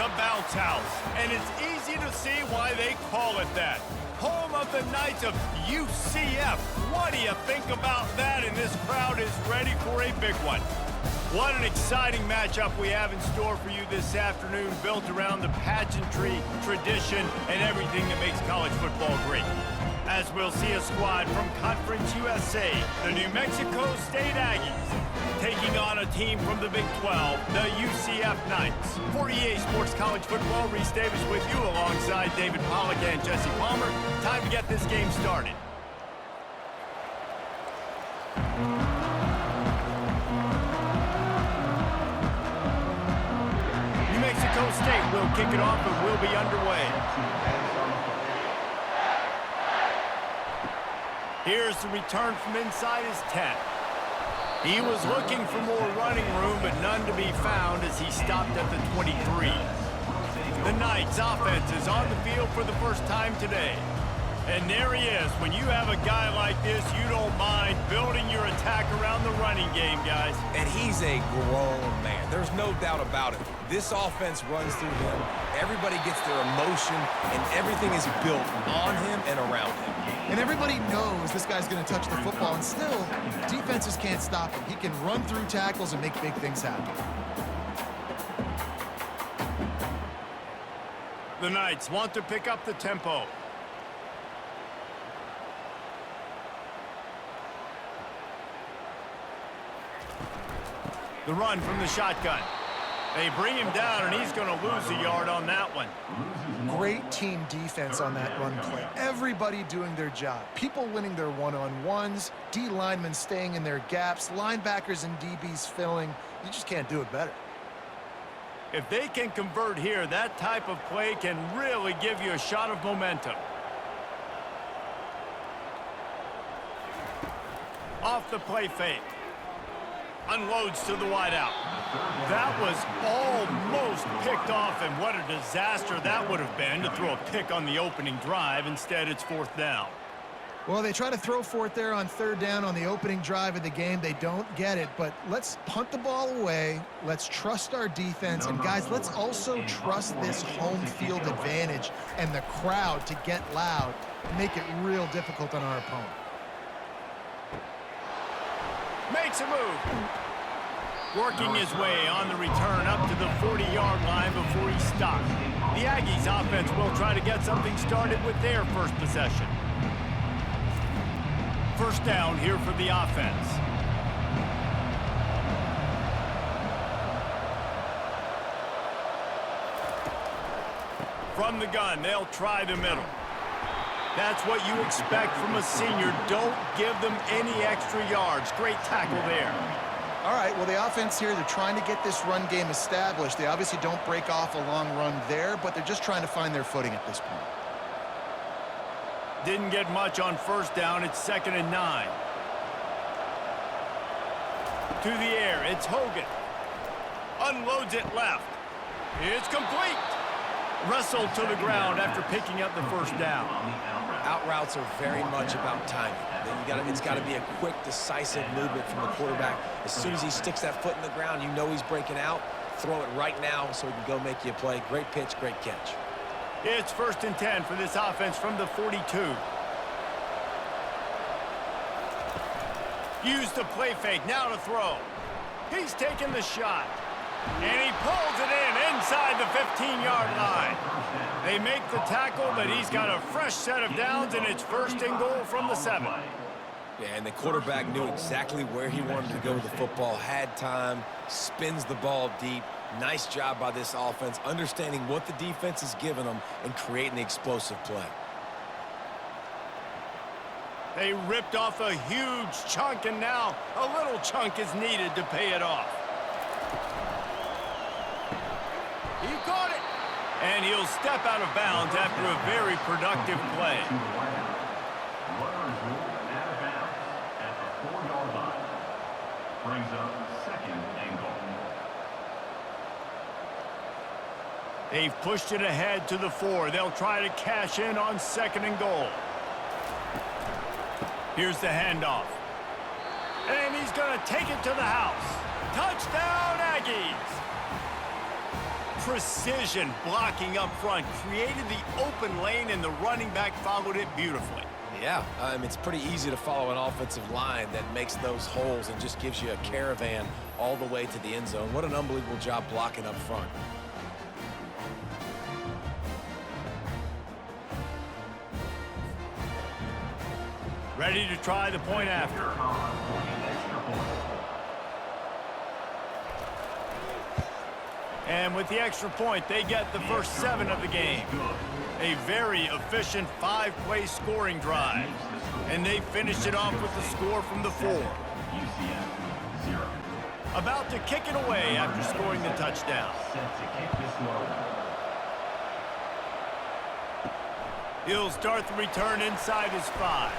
the Bounce House, and it's easy to see why they call it that. Home of the Knights of UCF. What do you think about that? And this crowd is ready for a big one. What an exciting matchup we have in store for you this afternoon, built around the pageantry, tradition, and everything that makes college football great. As we'll see a squad from Conference USA, the New Mexico State Aggies, taking on a team from the Big 12, the UCF Knights. For EA Sports College Football, Reese Davis with you alongside David Pollack and Jesse Palmer. Time to get this game started. New Mexico State will kick it off and will be underway. Here's the return from inside his 10. He was looking for more running room, but none to be found as he stopped at the 23. The Knights offense is on the field for the first time today. And there he is. When you have a guy like this, you don't mind building your attack around the running game, guys. And he's a grown man. There's no doubt about it. This offense runs through him. Everybody gets their emotion, and everything is built on him and around him. And everybody knows this guy's going to touch the football, and still, defenses can't stop him. He can run through tackles and make big things happen. The Knights want to pick up the tempo. The run from the shotgun. They bring him down, and he's going to lose a yard on that one. Great team defense on that run play. Everybody doing their job. People winning their one-on-ones, D linemen staying in their gaps, linebackers and DBs filling. You just can't do it better. If they can convert here, that type of play can really give you a shot of momentum. Off the play fake. Unloads to the wideout. That was almost picked off, and what a disaster that would have been to throw a pick on the opening drive. Instead, it's fourth down. Well, they try to throw for it there on third down on the opening drive of the game. They don't get it, but let's punt the ball away. Let's trust our defense. And, guys, let's also trust this home field advantage and the crowd to get loud and make it real difficult on our opponent. Makes a move. Working his way on the return up to the 40-yard line before he stopped. The Aggies offense will try to get something started with their first possession. First down here for the offense. From the gun, they'll try the middle. That's what you expect from a senior. Don't give them any extra yards. Great tackle there. All right, well, the offense here, they're trying to get this run game established. They obviously don't break off a long run there, but they're just trying to find their footing at this point. Didn't get much on first down. It's 2nd and 9. To the air, it's Hogan. Unloads it left. It's complete. Wrestled to the ground after picking up the first down. Out routes are very much about timing. It's got to be a quick, decisive movement from the quarterback. As soon as he sticks that foot in the ground, you know he's breaking out. Throw it right now so he can go make you a play. Great pitch, great catch. It's 1st and 10 for this offense from the 42. Use the play fake, now to throw. He's taking the shot. And he pulls it in inside the 15-yard line. They make the tackle, but he's got a fresh set of downs, and it's 1st and goal from the 7. Yeah, and the quarterback knew exactly where he wanted to go with the football, had time, spins the ball deep. Nice job by this offense, understanding what the defense is giving them and creating the explosive play. They ripped off a huge chunk, and now a little chunk is needed to pay it off. He caught it. And he'll step out of bounds after a very productive play. At the 4-yard line. Brings up 2nd and goal. They've pushed it ahead to the 4. They'll try to cash in on 2nd and goal. Here's the handoff. And he's going to take it to the house. Touchdown, Aggies! precision blocking up front, created the open lane, and the running back followed it beautifully. Yeah, it's pretty easy to follow an offensive line that makes those holes and just gives you a caravan all the way to the end zone. What an unbelievable job blocking up front. Ready to try the point after. And with the extra point, they get the first 7 of the game. A very efficient 5-play scoring drive. And they finish it off with the score from the 4. About to kick it away after scoring the touchdown. He'll start the return inside his 5.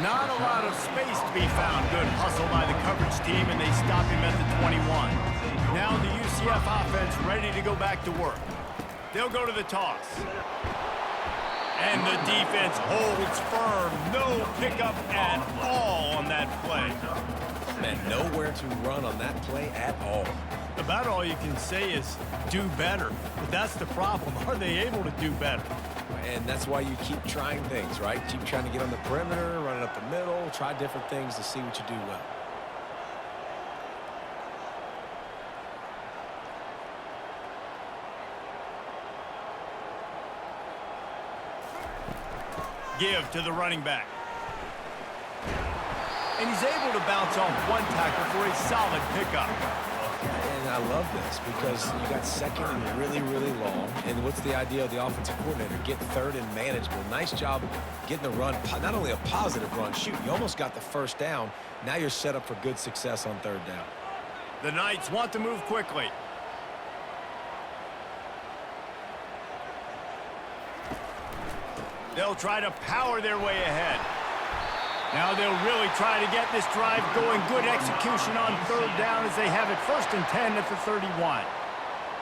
Not a lot of space to be found. Good hustle by the coverage team, and they stop him at the 21. Now the UCF offense ready to go back to work. They'll go to the toss. And the defense holds firm. No pickup at all on that play. Man, nowhere to run on that play at all. About all you can say is do better. But that's the problem. Are they able to do better? And that's why you keep trying things, right? Keep trying to get on the perimeter, running up the middle, try different things to see what you do well. Give to the running back. And he's able to bounce off one tackle for a solid pickup. And I love this because you got second and really, really long. And what's the idea of the offensive coordinator? Get third and manageable. Nice job getting the run. Not only a positive run, shoot, you almost got the first down. Now you're set up for good success on 3rd down. The Knights want to move quickly. They'll try to power their way ahead. Now they'll really try to get this drive going. Good execution on 3rd down as they have it 1st and 10 at the 31.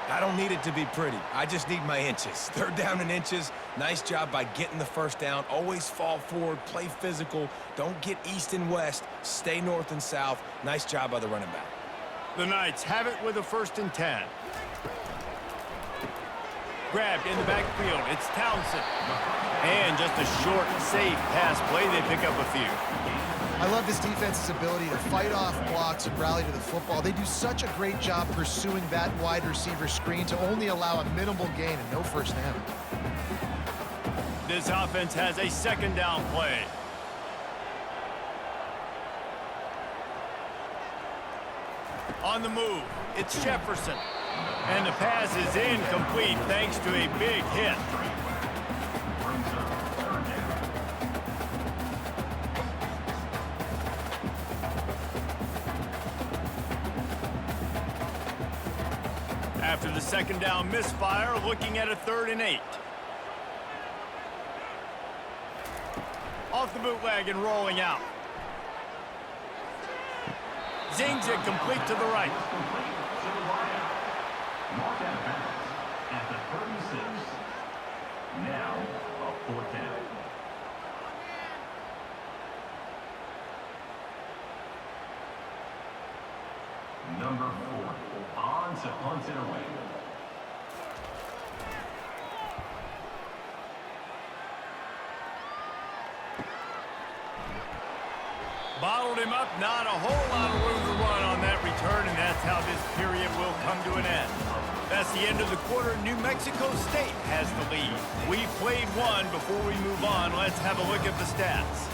I don't need it to be pretty. I just need my inches. 3rd down and inches. Nice job by getting the first down. Always fall forward, play physical. Don't get east and west. Stay north and south. Nice job by the running back. The Knights have it with a 1st and 10. Grabbed in the backfield. It's Townsend. And just a short, safe pass play. They pick up a few. I love this defense's ability to fight off blocks and rally to the football. They do such a great job pursuing that wide receiver screen to only allow a minimal gain and no first down. This offense has a 2nd down play. On the move, it's Jefferson. And the pass is incomplete thanks to a big hit. After the 2nd down misfire, looking at a 3rd and 8. Off the bootleg and rolling out. Zings it complete to the right. Mark out of bounds at the 36. Now, a 4th down. Number 4, on to punt it away. Bottled him up, not a whole lot of room to run on that return, and that's how this period will come to an end. That's the end of the quarter. New Mexico State has the lead. We played one. Before we move on, let's have a look at the stats.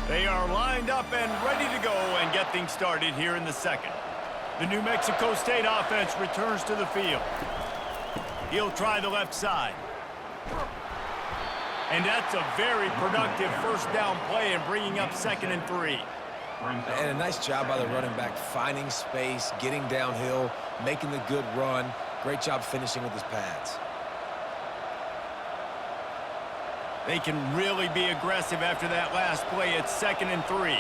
They are lined up and ready to go and get things started here in the 2nd. The New Mexico State offense returns to the field. He'll try the left side. And that's a very productive 1st down play and bringing up 2nd and 3. And a nice job by the running back, finding space, getting downhill, making the good run. Great job finishing with his pads. They can really be aggressive after that last play. It's 2nd and 3.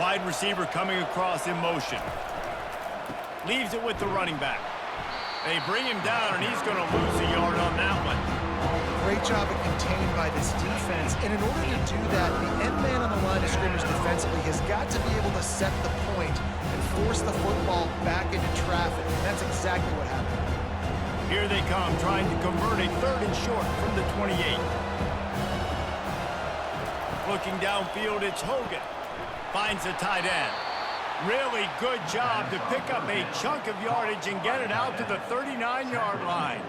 Wide receiver coming across in motion. Leaves it with the running back. They bring him down, and he's going to lose a yard on that one. Great job of contained by this defense. And in order to do that, the end man on the line of scrimmage defensively has got to be able to set the point and force the football back into traffic. And that's exactly what happened. Here they come, trying to convert a 3rd and short from the 28. Looking downfield, it's Hogan. Finds a tight end. Really good job to pick up a chunk of yardage and get it out to the 39-yard line.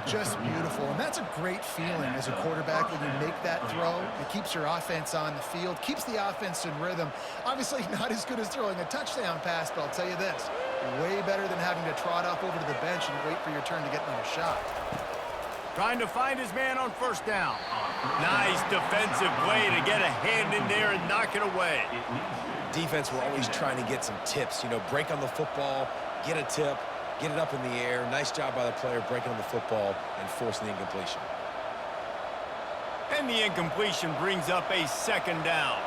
Just beautiful, and that's a great feeling as a quarterback when you make that throw. It keeps your offense on the field, keeps the offense in rhythm. Obviously not as good as throwing a touchdown pass, but I'll tell you this, way better than having to trot off over to the bench and wait for your turn to get another shot. Trying to find his man on 1st down. Nice defensive play to get a hand in there and knock it away. Defense were always trying to get some tips, you know, break on the football, get a tip, get it up in the air. Nice job by the player breaking on the football and forcing the incompletion. And the incompletion brings up a 2nd down.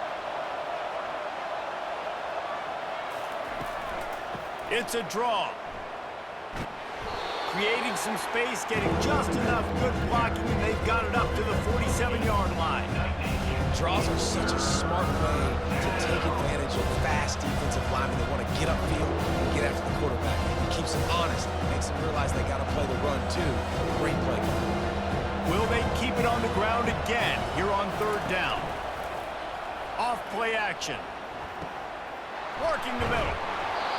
It's a draw. Creating some space, getting just enough good blocking, and they've got it up to the 47-yard line. Draws are such a smart way to take advantage of fast defensive linemen that want to get upfield and get after the quarterback. It keeps them honest, makes them realize they got to play the run too. Great play. Will they keep it on the ground again here on 3rd down? Off play action. Working the middle.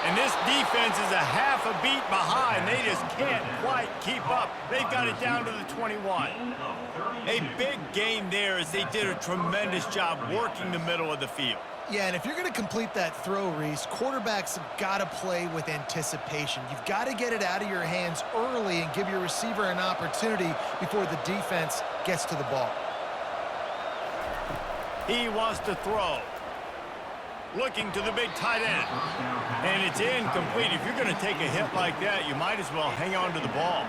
And this defense is a half a beat behind. They just can't quite keep up. They've got it down to the 21. A big gain there as they did a tremendous job working the middle of the field. Yeah, and if you're going to complete that throw, Reese, quarterbacks have got to play with anticipation. You've got to get it out of your hands early and give your receiver an opportunity before the defense gets to the ball. He wants to throw. Looking to the big tight end. And it's incomplete. If you're going to take a hit like that, you might as well hang on to the ball.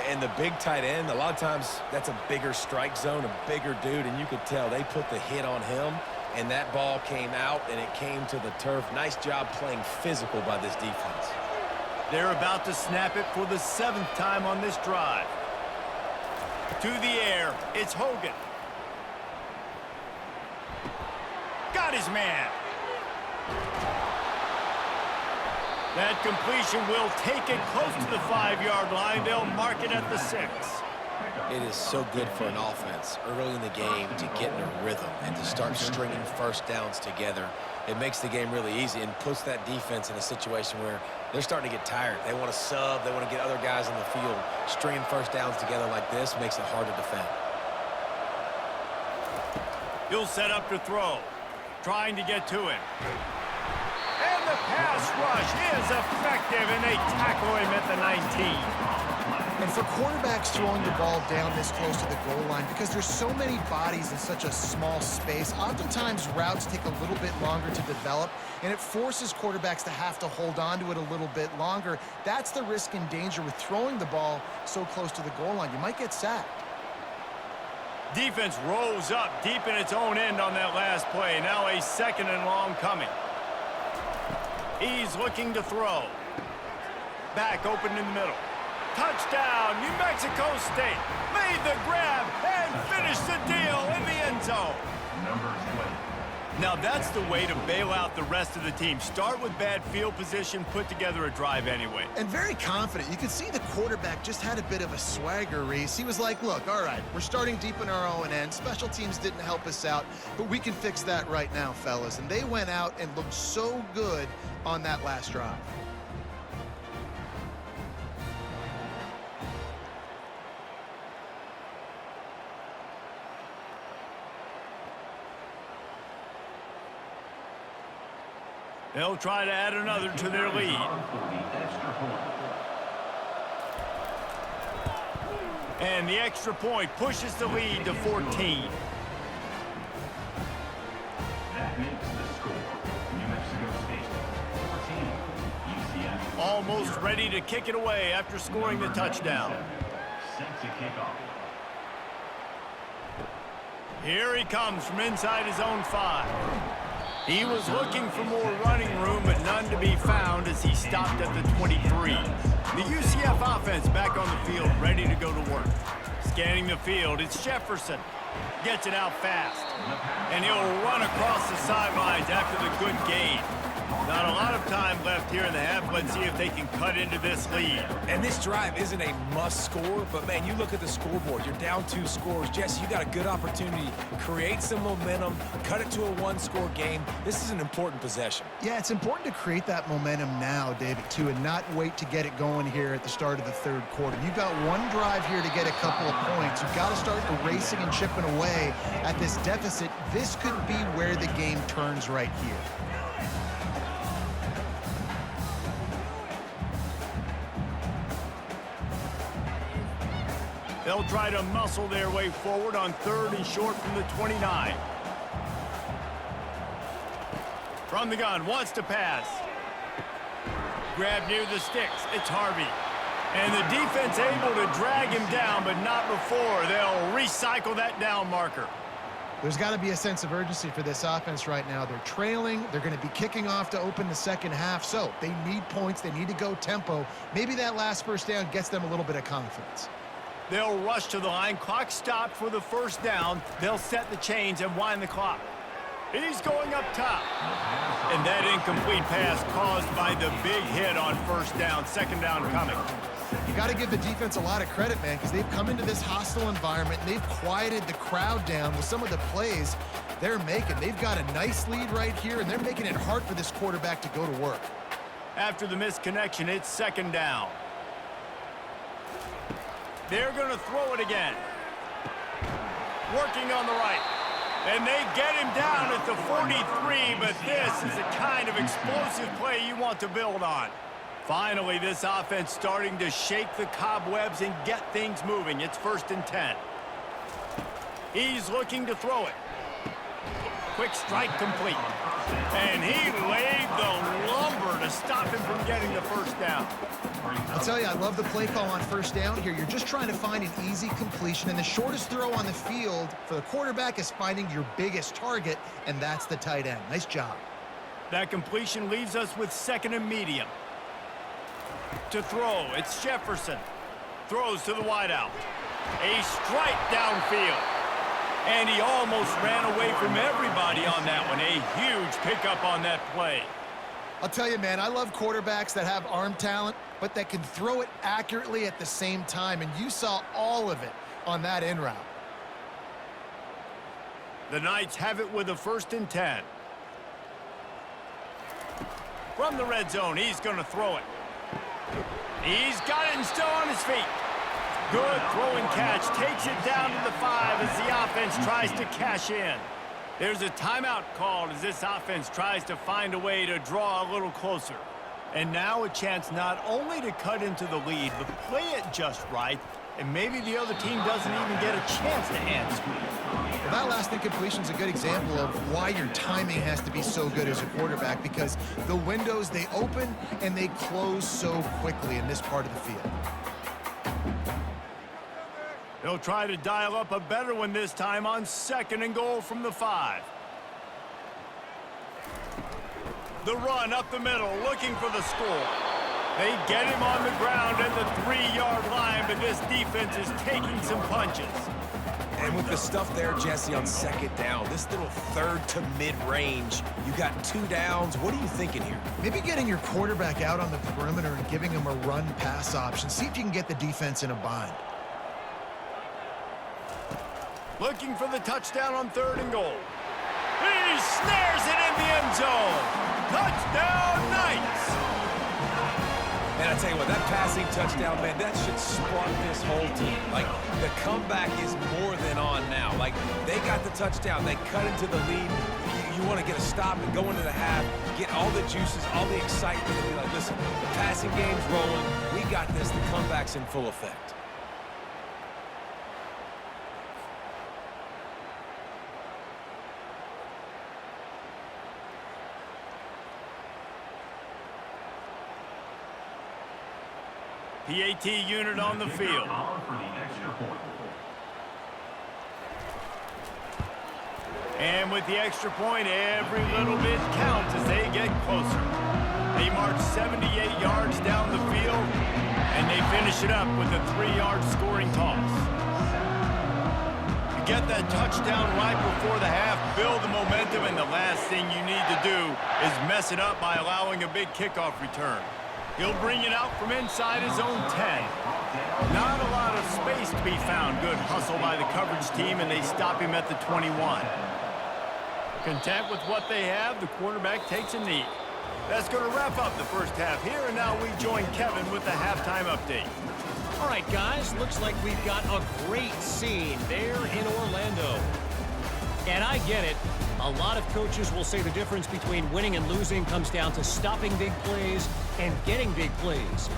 And the big tight end, a lot of times that's a bigger strike zone, a bigger dude, and you could tell they put the hit on him, and that ball came out, and it came to the turf. Nice job playing physical by this defense. They're about to snap it for the 7th time on this drive. To the air, it's Hogan. Got his man. That completion will take it close to the 5-yard line. They'll mark it at the 6. It is so good for an offense early in the game to get in a rhythm and to start stringing 1st downs together. It makes the game really easy and puts that defense in a situation where they're starting to get tired. They want to sub. They want to get other guys on the field. Stringing 1st downs together like this makes it hard to defend. He'll set up to throw. Trying to get to him. And the pass rush is effective, and they tackle him at the 19. And for quarterbacks throwing the ball down this close to the goal line, because there's so many bodies in such a small space, oftentimes routes take a little bit longer to develop, and it forces quarterbacks to have to hold on to it a little bit longer. That's the risk and danger with throwing the ball so close to the goal line. You might get sacked. Defense rose up deep in its own end on that last play. Now a 2nd and long coming. He's looking to throw. Back open in the middle. Touchdown, New Mexico State. Made the grab and finished the deal in the end zone. Number 20. Now that's the way to bail out the rest of the team. Start with bad field position, put together a drive anyway. And very confident. You could see the quarterback just had a bit of a swagger, Reese. He was like, look, all right, we're starting deep in our own end. Special teams didn't help us out, but we can fix that right now, fellas. And they went out and looked so good on that last drive. They'll try to add another to their lead. And the extra point pushes the lead to 14. That makes the score. New Mexico State 14, UCF. Almost ready to kick it away after scoring the touchdown. Set to kick off. Here he comes from inside his own 5. He was looking for more running room, but none to be found as he stopped at the 23. The UCF offense back on the field, ready to go to work. Scanning the field, it's Jefferson. Gets it out fast. And he'll run across the sidelines after the good gain. Not a lot of time left here in the half. Let's see if they can cut into this lead. And this drive isn't a must score, but man, you look at the scoreboard. You're down 2 scores. Jesse, you got a good opportunity. Create some momentum. Cut it to a 1-score game. This is an important possession. Yeah, it's important to create that momentum now, David, too, and not wait to get it going here at the start of the third quarter. You've got one drive here to get a couple of points. You've got to start erasing and chipping away at this deficit. This could be where the game turns right here. They'll try to muscle their way forward on 3rd and short from the 29. From the gun, wants to pass. Grab near the sticks, it's Harvey. And the defense able to drag him down, but not before. They'll recycle that down marker. There's got to be a sense of urgency for this offense right now. They're trailing. They're going to be kicking off to open the second half. So they need points. They need to go tempo. Maybe that last first down gets them a little bit of confidence. They'll rush to the line. Clock stopped for the first down. They'll set the chains and wind the clock. He's going up top. And that incomplete pass caused by the big hit on first down. Second down coming. You got to give the defense a lot of credit, man, because they've come into this hostile environment and they've quieted the crowd down with some of the plays they're making. They've got a nice lead right here, and they're making it hard for this quarterback to go to work. After the missed connection, it's second down. They're going to throw it again. Working on the right. And they get him down at the 43, but this is the kind of explosive play you want to build on. Finally, this offense starting to shake the cobwebs and get things moving. It's 1st and 10. He's looking to throw it. Quick strike complete. And he laid the lumber to stop him from getting the first down. I'll tell you, I love the play call on first down here. You're just trying to find an easy completion, and the shortest throw on the field for the quarterback is finding your biggest target, and that's the tight end. Nice job. That completion leaves us with 2nd and medium. To throw, it's Jefferson. Throws to the wideout. A strike downfield. And he almost ran away from everybody on that one. A huge pickup on that play. I'll tell you, man, I love quarterbacks that have arm talent, but that can throw it accurately at the same time, and you saw all of it on that in route. The Knights have it with a 1st and 10. From the red zone, he's going to throw it. He's got it and still on his feet. Good throw and catch. Takes it down to the 5 as the offense tries to cash in. There's a timeout called as this offense tries to find a way to draw a little closer. And now a chance not only to cut into the lead, but play it just right, and maybe the other team doesn't even get a chance to answer. Well, that last incompletion is a good example of why your timing has to be so good as a quarterback, because the windows, they open and they close so quickly in this part of the field. They'll try to dial up a better one this time on 2nd and goal from the 5. The run up the middle, looking for the score. They get him on the ground at the 3-yard line, but this defense is taking some punches. And with the stuff there, Jesse, on 2nd down, this little 3rd to mid-range, you got 2 downs. What are you thinking here? Maybe getting your quarterback out on the perimeter and giving him a run-pass option. See if you can get the defense in a bind. Looking for the touchdown on 3rd and goal. He snares it in the end zone. Touchdown, Knights! And I tell you what, that passing touchdown, man, that should spark this whole team. Like, the comeback is more than on now. Like, they got the touchdown. They cut into the lead. You want to get a stop and go into the half, get all the juices, all the excitement, and be like, listen, the passing game's rolling. We got this. The comeback's in full effect. PAT unit on the field. And with the extra point, every little bit counts as they get closer. They march 78 yards down the field, and they finish it up with a 3-yard scoring toss. get that touchdown right before the half, build the momentum, and the last thing you need to do is mess it up by allowing a big kickoff return. He'll bring it out from inside his own 10. Not a lot of space to be found. Good hustle by the coverage team, and they stop him at the 21. Content with what they have, the quarterback takes a knee. That's going to wrap up the first half here, and now we join Kevin with the halftime update. All right, guys, looks like we've got a great scene there in Orlando. And I get it. A lot of coaches will say the difference between winning and losing comes down to stopping big plays and getting big plays.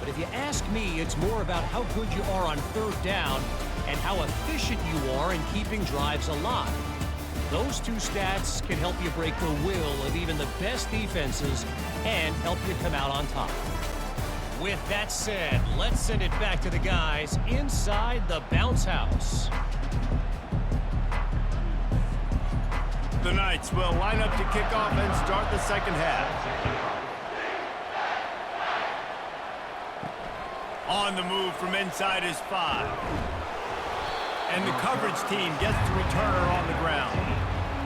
But if you ask me, it's more about how good you are on third down and how efficient you are in keeping drives alive. Those two stats can help you break the will of even the best defenses and help you come out on top. With that said, let's send it back to the guys inside the bounce house. The Knights will line up to kick off and start the second half. On the move from inside is 5. And the coverage team gets the returner on the ground.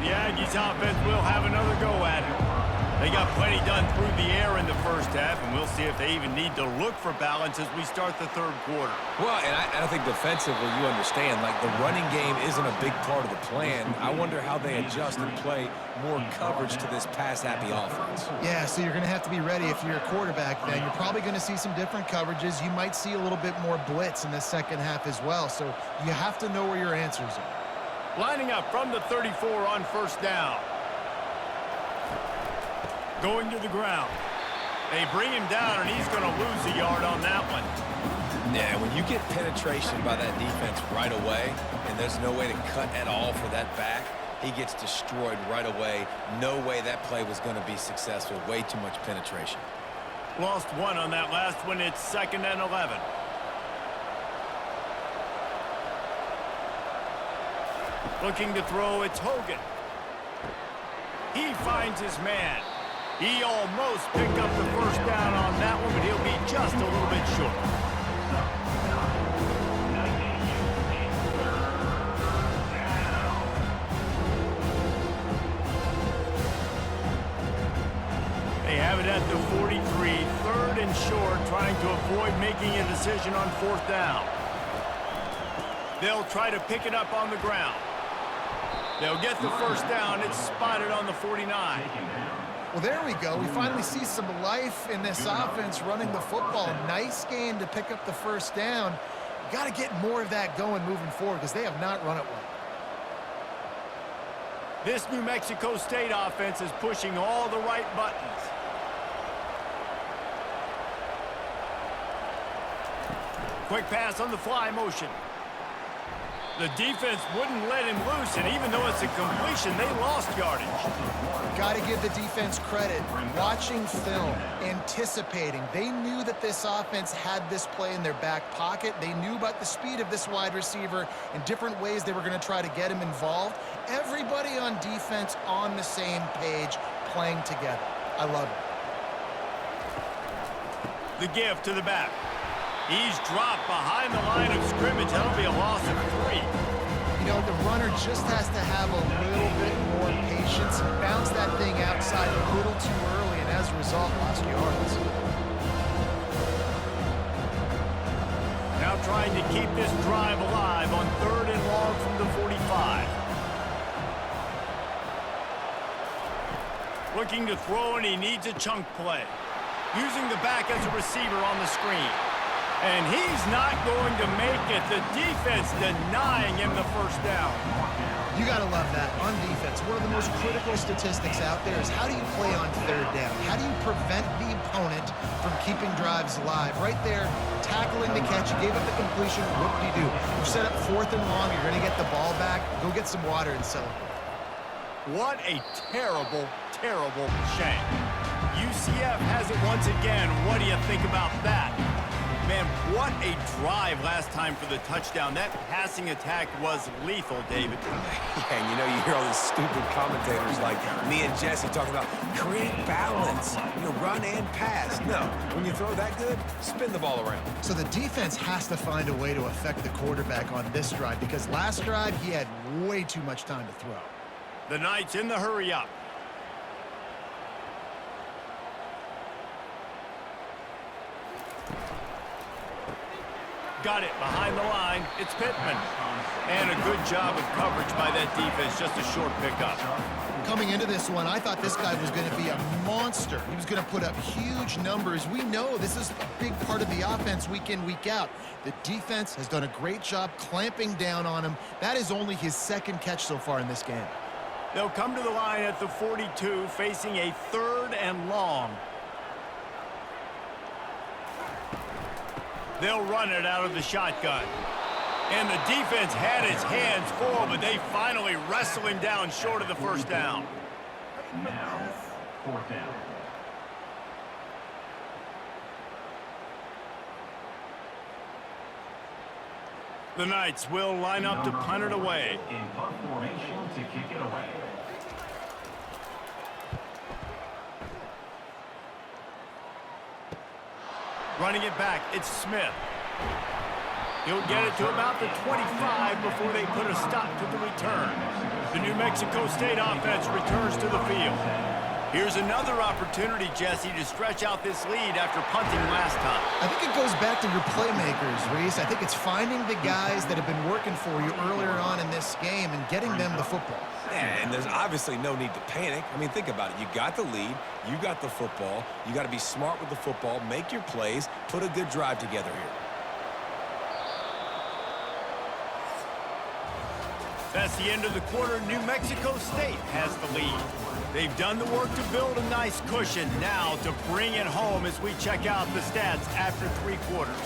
The Aggies offense will have another go at it. They got plenty done through the air in the first half, and we'll see if they even need to look for balance as we start the third quarter. Well, and I think defensively, you understand, like the running game isn't a big part of the plan. I wonder how they adjust and play more coverage to this pass-happy offense. Yeah, so you're going to have to be ready if you're a quarterback then. You're probably going to see some different coverages. You might see a little bit more blitz in the second half as well, so you have to know where your answers are. Lining up from the 34 on first down. Going to the ground. They bring him down, and he's going to lose a yard on that one. Yeah, when you get penetration by that defense right away, and there's no way to cut at all for that back, he gets destroyed right away. No way that play was going to be successful. Way too much penetration. Lost one on that last one. It's 2nd and 11. Looking to throw, it's Hogan. He finds his man. He almost picked up the first down on that one, but he'll be just a little bit short. They have it at the 43, 3rd and short, trying to avoid making a decision on 4th down. They'll try to pick it up on the ground. They'll get the first down. It's spotted on the 49. Well, there we go. We finally see some life in this offense running the football. Nice game to pick up the first down. Got to get more of that going moving forward because they have not run it well. This New Mexico State offense is pushing all the right buttons. Quick pass on the fly motion. The defense wouldn't let him loose, and even though it's a completion, they lost yardage. Got to give the defense credit. Watching film, anticipating. They knew that this offense had this play in their back pocket. They knew about the speed of this wide receiver and different ways they were going to try to get him involved. Everybody on defense on the same page, playing together. I love it. The give to the back. He's dropped behind the line of scrimmage. That'll be a loss of 3. You know, the runner just has to have a little bit more patience and bounce that thing outside a little too early, and as a result, lost yards. Now trying to keep this drive alive on 3rd and long from the 45. Looking to throw, and he needs a chunk play. Using the back as a receiver on the screen. And he's not going to make it. The defense denying him the first down. You got to love that on defense. One of the most critical statistics out there is how do you play on 3rd down? How do you prevent the opponent from keeping drives alive? Right there, tackling the catch. You gave up the completion. What do you do? You set up 4th and long. You're going to get the ball back. Go get some water and celebrate. What a terrible, terrible shame. UCF has it once again. What do you think about that? Man, what a drive last time for the touchdown. That passing attack was lethal, David. Yeah, and you know, you hear all these stupid commentators like me and Jesse talking about create balance, run and pass. No, when you throw that good, spin the ball around. So the defense has to find a way to affect the quarterback on this drive because last drive he had way too much time to throw. The Knights in the hurry up. Got it behind the line. It's Pittman. And a good job of coverage by that defense. Just a short pickup. Coming into this one, I thought this guy was going to be a monster. He was going to put up huge numbers. We know this is a big part of the offense week in, week out. The defense has done a great job clamping down on him. That is only his second catch so far in this game. They'll come to the line at the 42, facing a 3rd and long. They'll run it out of the shotgun. And the defense had his hands full, but they finally wrestle him down short of the first down. Now, 4th down. The Knights will line up to punt it away. In punt formation to kick it away. Running it back, it's Smith. He'll get it to about the 25 before they put a stop to the return. The New Mexico State offense returns to the field. Here's another opportunity, Jesse, to stretch out this lead after punting last time. I think it goes back to your playmakers, Reese. I think it's finding the guys that have been working for you earlier on in this game and getting them the football. Yeah, and there's obviously no need to panic. I mean, think about it. You got the lead. You got the football. You got to be smart with the football, make your plays, put a good drive together here. That's the end of the quarter. New Mexico State has the lead. They've done the work to build a nice cushion. Now to bring it home as we check out the stats after 3 quarters.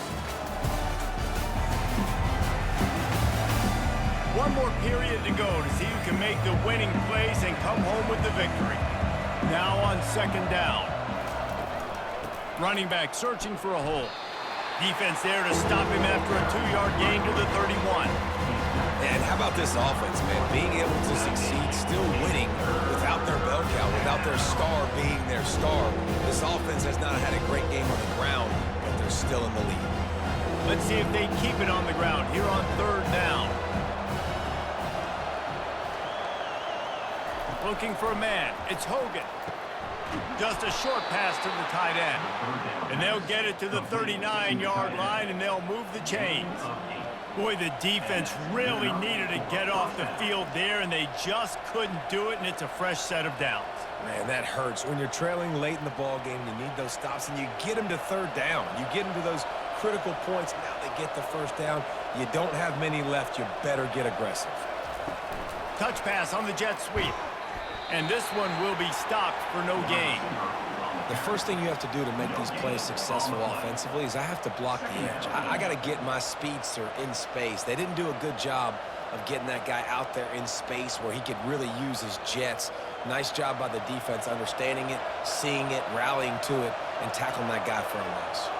One more period to go to see who can make the winning plays and come home with the victory. Now on 2nd down. Running back searching for a hole. Defense there to stop him after a 2-yard gain to the 31. And how about this offense, man? Being able to succeed, still winning without their bell cow, without their star being their star. This offense has not had a great game on the ground, but they're still in the lead. Let's see if they keep it on the ground here on 3rd down. Looking for a man. It's Hogan. Just a short pass to the tight end. And they'll get it to the 39-yard line, and they'll move the chains. Boy, the defense really needed to get off the field there, and they just couldn't do it, and it's a fresh set of downs. Man, that hurts. When you're trailing late in the ball game, you need those stops, and you get them to 3rd down. You get them to those critical points. Now they get the 1st down. You don't have many left. You better get aggressive. Touch pass on the jet sweep. And this one will be stopped for no gain. The first thing you have to do to make these plays successful offensively is I have to block the edge. I got to get my speedster in space. They didn't do a good job of getting that guy out there in space where he could really use his jets. Nice job by the defense understanding it, seeing it, rallying to it, and tackling that guy for a loss.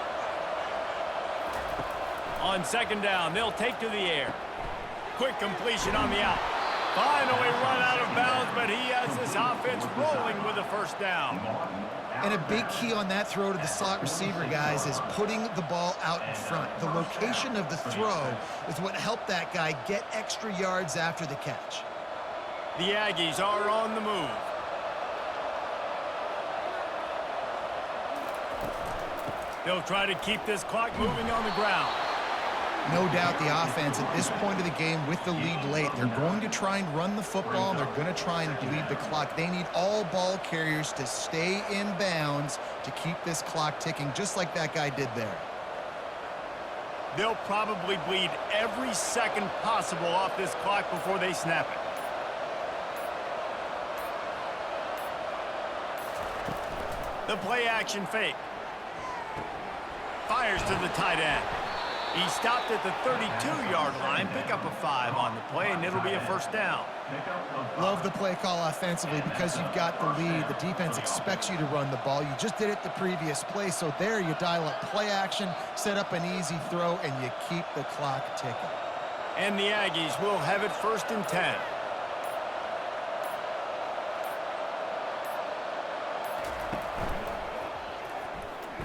On 2nd down, they'll take to the air. Quick completion on the out. Finally run out of bounds, but he has this offense rolling with a 1st down. And a big key on that throw to the slot receiver, guys, is putting the ball out in front. The location of the throw is what helped that guy get extra yards after the catch. The Aggies are on the move. They'll try to keep this clock moving on the ground. No doubt the offense at this point of the game with the lead late, they're going to try and run the football, and they're going to try and bleed the clock. They need all ball carriers to stay in bounds to keep this clock ticking, just like that guy did there. They'll probably bleed every second possible off this clock before they snap it. The play action fake. Fires to the tight end. He stopped at the 32-yard line, pick up a 5 on the play, and it'll be a 1st down. Love the play call offensively because you've got the lead. The defense expects you to run the ball. You just did it the previous play, so there you dial up play action, set up an easy throw, and you keep the clock ticking. And the Aggies will have it 1st and 10.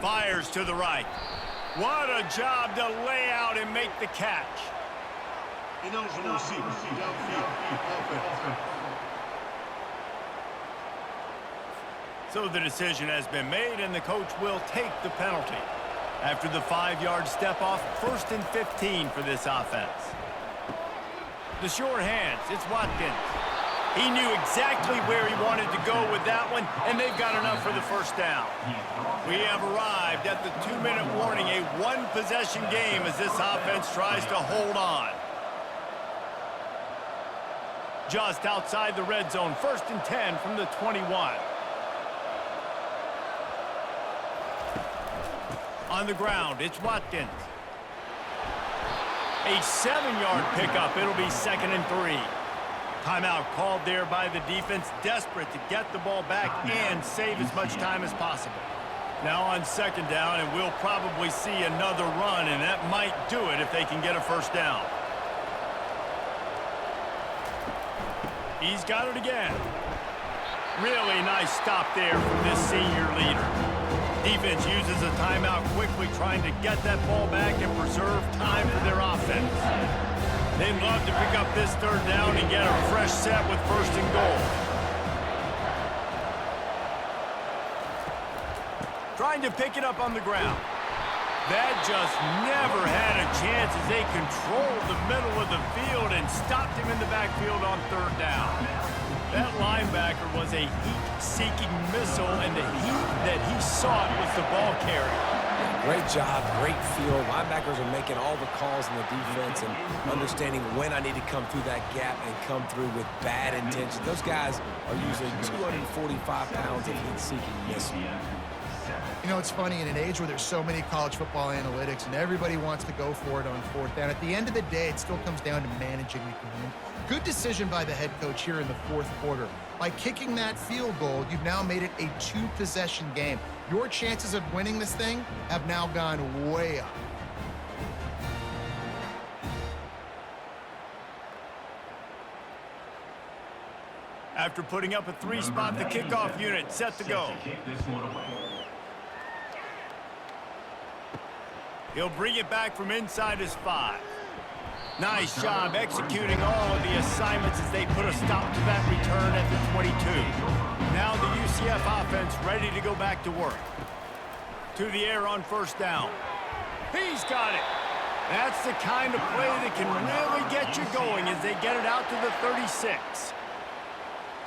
Fires to the right. What a job to lay out and make the catch. So the decision has been made, and the coach will take the penalty. After the 5-yard step off, 1st and 15 for this offense. The short hands, it's Watkins. He knew exactly where he wanted to go with that one, and they've got enough for the 1st down. We have arrived at the 2-minute warning, a one-possession game as this offense tries to hold on. Just outside the red zone, 1st and 10 from the 21. On the ground, it's Watkins. A 7-yard pickup. It'll be 2nd and 3. Timeout called there by the defense, desperate to get the ball back and save as much time as possible. Now on 2nd down, and we'll probably see another run, and that might do it if they can get a 1st down. He's got it again. Really nice stop there from this senior leader. Defense uses a timeout quickly, trying to get that ball back and preserve time for their offense. They'd love to pick up this 3rd down and get a fresh set with 1st and goal. Trying to pick it up on the ground. That just never had a chance as they controlled the middle of the field and stopped him in the backfield on 3rd down. That linebacker was a heat-seeking missile, and the heat that he sought was the ball carrier. Great job, great field. Linebackers are making all the calls in the defense and understanding when I need to come through that gap and come through with bad intention. Those guys are usually 245 pounds of heat-seeking missile. You know, it's funny, in an age where there's so many college football analytics and everybody wants to go for it on 4th down, at the end of the day, it still comes down to managing the game. Good decision by the head coach here in the 4th quarter. By kicking that field goal, you've now made it a 2-possession game. Your chances of winning this thing have now gone way up. After putting up a 3-spot, the kickoff unit set to go. He'll bring it back from inside his 5. Nice job executing all of the assignments as they put a stop to that return at the 22. Now the UCF offense ready to go back to work. To the air on 1st down. He's got it. That's the kind of play that can really get you going as they get it out to the 36.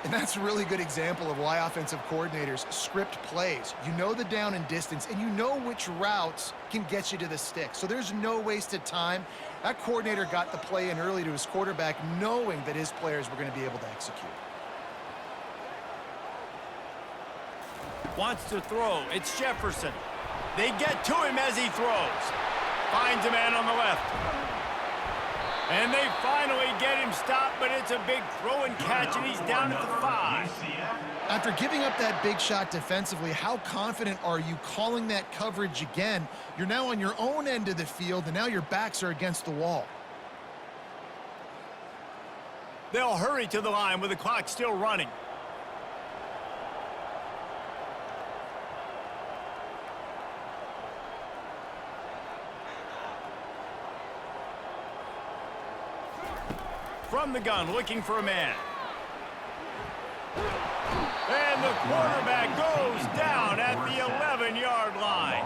And that's a really good example of why offensive coordinators script plays. You know the down and distance, and you know which routes can get you to the stick. So there's no wasted time. That coordinator got the play in early to his quarterback, knowing that his players were going to be able to execute. Wants to throw. It's Jefferson. They get to him as he throws. Finds a man on the left. And they finally get him stopped, but it's a big throw and catch, and he's down at the 5. After giving up that big shot defensively, how confident are you calling that coverage again? You're now on your own end of the field, and now your backs are against the wall. They'll hurry to the line with the clock still running. From the gun, looking for a man. And the quarterback goes down at the 11-yard line.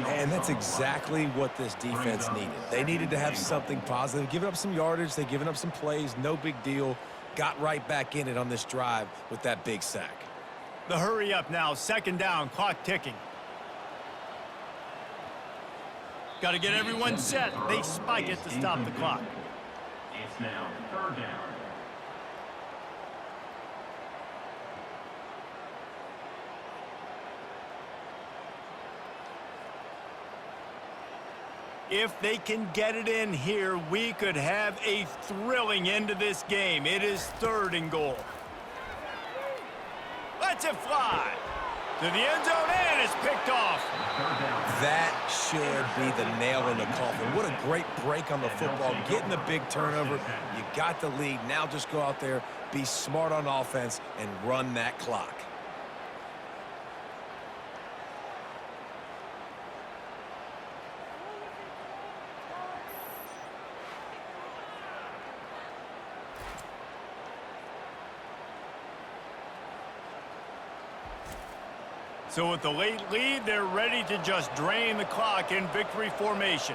And that's exactly what this defense needed. They needed to have something positive. Giving up some yardage, they've given up some plays, no big deal. Got right back in it on this drive with that big sack. The hurry up now, 2nd down, clock ticking. Got to get everyone set. They spike it to stop the clock. It's now 3rd down. If they can get it in here, we could have a thrilling end to this game. It is 3rd and goal. Lets it fly to the end zone, and it's picked off. That should be the nail in the coffin. What a great break on the football. Getting the big turnover. You got the lead. Now just go out there, be smart on offense, and run that clock. So with the late lead, they're ready to just drain the clock in victory formation.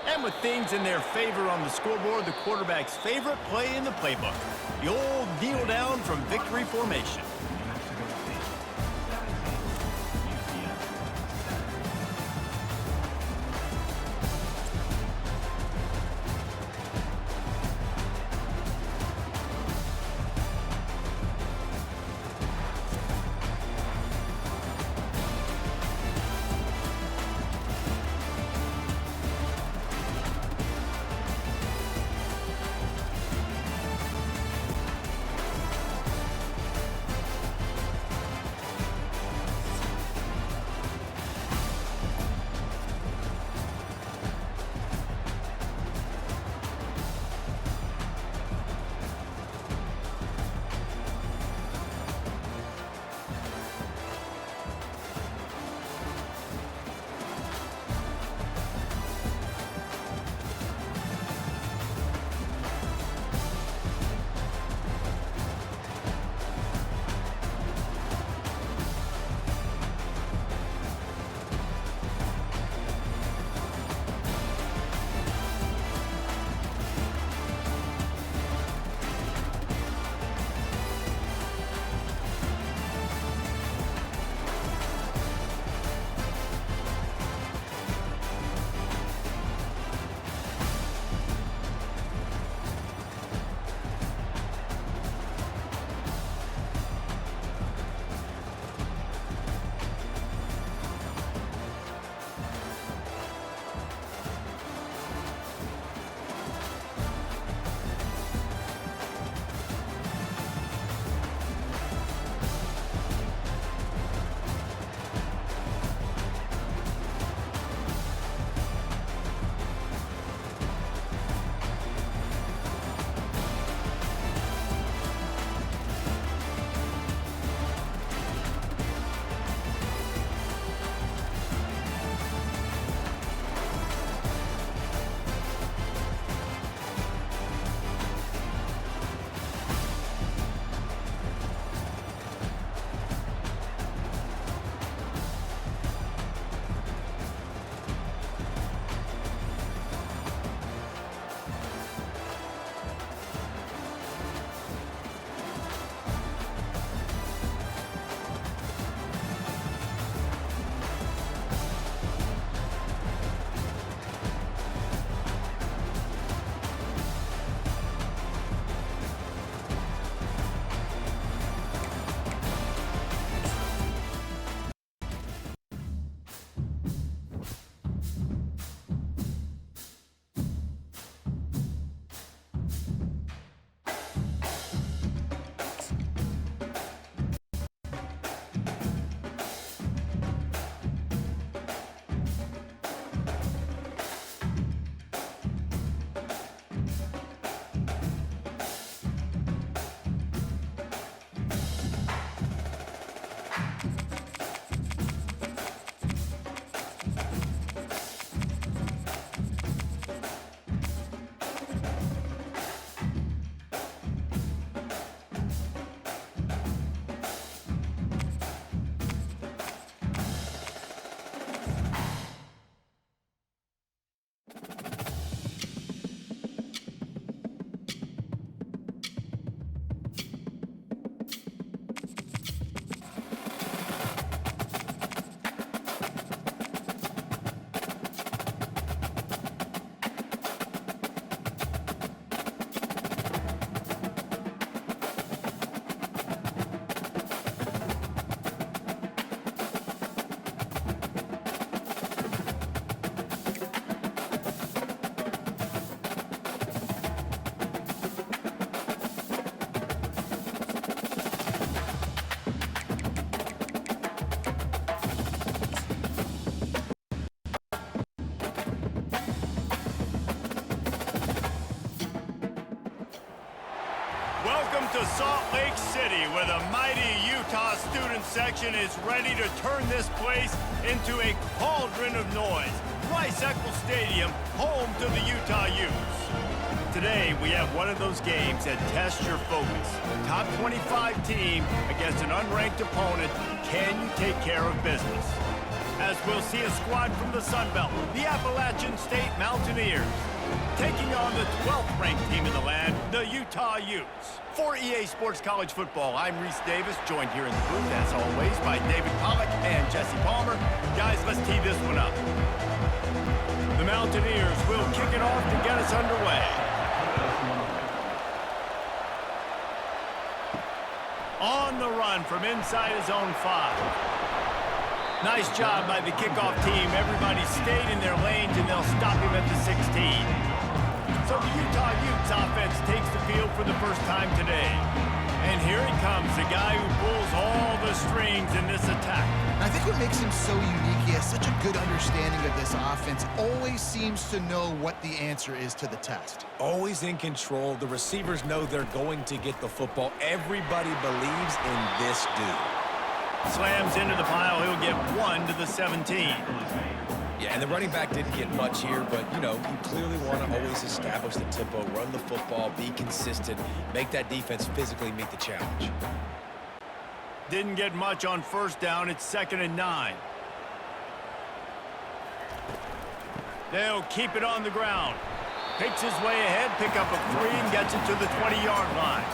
And with things in their favor on the scoreboard, the quarterback's favorite play in the playbook, the old kneel down from victory formation. to Salt Lake City, where the mighty Utah student section is ready to turn this place into a cauldron of noise. Rice-Eccles Stadium, home to the Utah Utes. Today, we have one of those games that tests your focus. Top 25 team against an unranked opponent. Can you take care of business? As we'll see a squad from the Sun Belt, the Appalachian State Mountaineers, taking on the 12th ranked team in the land, the Utah Utes. For EA Sports College Football, I'm Reese Davis, joined here in the booth, as always, by David Pollack and Jesse Palmer. Guys, let's tee this one up. The Mountaineers will kick it off to get us underway. On the run from inside his own 5. Nice job by the kickoff team. Everybody stayed in their lanes, and they'll stop him at the 16. So the Utah Utes offense takes the field for the first time today. And here he comes, the guy who pulls all the strings in this attack. I think what makes him so unique, he has such a good understanding of this offense, always seems to know what the answer is to the test. Always in control. The receivers know they're going to get the football. Everybody believes in this dude. Slams into the pile. He'll get 1 to the 17. Yeah, and the running back didn't get much here, but, you know, you clearly want to always establish the tempo, run the football, be consistent, make that defense physically meet the challenge. Didn't get much on first down. It's 2nd and 9. They'll keep it on the ground. Picks his way ahead, pick up a 3, and gets it to the 20-yard line.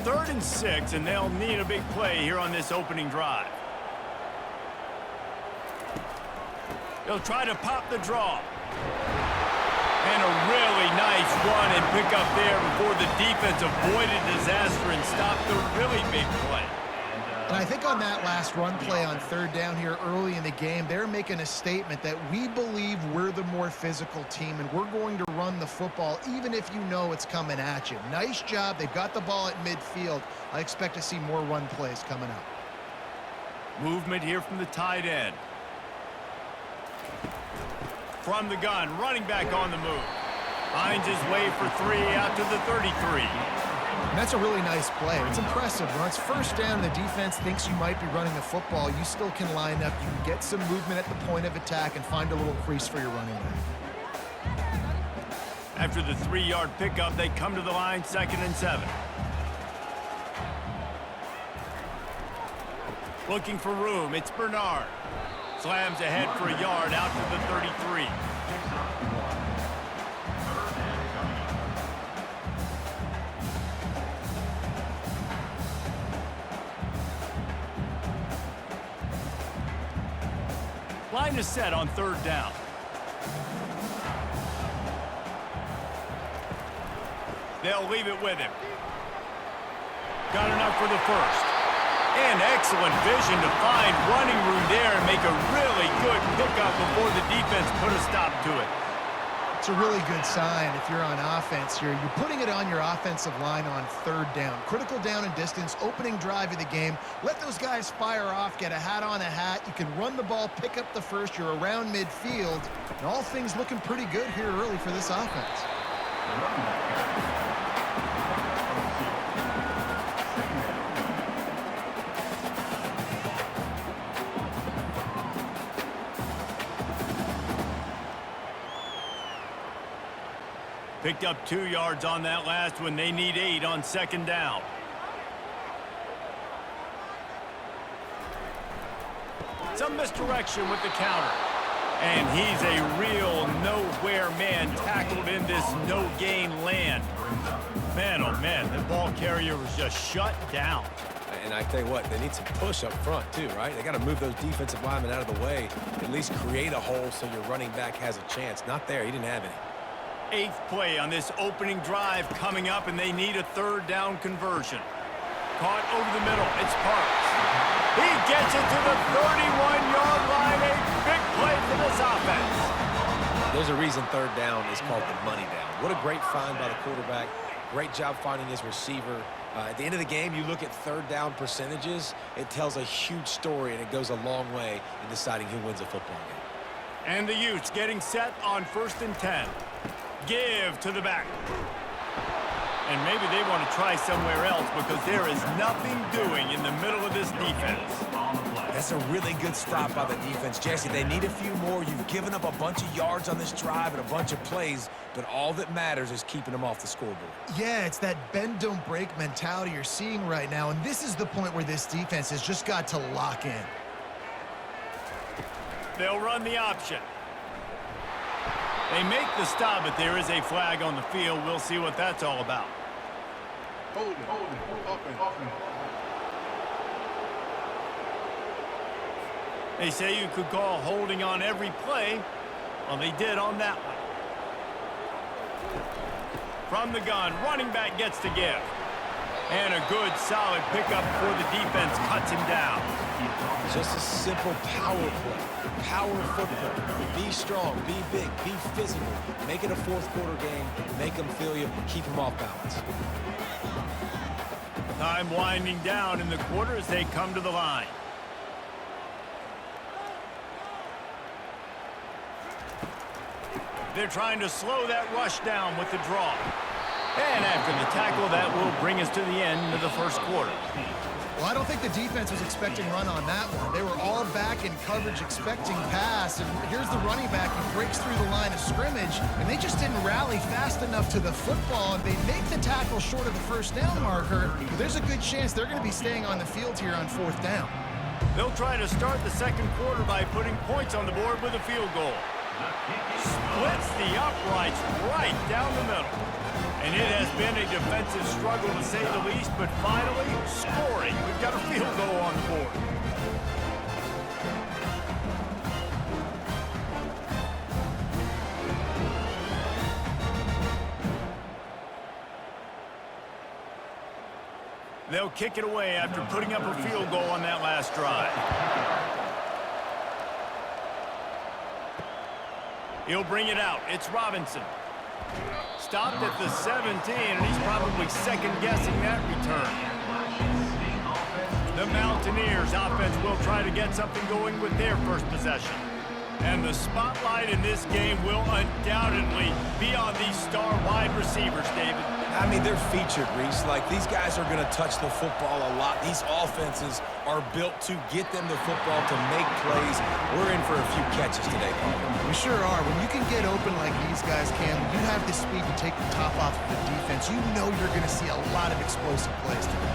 Third and 6, and they'll need a big play here on this opening drive. They'll try to pop the draw. And a really nice run and pick up there before the defense avoided disaster and stopped the really big play. And I think on that last run play on 3rd down here early in the game, they're making a statement that we believe we're the more physical team and we're going to run the football even if you know it's coming at you. Nice job. They've got the ball at midfield. I expect to see more run plays coming up. Movement here from the tight end. From the gun, running back on the move. Finds his way for 3 out to the 33. And that's a really nice play. It's impressive. When it's first down and the defense thinks you might be running the football, you still can line up. You can get some movement at the point of attack and find a little crease for your running back. After the 3-yard pickup, they come to the line, 2nd and 7. Looking for room. It's Bernard. Slams ahead for a yard out to the 33. Line is set on 3rd down. They'll leave it with him. Got enough for the first. And excellent vision to find running room there and make a really good pickup before the defense put a stop to it. It's a really good sign if you're on offense here. You're putting it on your offensive line on 3rd down. Critical down and distance, opening drive of the game. Let those guys fire off, get a hat on a hat. You can run the ball, pick up the first. You're around midfield. And all things looking pretty good here early for this offense. Picked up 2 yards on that last one. They need 8 on 2nd down. Some misdirection with the counter. And he's a real nowhere man tackled in this no-gain land. Man, oh man, the ball carrier was just shut down. And I tell you what, they need some push up front too, right? They got to move those defensive linemen out of the way, at least create a hole so your running back has a chance. Not there. He didn't have any. 8th play on this opening drive coming up, and they need a 3rd down conversion. Caught over the middle. It's Parks. He gets it to the 31-yard line. A big play for this offense. There's a reason 3rd down is called the money down. What a great find by the quarterback. Great job finding his receiver. At the end of the game, you look at third down percentages, it tells a huge story, and it goes a long way in deciding who wins a football game. And the Utes getting set on 1st and 10. Give to the back. And maybe they want to try somewhere else because there is nothing doing in the middle of this defense. That's a really good stop by the defense. Jesse, they need a few more. You've given up a bunch of yards on this drive and a bunch of plays, but all that matters is keeping them off the scoreboard. Yeah, it's that bend, don't break mentality you're seeing right now, and this is the point where this defense has just got to lock in. They'll run the option. They make the stop, but there is a flag on the field. We'll see what that's all about. Hold it, open. They say you could call holding on every play. Well, they did on that one. From the gun, running back gets to give. And a good, solid pickup before the defense cuts him down. Just a simple power play. Power football. Be strong, be big, be physical. Make it a fourth quarter game. Make them feel you. Keep them off balance. Time winding down in the quarter as they come to the line. They're trying to slow that rush down with the draw. And after the tackle, that will bring us to the end of the first quarter. Well, I don't think the defense was expecting run on that one. They were all back in coverage expecting pass, and here's the running back who breaks through the line of scrimmage, and they just didn't rally fast enough to the football. They make the tackle short of the first down marker, but there's a good chance they're going to be staying on the field here on 4th down. They'll try to start the second quarter by putting points on the board with a field goal. Splits the uprights right down the middle. And it has been a defensive struggle to say the least, but finally scoring. We've got a field goal on the board. They'll kick it away after putting up a field goal on that last drive. He'll bring it out. It's Robinson. Stopped at the 17, and he's probably second-guessing that return. The Mountaineers offense will try to get something going with their first possession. And the spotlight in this game will undoubtedly be on these star wide receivers, David. I mean, they're featured, Reese. Like, these guys are going to touch the football a lot. These offenses are built to get them the football, to make plays. We're in for a few catches today, Paul. We sure are. When you can get open like these guys can, when you have the speed to take the top off of the defense, you know you're going to see a lot of explosive plays today.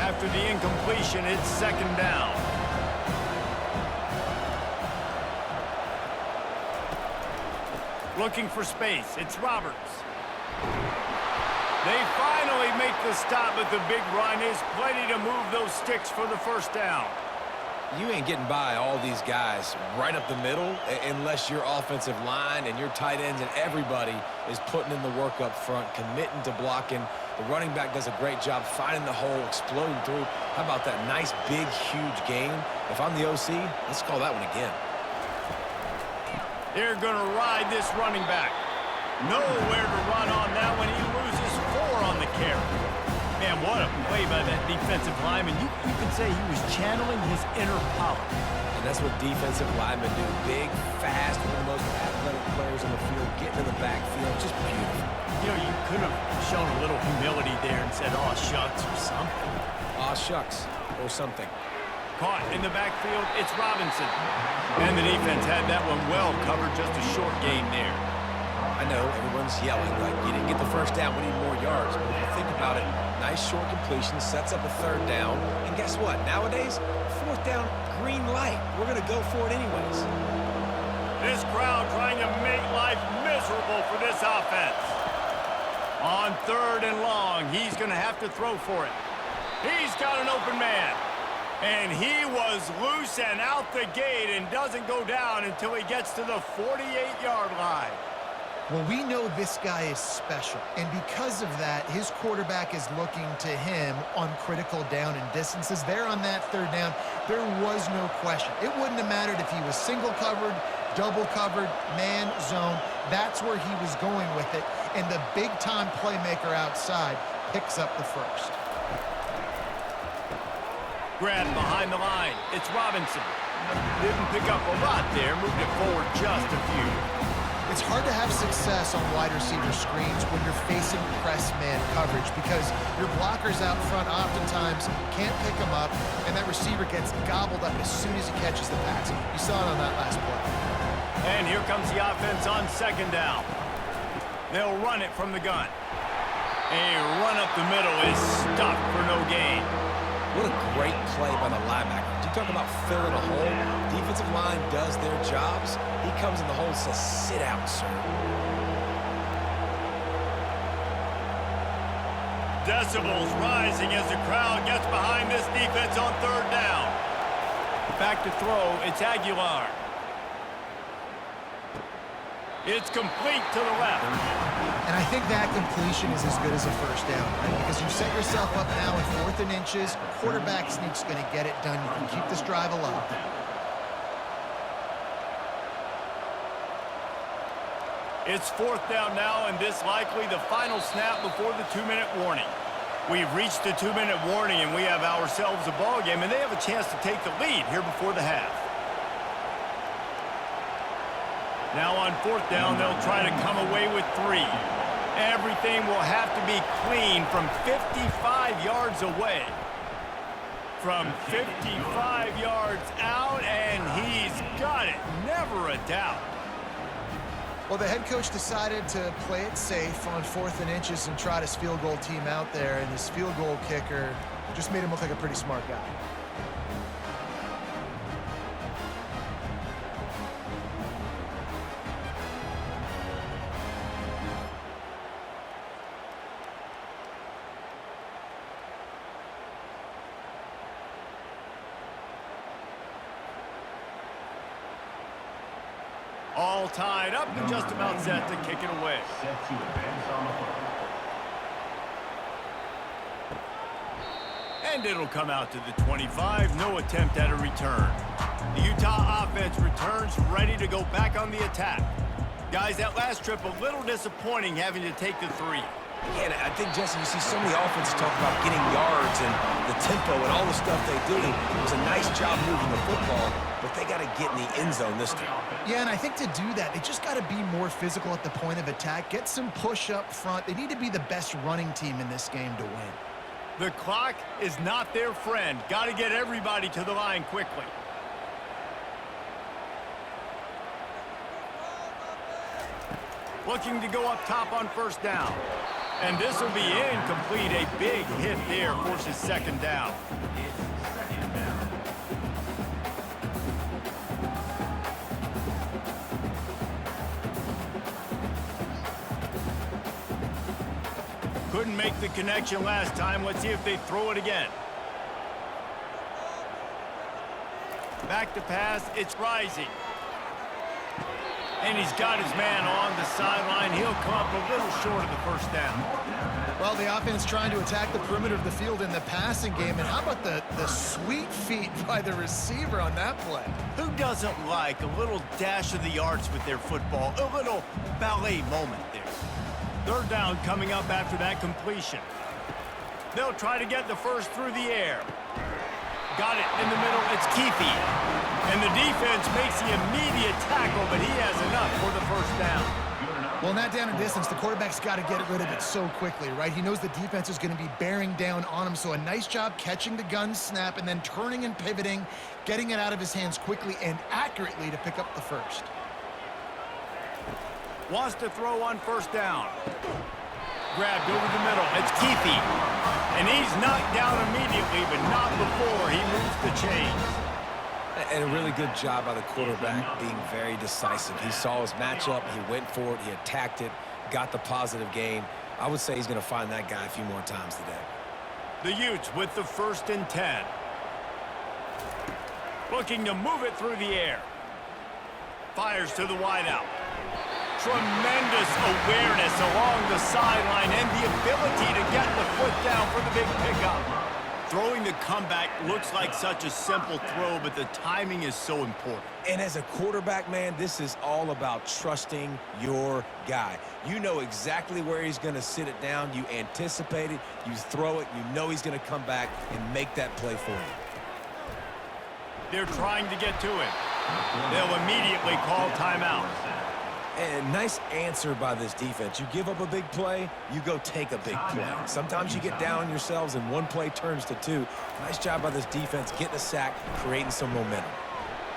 After the incompletion, it's second down. Looking for space. It's Roberts. They finally make the stop, but the big run is plenty to move those sticks for the first down. You ain't getting by all these guys right up the middle unless your offensive line and your tight ends and everybody is putting in the work up front, committing to blocking. The running back does a great job finding the hole, exploding through. How about that nice, big, huge game? If I'm the OC, let's call that one again. They're going to ride this running back. Nowhere to run on that one. He loses 4 on the carry. Man, what a play by that defensive lineman. You could say he was channeling his inner power. And that's what defensive linemen do. Big, fast, one of the most athletic players on the field, getting to the backfield. Just beautiful. You know, you could have shown a little humility there and said, "Aw, shucks," or something. Aw, shucks, or something. Caught in the backfield, it's Robinson. And the defense had that one well covered, just a short game there. I know, everyone's yelling, like, you didn't get the first down, we need more yards. But if you think about it, nice short completion, sets up a third down. And guess what? Nowadays, 4th down, green light. We're going to go for it anyways. This crowd trying to make life miserable for this offense. On 3rd and long, he's going to have to throw for it. He's got an open man. And he was loose and out the gate and doesn't go down until he gets to the 48-yard line. Well, we know this guy is special, and because of that, his quarterback is looking to him on critical down and distances. There on that 3rd down, there was no question. It wouldn't have mattered if he was single covered, double covered, man, zone. That's where he was going with it. and the big-time playmaker outside picks up the first. Grab behind the line. It's Robinson. Didn't pick up a lot there. Moved it forward just a few. It's hard to have success on wide receiver screens when you're facing press man coverage because your blockers out front oftentimes can't pick them up, and that receiver gets gobbled up as soon as he catches the pass. You saw it on that last play. And here comes the offense on second down. They'll run it from the gun. A run up the middle is stopped for no gain. What a great play by the linebacker. You talk about filling a hole. Defensive line does their jobs. He comes in the hole and says, sit out, sir. Decibels rising as the crowd gets behind this defense on third down. Back to throw, it's Aguilar. It's complete to the left. And I think that completion is as good as a first down, right? Because you set yourself up now in 4th and inches. Quarterback sneak's going to get it done. You can keep this drive alive. It's 4th down now, and this likely the final snap before the 2-minute warning. We've reached the 2-minute warning, and we have ourselves a ball game, and they have a chance to take the lead here before the half. Now on 4th down, they'll try to come away with 3. Everything will have to be clean from 55 yards away. From 55 yards out, and he's got it. Never a doubt. Well, the head coach decided to play it safe on 4th and inches and trot his field goal team out there, and his field goal kicker just made him look like a pretty smart guy. All tied up and just about set to kick it away. Set to advance on the play. And it'll come out to the 25. No attempt at a return. The Utah offense returns ready to go back on the attack. Guys, that last trip a little disappointing having to take the 3. Yeah, and I think, Jesse, you see so many offenses talk about getting yards and the tempo and all the stuff they do. It was a nice job moving the football, but they got to get in the end zone this time. Yeah, and I think to do that, they just got to be more physical at the point of attack, get some push up front. They need to be the best running team in this game to win. The clock is not their friend. Got to get everybody to the line quickly. Looking to go up top on 1st down. And this will be incomplete. A big hit there forces 2nd down. Couldn't make the connection last time. Let's see if they throw it again. Back to pass. It's Rising. And he's got his man on the sideline. He'll come up a little short of the 1st down. Well, the offense trying to attack the perimeter of the field in the passing game. And how about the sweet feet by the receiver on that play? Who doesn't like a little dash of the arts with their football? A little ballet moment there. 3rd down coming up after that completion. They'll try to get the first through the air. Got it in the middle. It's Keefe. And the defense makes the immediate tackle, but he has enough for the 1st down. Well, in that down and distance, the quarterback's got to get rid of it so quickly, right? He knows the defense is going to be bearing down on him, so a nice job catching the gun snap and then turning and pivoting, getting it out of his hands quickly and accurately to pick up the first. Wants to throw on 1st down. Grabbed over the middle. It's Keefe. And he's knocked down immediately, but not before he moves the chains. And a really good job by the quarterback being very decisive. He saw his matchup, he went for it, he attacked it, got the positive gain. I would say he's going to find that guy a few more times today. The Utes with the 1st and 10. Looking to move it through the air. Fires to the wideout. Tremendous awareness along the sideline and the ability to get the foot down for the big pickup. Throwing the comeback looks like such a simple throw, but the timing is so important. And as a quarterback, man, this is all about trusting your guy. You know exactly where he's going to sit it down. You anticipate it. You throw it. You know he's going to come back and make that play for you. They're trying to get to it. They'll immediately call timeout. And nice answer by this defense. You give up a big play, you go take a big play. Sometimes you get down on yourselves and one play turns to two. Nice job by this defense getting a sack, creating some momentum.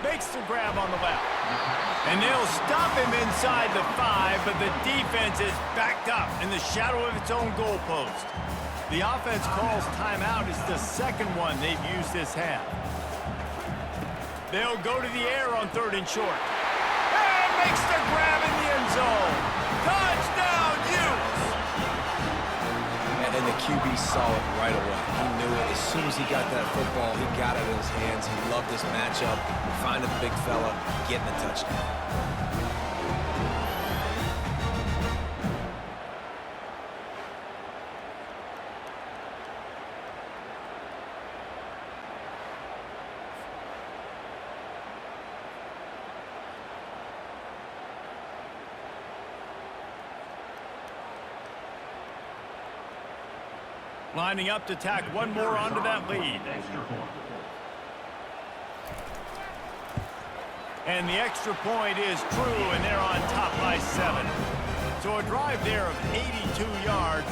Makes the grab on the left. And they'll stop him inside the 5, but the defense is backed up in the shadow of its own goalpost. The offense calls timeout. It's the second one they've used this half. They'll go to the air on 3rd and short. And makes the grab in the end zone. Touchdown, Utes! And the QB saw it right away. He knew it. As soon as he got that football, he got it in his hands. He loved this matchup. Finding the big fella, getting the touchdown. Lining up to tack one more onto that lead. And the extra point is true, and they're on top by 7. So a drive there of 82 yards,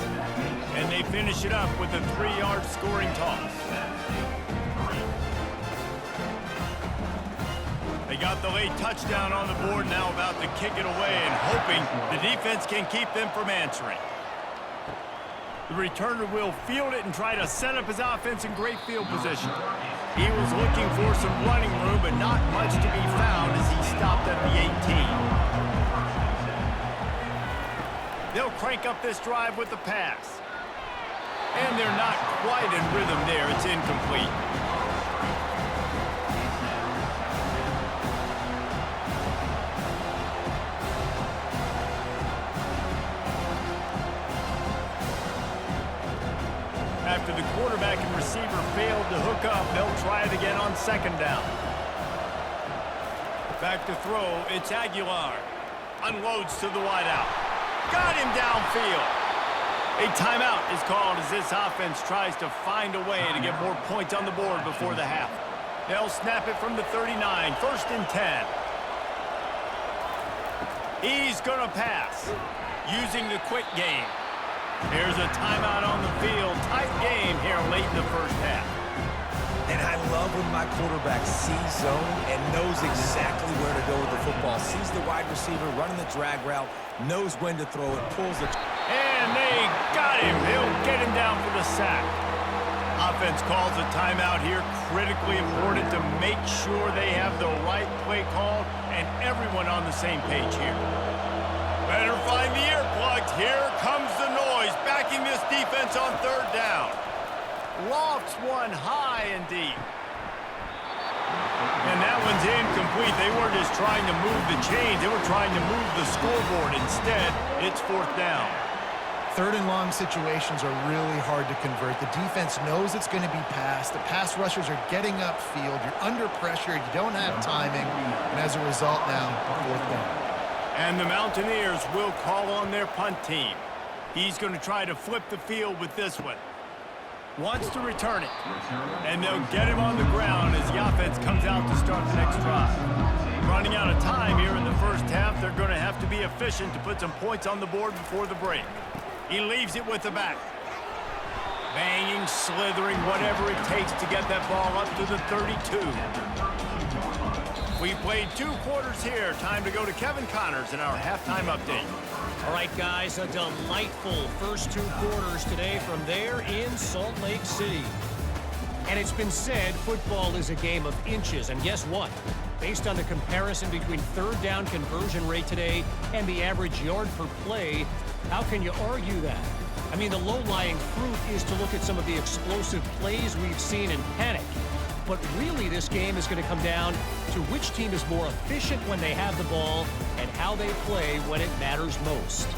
and they finish it up with a 3-yard scoring toss. They got the late touchdown on the board, now about to kick it away and hoping the defense can keep them from answering. The returner will field it and try to set up his offense in great field position. He was looking for some running room, but not much to be found as he stopped at the 18. They'll crank up this drive with the pass. And they're not quite in rhythm there. It's incomplete. After the quarterback and receiver failed to hook up, they'll try it again on 2nd down. Back to throw, it's Aguilar. Unloads to the wideout. Got him downfield. A timeout is called as this offense tries to find a way to get more points on the board before the half. They'll snap it from the 39, 1st and 10. He's going to pass, using the quick game. Here's a timeout on the field. Tight game here late in the first half. And I love when my quarterback sees zone and knows exactly where to go with the football. Sees the wide receiver running the drag route, knows when to throw it, pulls it. And they got him. They'll get him down for the sack. Offense calls a timeout here. Critically important to make sure they have the right play call and everyone on the same page here. Better find the earplugs. Here comes the noise, backing this defense on 3rd down. Lofts one high and deep. And that one's incomplete. They weren't just trying to move the chains. They were trying to move the scoreboard. Instead, it's 4th down. 3rd and long situations are really hard to convert. The defense knows it's going to be passed. The pass rushers are getting upfield. You're under pressure. You don't have timing. And as a result now, 4th down. And the Mountaineers will call on their punt team. He's going to try to flip the field with this one. Wants to return it. And they'll get him on the ground as the offense comes out to start the next drive. Running out of time here in the first half, they're going to have to be efficient to put some points on the board before the break. He leaves it with the back. Banging, slithering, whatever it takes to get that ball up to the 32. We played 2 quarters here. Time to go to Kevin Connors in our halftime update. All right, guys, a delightful first 2 quarters today from there in Salt Lake City. And it's been said football is a game of inches. And guess what? Based on the comparison between 3rd down conversion rate today and the average yard per play, how can you argue that? I mean, the low-lying fruit is to look at some of the explosive plays we've seen in panic. But really, this game is going to come down to which team is more efficient when they have the ball and how they play when it matters most.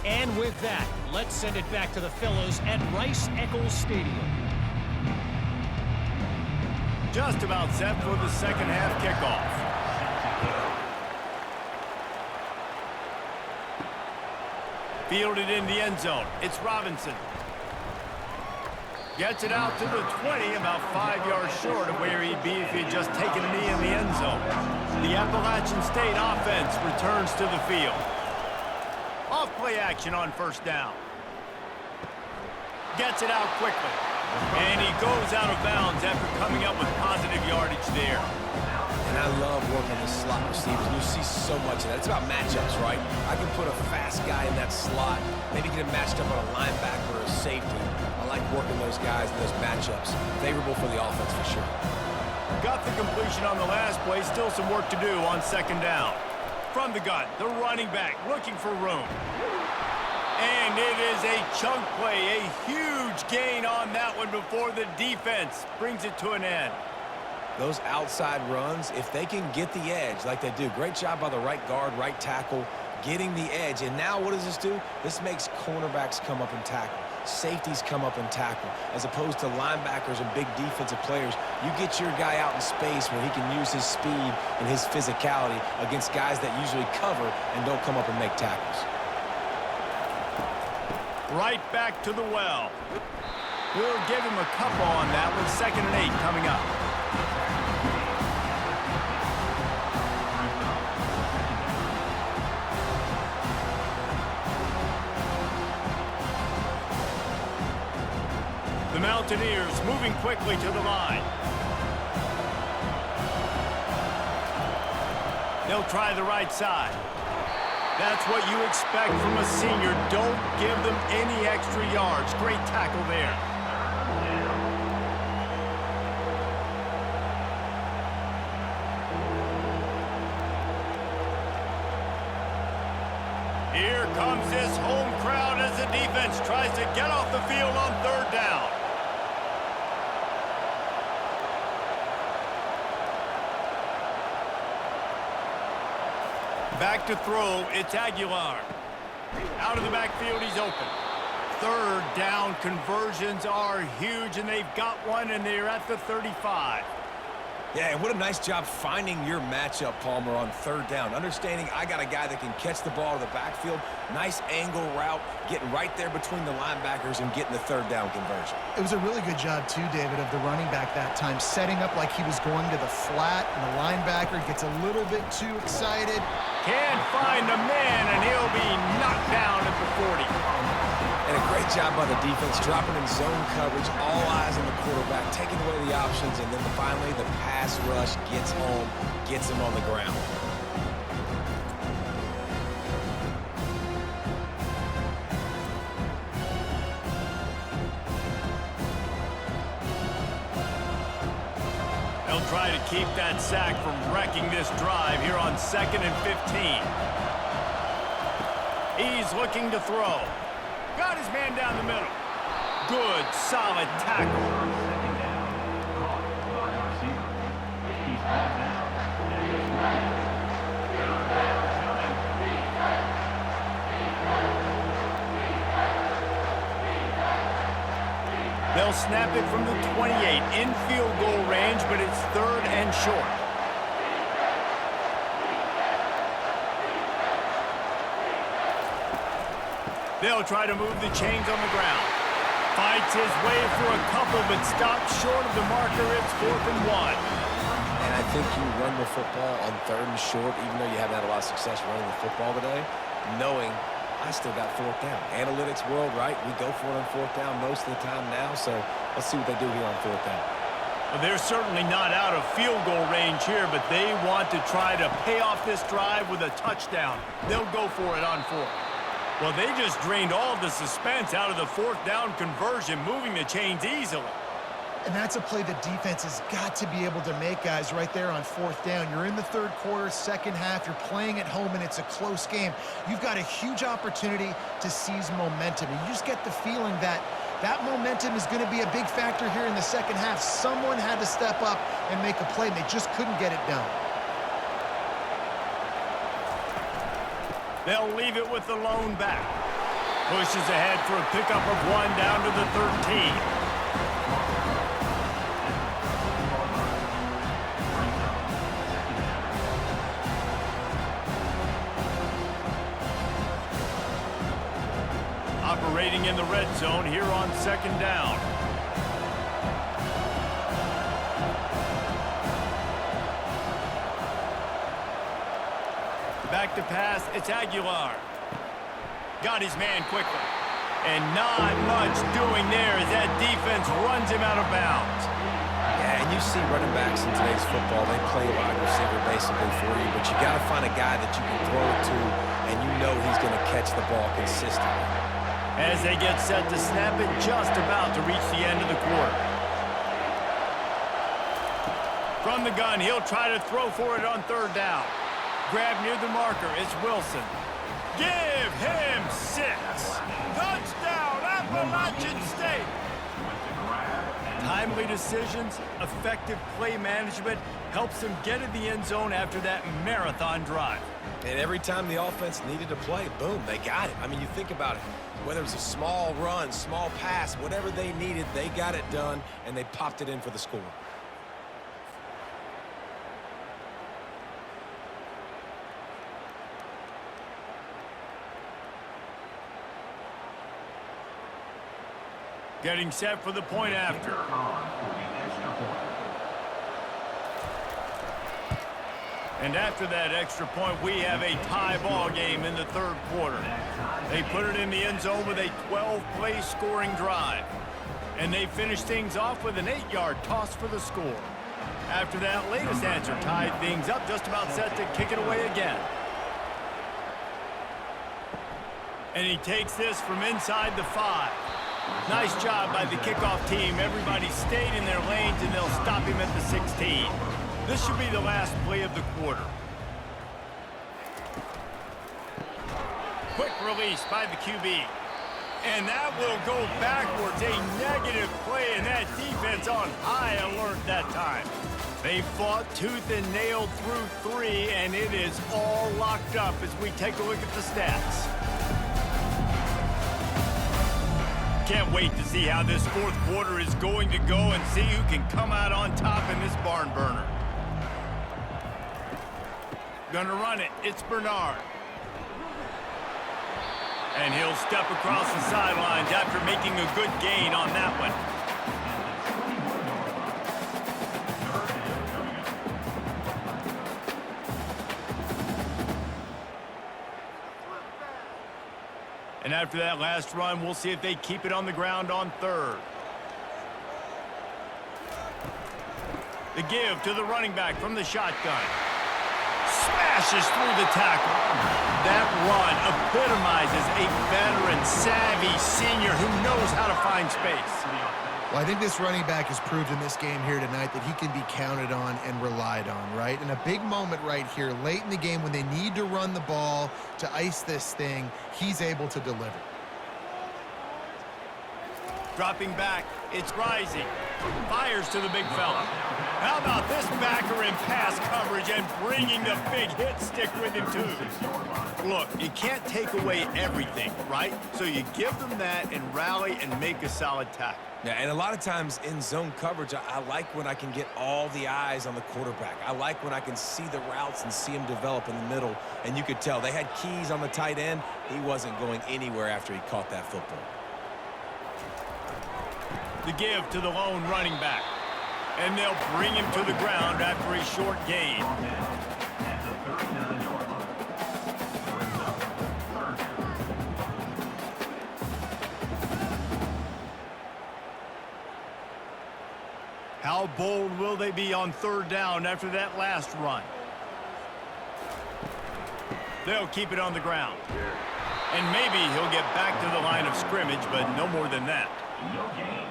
And with that, let's send it back to the fellows at Rice-Eccles Stadium. just about set for the second half kickoff. Fielded in the end zone. It's Robinson. Gets it out to the 20, about 5 yards short of where he'd be if he had just taken a knee in the end zone. The Appalachian State offense returns to the field. Off-play action on first down. Gets it out quickly. And he goes out of bounds after coming up with positive yardage there. And I love working the slot receivers. You see so much of that. It's about matchups, right? I can put a fast guy in that slot, maybe get him matched up on a linebacker or a safety. I like working those guys in those matchups. Favorable for the offense for sure. Got the completion on the last play. Still some work to do on second down. From the gun, the running back looking for room. And it is a chunk play, a huge gain on that one before the defense brings it to an end. Those outside runs, if they can get the edge like they do, great job by the right guard, right tackle, getting the edge. And now what does this do? This makes cornerbacks come up and tackle. Safeties come up and tackle. As opposed to linebackers and big defensive players, you get your guy out in space where he can use his speed and his physicality against guys that usually cover and don't come up and make tackles. Right back to the well. We'll give him a couple on that with 2nd and 8 coming up. The Mountaineers moving quickly to the line. They'll try the right side. That's what you expect from a senior. Don't give them any extra yards. Great tackle there. Here comes this home crowd as the defense tries to get off the field on third down. Back to throw, it's Aguilar. Out of the backfield, he's open. Third down conversions are huge, and they've got one, and they're at the 35. Yeah, and what a nice job finding your matchup, Palmer, on third down. Understanding I got a guy that can catch the ball to the backfield. Nice angle route, getting right there between the linebackers and getting the third down conversion. It was a really good job, too, David, of the running back that time, setting up like he was going to the flat, and the linebacker gets a little bit too excited. Can't find a man, and he'll be knocked down at the 40. And a great job by the defense, dropping in zone coverage, all eyes on the quarterback, taking away the options, and then finally the pass rush gets home, gets him on the ground. They'll try to keep that sack from wrecking this drive here on 2nd and 15. He's looking to throw. Got his man down the middle. Good, solid tackle. Second down. Caught by the receiver. He's brought down. They'll snap it from the 28 in field goal range, but it's 3rd and short. They'll try to move the chains on the ground. Fights his way for a couple, but stops short of the marker. It's 4th and 1. And I think you run the football on 3rd and short, even though you haven't had a lot of success running the football today, knowing I still got 4th down. Analytics world, right? We go for it on 4th down most of the time now, so let's see what they do here on 4th down. Well, they're certainly not out of field goal range here, but they want to try to pay off this drive with a touchdown. They'll go for it on 4th. Well, they just drained all the suspense out of the 4th down conversion, moving the chains easily. And that's a play the defense has got to be able to make, guys, right there on 4th down. You're in the 3rd quarter, 2nd half. You're playing at home, and it's a close game. You've got a huge opportunity to seize momentum. And you just get the feeling that that momentum is going to be a big factor here in the 2nd half. Someone had to step up and make a play, and they just couldn't get it done. They'll leave it with the lone back. Pushes ahead for a pickup of 1 down to the 13. operating in the red zone here on 2nd down. Back to pass, it's Aguilar. Got his man quickly. And not much doing there as that defense runs him out of bounds. Yeah, and you see running backs in today's football, they play wide receiver basically for you, but you got to find a guy that you can throw it to, and you know he's going to catch the ball consistently. As they get set to snap it, just about to reach the end of the quarter. From the gun, he'll try to throw for it on 3rd down. Grab near the marker, it's Wilson. Give him 6. Touchdown, Appalachian State. Timely decisions, effective play management helps them get in the end zone after that marathon drive. And every time the offense needed to play, boom, they got it. I mean, you think about it. Whether it's a small run, small pass, whatever they needed, they got it done, and they popped it in for the score. Getting set for the point after. And after that extra point, we have a tie ball game in the 3rd quarter. They put it in the end zone with a 12-play scoring drive. And they finish things off with an 8-yard toss for the score. After that latest answer tied things up, just about set to kick it away again. And he takes this from inside the 5. Nice job by the kickoff team. Everybody stayed in their lanes, and they'll stop him at the 16. This should be the last play of the quarter. Quick release by the QB. And that will go backwards. A negative play, and that defense on high alert that time. They fought tooth and nail through 3, and it is all locked up as we take a look at the stats. Can't wait to see how this 4th quarter is going to go and see who can come out on top in this barn burner. Gonna run it. It's Bernard. And he'll step across the sidelines after making a good gain on that one. And after that last run, we'll see if they keep it on the ground on 3rd. The give to the running back from the shotgun. Smashes through the tackle. That run epitomizes a veteran, savvy senior who knows how to find space. Well, I think this running back has proved in this game here tonight that he can be counted on and relied on, right? And a big moment right here, late in the game when they need to run the ball to ice this thing, he's able to deliver. Dropping back, it's Rising. Fires to the big fella. How about this backer in pass coverage and bringing the big hit stick with him, too? Look, you can't take away everything, right? So you give them that and rally and make a solid tackle. Yeah, and a lot of times in zone coverage, I like when I can get all the eyes on the quarterback. I like when I can see the routes and see him develop in the middle. And you could tell they had keys on the tight end. He wasn't going anywhere after he caught that football. The give to the lone running back. And they'll bring him to the ground after a short gain. How bold will they be on 3rd down after that last run? They'll keep it on the ground. And maybe he'll get back to the line of scrimmage, but no more than that.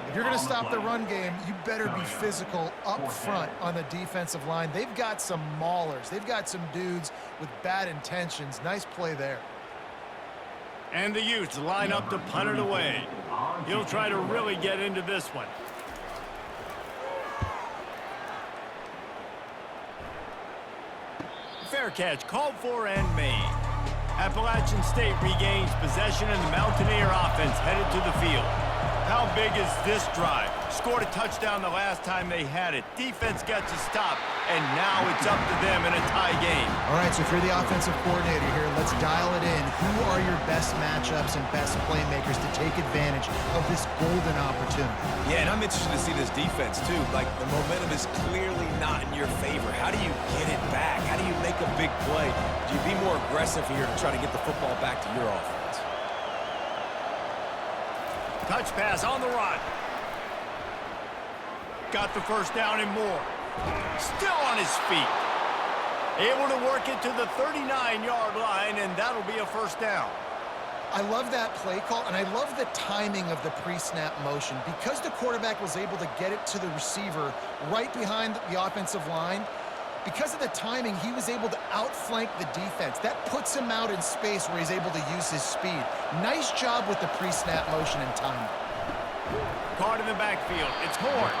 If you're going to stop the run game, you better be physical up front on the defensive line. They've got some maulers. They've got some dudes with bad intentions. Nice play there. And the Utes line up to punt it away. He'll try to really get into this one. Fair catch, called for and made. Appalachian State regains possession, and the Mountaineer offense headed to the field. How big is this drive? Scored a touchdown the last time they had it. Defense gets a stop, and now it's up to them in a tie game. All right, So if you're the offensive coordinator here, let's dial it in. Who are your best matchups and best playmakers to take advantage of this golden opportunity? Yeah, and I'm interested to see this defense, too. Like, the momentum is clearly not in your favor. How do you get it back? How do you make a big play? Do you be more aggressive here to try to get the football back to your offense? Touch pass on the run. Got the first down and more. Still on his feet. Able to work it to the 39-yard line, and that'll be a first down. I love that play call, and I love the timing of the pre-snap motion. Because the quarterback was able to get it to the receiver right behind the offensive line, because of the timing, he was able to outflank the defense. That puts him out in space where he's able to use his speed. Nice job with the pre-snap motion and timing. Caught in the backfield. It's Horn.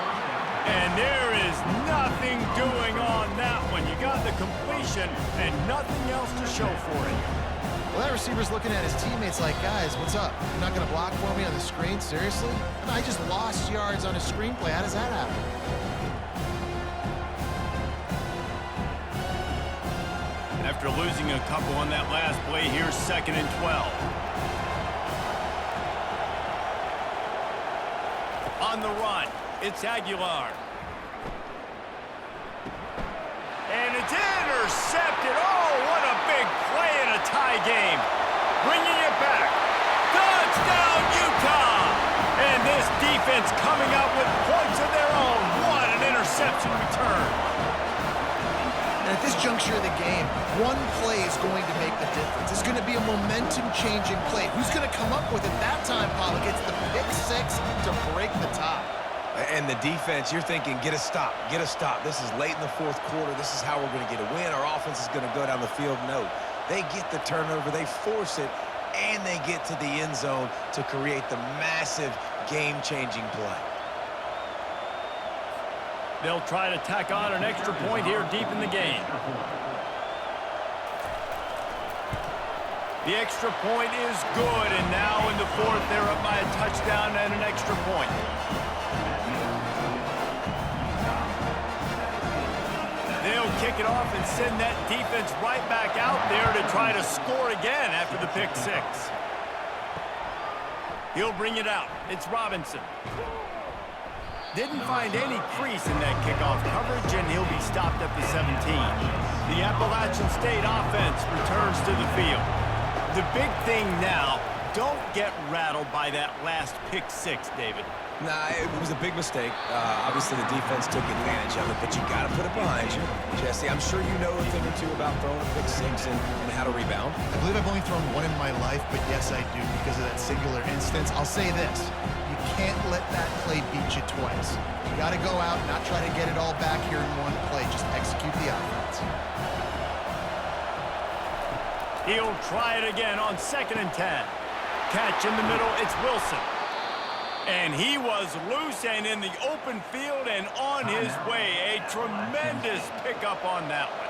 And there is nothing doing on that one. You got the completion and nothing else to show for it. Well, that receiver's looking at his teammates like, guys, what's up? You're not going to block for me on the screen? Seriously? I just lost yards on a screenplay. How does that happen? After losing a couple on that last play, here's 2nd and 12. On the run, it's Aguilar. And it's intercepted. Oh, what a big play in a tie game. Bringing it back. Touchdown, Utah! And this defense coming up with points of their own. What an interception return. And at this juncture of the game, one play is going to make the difference. It's going to be a momentum-changing play. Who's going to come up with it that time, Pollock? It's the pick six to break the tie. And the defense, you're thinking, get a stop, get a stop. This is late in the fourth quarter. This is how we're going to get a win. Our offense is going to go down the field. No, they get the turnover, they force it, and they get to the end zone to create the massive game-changing play. They'll try to tack on an extra point here deep in the game. The extra point is good, and now in the fourth, they're up by a touchdown and an extra point. They'll kick it off and send that defense right back out there to try to score again after the pick six. He'll bring it out. It's Robinson. Didn't find any crease in that kickoff coverage, and he'll be stopped at the 17. The Appalachian State offense returns to the field. The big thing now, don't get rattled by that last pick six, David. Nah, it was a big mistake. Obviously, the defense took advantage of it, but you got to put it behind you. Jesse, I'm sure you know a thing or two about throwing a pick six and how to rebound. I believe I've only thrown one in my life, but yes, I do because of that singular instance. I'll say this. You can't let that play beat you twice. You got to go out and not try to get it all back here in one play. Just execute the offense. He'll try it again on 2nd and 10. Catch in the middle, it's Wilson. And he was loose and in the open field and on his way. A tremendous pickup on that one.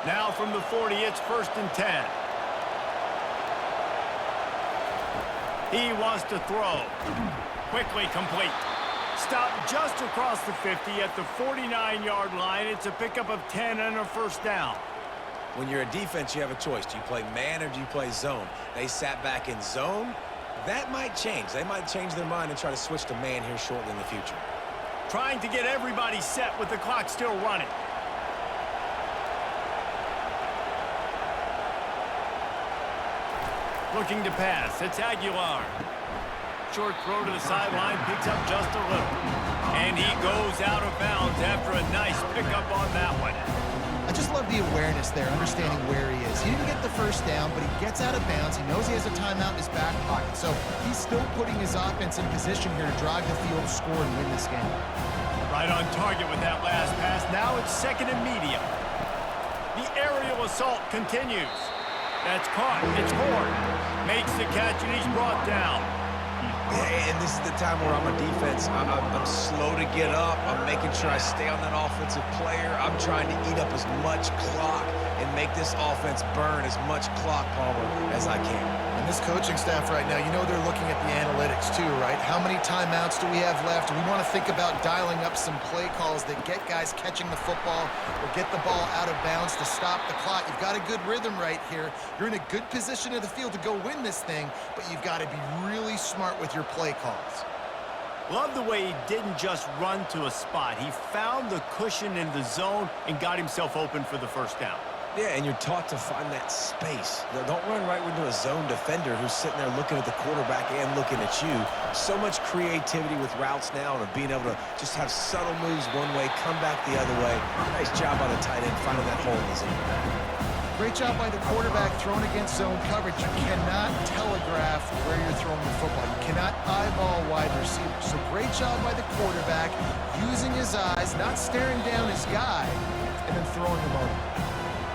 Now from the 40, it's 1st and 10. He wants to throw. Quickly complete. Stop just across the 50 at the 49-yard line. It's a pickup of 10 and a first down. When you're a defense, you have a choice. Do you play man or do you play zone? They sat back in zone. That might change. They might change their mind and try to switch to man here shortly in the future. Trying to get everybody set with the clock still running. Looking to pass. It's Aguilar. Short throw to the sideline, picks up just a little. And he goes out of bounds after a nice pickup on that one. I just love the awareness there, understanding where he is. He didn't get the first down, but he gets out of bounds. He knows he has a timeout in his back pocket, so he's still putting his offense in position here to drive the field, score, and win this game. Right on target with that last pass. Now it's 2nd and medium. The aerial assault continues. That's caught. It's Horn. Makes the catch, and he's brought down. And this is the time where I'm a defense. I'm slow to get up. I'm making sure I stay on that offensive player. I'm trying to eat up as much clock and make this offense burn as much clock, Palmer, as I can. And this coaching staff right now, you know they're looking at the analytics too, right? How many timeouts do we have left? We want to think about dialing up some play calls that get guys catching the football or get the ball out of bounds to stop the clock. You've got a good rhythm right here. You're in a good position of the field to go win this thing, but you've got to be really smart with your play calls. Love the way he didn't just run to a spot. He found the cushion in the zone and got himself open for the first down. Yeah, and you're taught to find that space. Don't run right into a zone defender who's sitting there looking at the quarterback and looking at you. So much creativity with routes now and being able to just have subtle moves one way, come back the other way. Nice job by the tight end finding that hole in the zone. Great job by the quarterback throwing against zone coverage. You cannot telegraph where you're throwing the football. You cannot eyeball wide receivers. So great job by the quarterback using his eyes, not staring down his guy, and then throwing him over.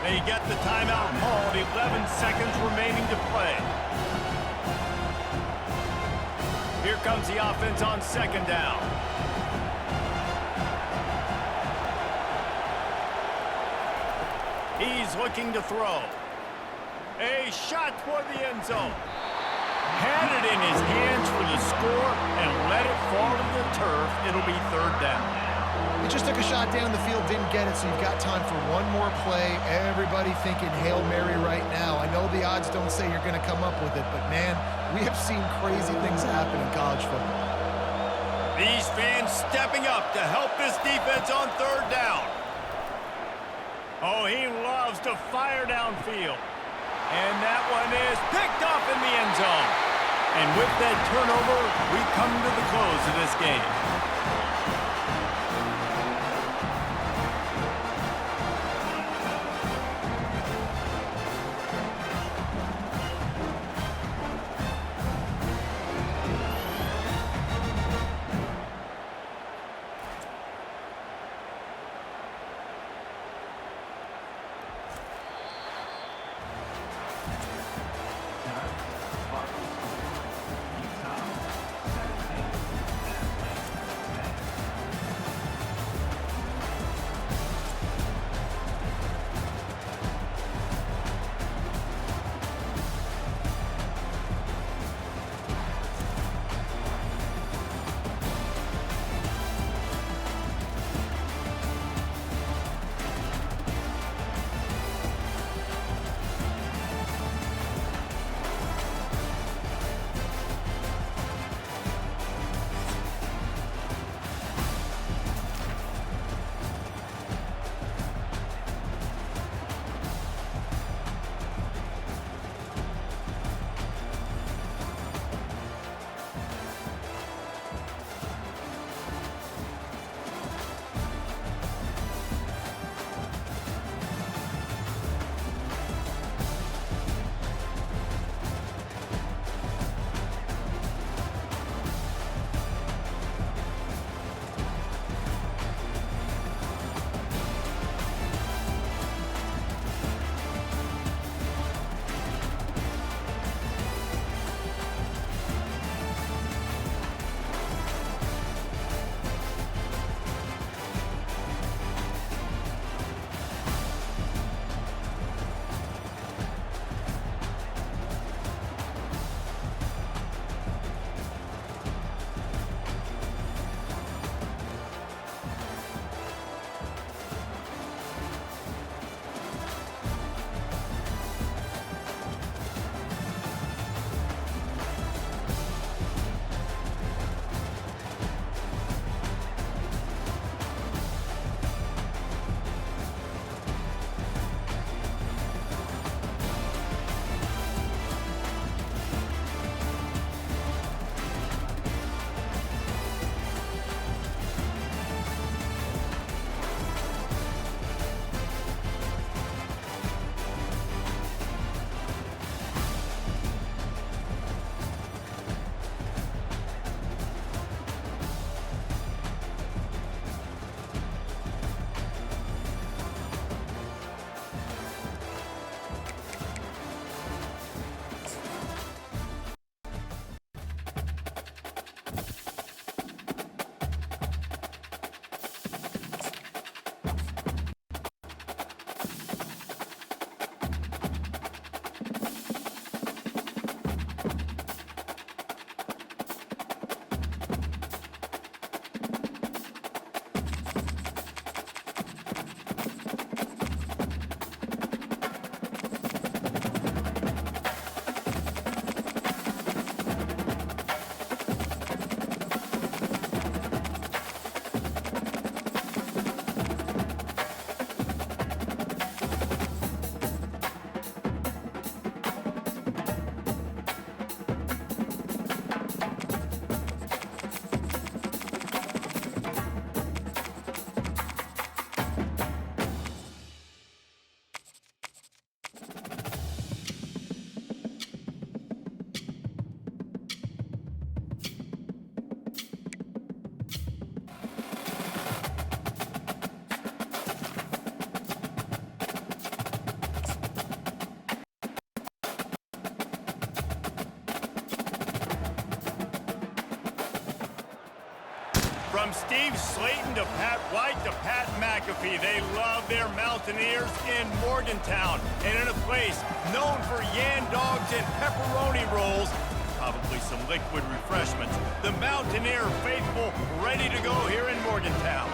They get the timeout called, 11 seconds remaining to play. Here comes the offense on second down. He's looking to throw. A shot toward the end zone. Had it in his hands for the score and let it fall to the turf. It'll be third down. He just took a shot down the field, didn't get it, so you've got time for one more play. Everybody thinking Hail Mary right now. I know the odds don't say you're going to come up with it, but man, we have seen crazy things happen in college football. These fans stepping up to help this defense on third down. Oh, he loves to fire downfield. And that one is picked off in the end zone. And with that turnover, we come to the close of this game. From Steve Slayton to Pat White to Pat McAfee, they love their Mountaineers in Morgantown. And in a place known for yan dogs and pepperoni rolls, probably some liquid refreshments, the Mountaineer faithful ready to go here in Morgantown.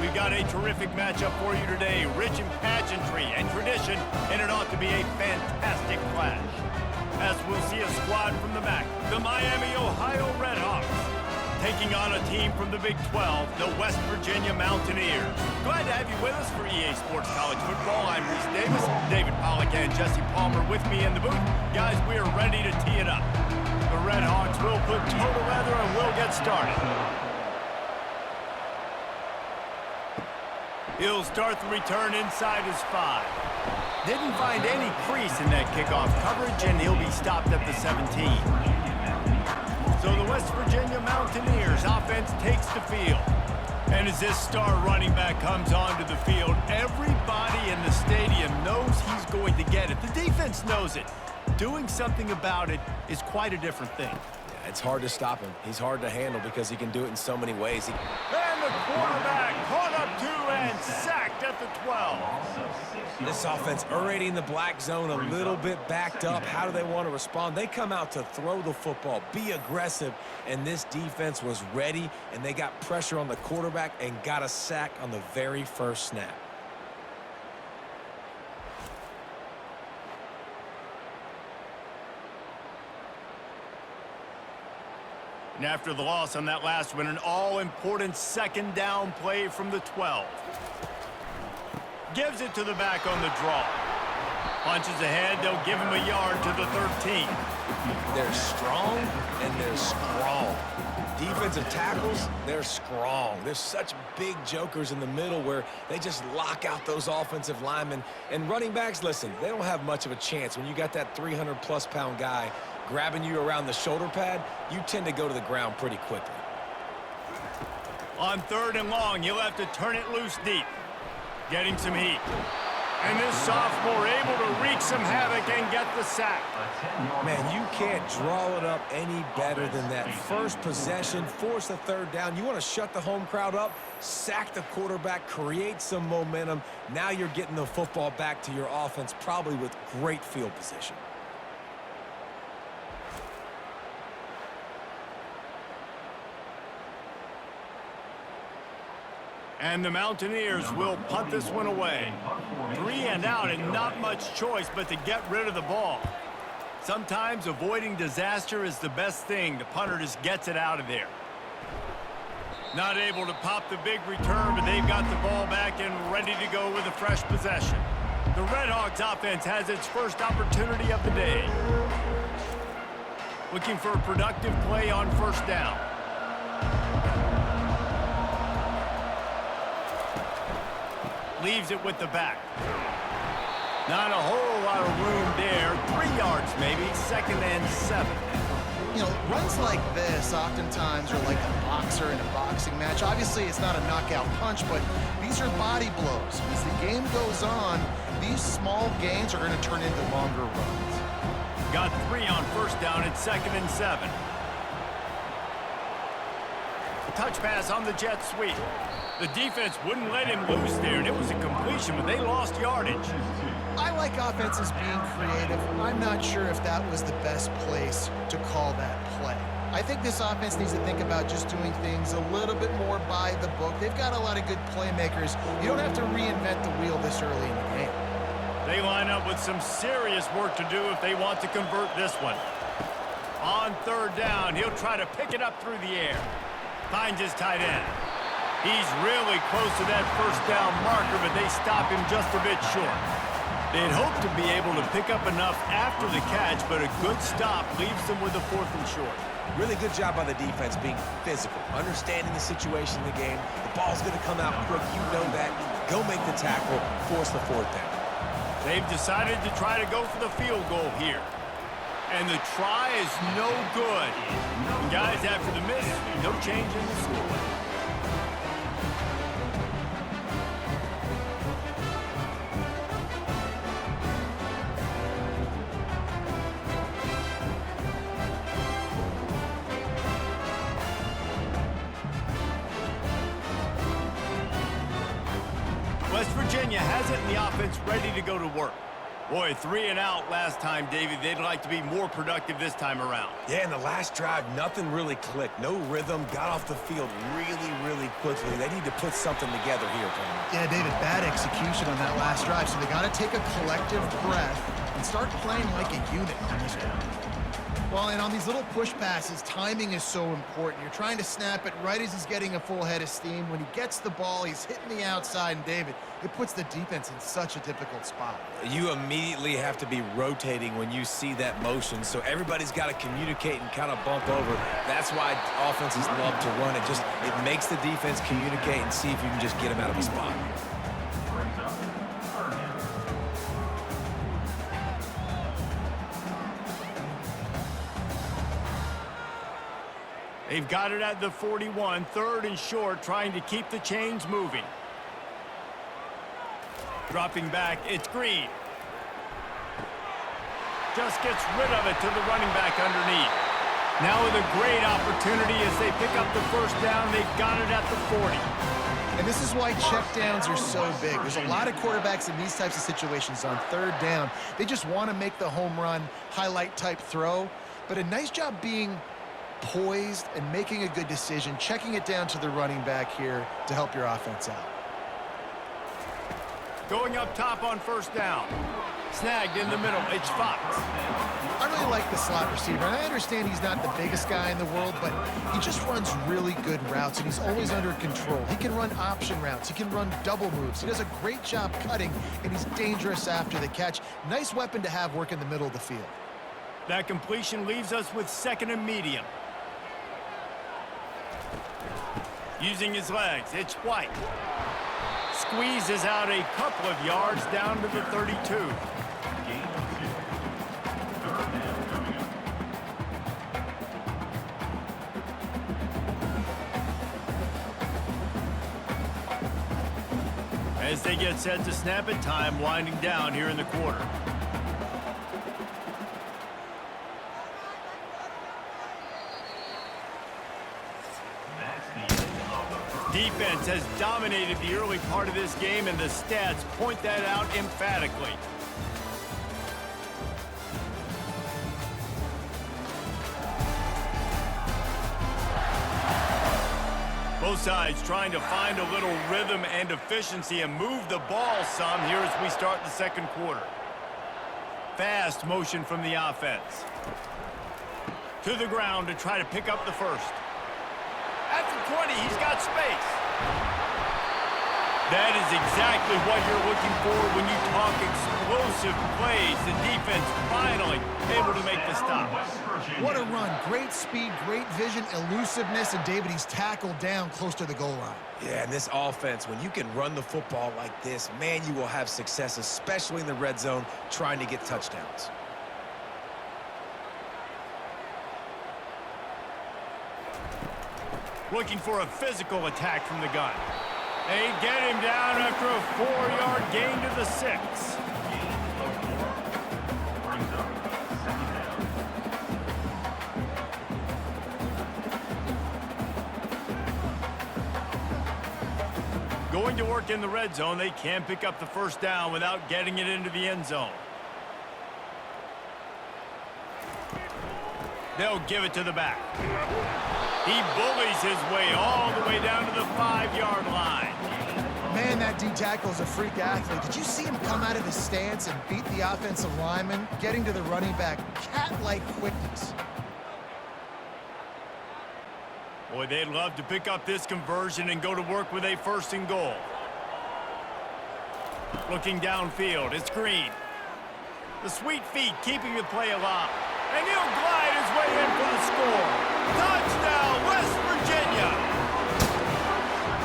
We've got a terrific matchup for you today, rich in pageantry and tradition, and it ought to be a fantastic clash. As we'll see a squad from the MAC, the Miami, Ohio Redhawks, taking on a team from the Big 12, the West Virginia Mountaineers. Glad to have you with us for EA Sports College Football. I'm Reese Davis, David Pollack and Jesse Palmer with me in the booth. Guys, we are ready to tee it up. The Redhawks will put toe to leather and we'll get started. He'll start the return inside his 5. Didn't find any crease in that kickoff coverage, and he'll be stopped at the 17. So the West Virginia Mountaineers offense takes the field. And as this star running back comes onto the field, everybody in the stadium knows he's going to get it. The defense knows it. Doing something about it is quite a different thing. Yeah, it's hard to stop him. He's hard to handle because he can do it in so many ways. And the quarterback caught up to and sacked at the 12. This offense already in the black zone, a little bit backed up. How do they want to respond? They come out to throw the football, be aggressive, and this defense was ready, and they got pressure on the quarterback and got a sack on the very first snap. And after the loss on that last one, an all-important second down play from the 12. Gives it to the back on the draw. Punches ahead, they'll give him a yard to the 13. They're strong and they're strong. Defensive tackles, they're strong. There's such big jokers in the middle where they just lock out those offensive linemen. And running backs, listen, they don't have much of a chance. When you got that 300-plus pound guy grabbing you around the shoulder pad, you tend to go to the ground pretty quickly. On 3rd and long, he'll have to turn it loose deep. Getting some heat. And this sophomore able to wreak some havoc and get the sack. Man, you can't draw it up any better than that. First possession, force a 3rd down. You want to shut the home crowd up, sack the quarterback, create some momentum. Now you're getting the football back to your offense, probably with great field position. And the Mountaineers will punt this one away. 3 and out and not much choice but to get rid of the ball. Sometimes avoiding disaster is the best thing. The punter just gets it out of there. Not able to pop the big return, but they've got the ball back and ready to go with a fresh possession. The Redhawks offense has its first opportunity of the day. Looking for a productive play on 1st down. Leaves it with the back. Not a whole lot of room there. 3 yards maybe, 2nd and 7. You know, runs like this oftentimes are like a boxer in a boxing match. Obviously, it's not a knockout punch, but these are body blows. As the game goes on, these small gains are going to turn into longer runs. Got 3 on 1st down at 2nd and 7. Touch pass on the jet sweep. The defense wouldn't let him loose there, and it was a completion, but they lost yardage. I like offenses being creative. I'm not sure if that was the best place to call that play. I think this offense needs to think about just doing things a little bit more by the book. They've got a lot of good playmakers. You don't have to reinvent the wheel this early in the game. They line up with some serious work to do if they want to convert this one. On 3rd down, he'll try to pick it up through the air. Finds his tight end. He's really close to that 1st down marker, but they stop him just a bit short. They'd hoped to be able to pick up enough after the catch, but a good stop leaves them with a 4th and short. Really good job by the defense being physical, understanding the situation in the game. The ball's going to come out quick. You know that. Go make the tackle, force the 4th down. They've decided to try to go for the field goal here. And the try is no good. And guys, after the miss, no change in the score. Virginia has it, and the offense ready to go to work. Boy, 3 and out last time, David. They'd like to be more productive this time around. Yeah, in the last drive, nothing really clicked. No rhythm, got off the field really quickly. They need to put something together here, Brandon. Yeah, David, bad execution on that last drive, so they got to take a collective breath and start playing like a unit on this one. Well, and on these little push passes, timing is so important. You're trying to snap it right as he's getting a full head of steam. When he gets the ball, he's hitting the outside, and David, it puts the defense in such a difficult spot. You immediately have to be rotating when you see that motion, so everybody's got to communicate and kind of bump over. That's why offenses love to run it. It makes the defense communicate and see if you can just get them out of a spot. Brings up third down. They've got it at the 41, 3rd and short, trying to keep the chains moving. Dropping back, it's Green. Just gets rid of it to the running back underneath. Now with a great opportunity as they pick up the first down, they've got it at the 40. And this is why checkdowns are so big. There's a lot of quarterbacks in these types of situations on 3rd down. They just want to make the home run, highlight type throw. But a nice job being poised and making a good decision, checking it down to the running back here to help your offense out. Going up top on 1st down. Snagged in the middle, it's Fox. I really like the slot receiver, and I understand he's not the biggest guy in the world, but he just runs really good routes, and he's always under control. He can run option routes. He can run double moves. He does a great job cutting, and he's dangerous after the catch. Nice weapon to have work in the middle of the field. That completion leaves us with 2nd and medium. Using his legs, it's White. Squeezes out a couple of yards down to the 32. Gain of 2. 3rd down coming up. As they get set to snap it, time winding down here in the quarter. Defense has dominated the early part of this game, and the stats point that out emphatically. Both sides trying to find a little rhythm and efficiency and move the ball some here as we start the 2nd quarter. Fast motion from the offense. To the ground to try to pick up the first. At the 20, he's got space. That is exactly what you're looking for when you talk explosive plays. The defense finally able to make the stop. What a run. Great speed, great vision, elusiveness, and David, he's tackled down close to the goal line. Yeah, and this offense, when you can run the football like this, man, you will have success, especially in the red zone, trying to get touchdowns. Looking for a physical attack from the gun. They get him down after a 4-yard gain to the 6. Gain of 4. Brings up 2nd down. Going to work in the red zone, they can pick up the first down without getting it into the end zone. They'll give it to the back. He bullies his way all the way down to the 5-yard line. Man, that D-tackle is a freak athlete. Did you see him come out of his stance and beat the offensive lineman, getting to the running back? Cat-like quickness. Boy, they'd love to pick up this conversion and go to work with a 1st and goal. Looking downfield, it's Green. The sweet feet keeping the play alive. And he'll glide his way in for the score. Touchdown, West Virginia!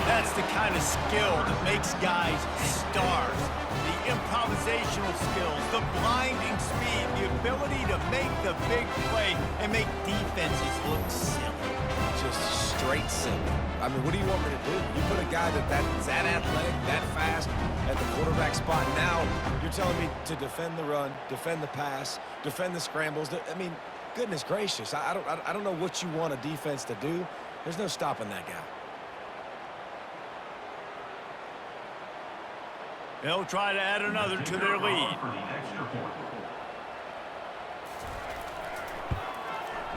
That's the kind of skill that makes guys stars. The improvisational skills, the blinding speed, the ability to make the big play and make defenses look silly. Just straight simple. I mean, what do you want me to do? You put a guy that's that athletic, that fast at the quarterback spot. Now you're telling me to defend the run, defend the pass, defend the scrambles. I mean, goodness gracious. I don't know what you want a defense to do. There's no stopping that guy. They'll try to add another to their lead. For the extra point.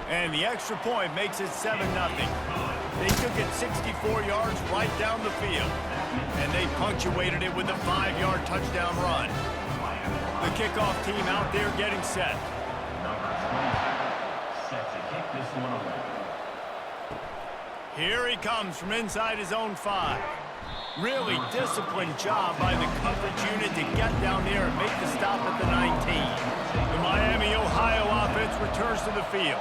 And the extra point makes it 7-0. They took it 64 yards right down the field. And they punctuated it with a 5-yard touchdown run. The kickoff team out there getting set. Number 27 set to kick this one away. Here he comes from inside his own 5. Really disciplined job by the coverage unit to get down there and make the stop at the 19. The Miami, Ohio offense returns to the field.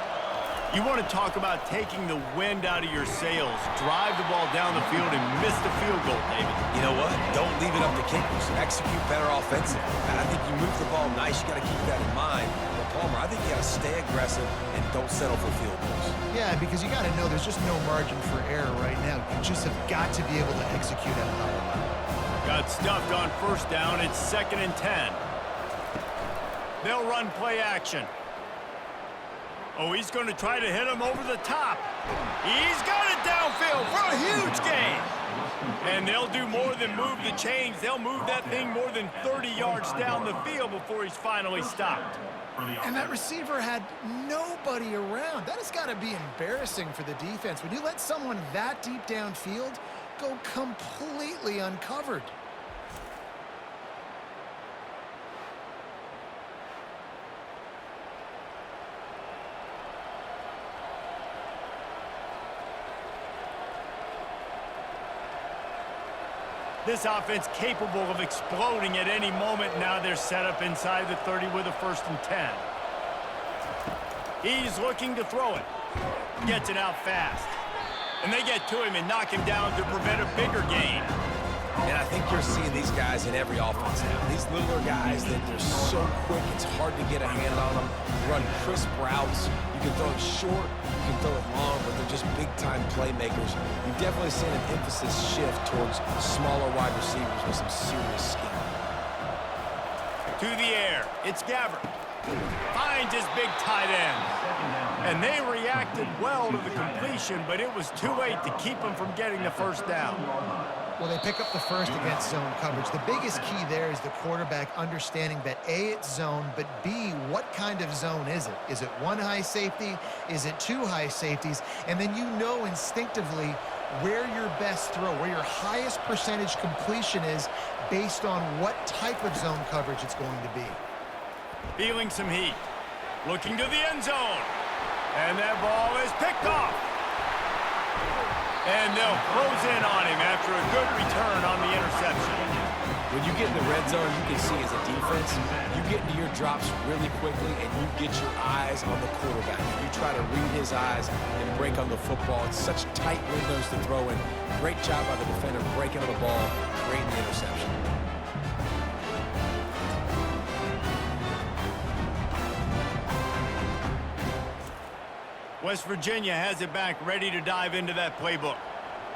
You want to talk about taking the wind out of your sails. Drive the ball down the field and miss the field goal, David. You know what? Don't leave it up to kickers. Execute better offensively. I think you move the ball nice. You got to keep that in mind. But Palmer, I think you got to stay aggressive and don't settle for field goals. Yeah, because you got to know there's just no margin for error right now. You just have got to be able to execute at a high level. Got stuffed on first down. It's 2nd and 10. They'll run play action. Oh, he's going to try to hit him over the top. He's got it downfield for a huge gain. And they'll do more than move the chains. They'll move that thing more than 30 yards down the field before he's finally stopped. And that receiver had nobody around. That has got to be embarrassing for the defense. When you let someone that deep downfield go completely uncovered. This offense capable of exploding at any moment. Now they're set up inside the 30 with a 1st and 10. He's looking to throw it. Gets it out fast. And they get to him and knock him down to prevent a bigger gain. And I think you're seeing these guys in every offense now. These littler guys that they're so quick, it's hard to get a hand on them. Run crisp routes. You can throw it short, you can throw it long, but they're just big-time playmakers. You've definitely seen an emphasis shift towards smaller wide receivers with some serious skill. To the air. It's Gabbert. Finds his big tight end. And they reacted well to the completion, but it was too late to keep them from getting the first down. Well, they pick up the first against zone coverage. The biggest key there is the quarterback understanding that A, it's zone, but B, what kind of zone is it? Is it one high safety? Is it two high safeties? And then you know instinctively where your best throw, where your highest percentage completion is based on what type of zone coverage it's going to be. Feeling some heat. Looking to the end zone. And that ball is picked off. And they'll close in on him after a good return on the interception. When you get in the red zone, you can see as a defense, you get into your drops really quickly and you get your eyes on the quarterback. You try to read his eyes and break on the football. It's such tight windows to throw in. Great job by the defender breaking on the ball, creating the interception. West Virginia has it back, ready to dive into that playbook.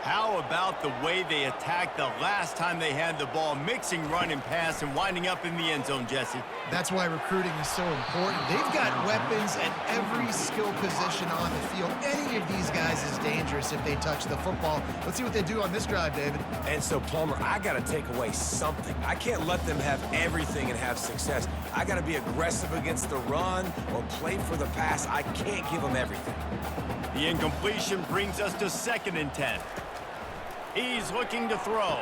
How about the way they attacked the last time they had the ball, mixing run and pass and winding up in the end zone, Jesse? That's why recruiting is so important. They've got weapons at every skill position on the field. Any of these guys is dangerous if they touch the football. Let's see what they do on this drive, David. And so, Palmer, I got to take away something. I can't let them have everything and have success. I got to be aggressive against the run or play for the pass. I can't give them everything. The incompletion brings us to 2nd and 10. He's looking to throw.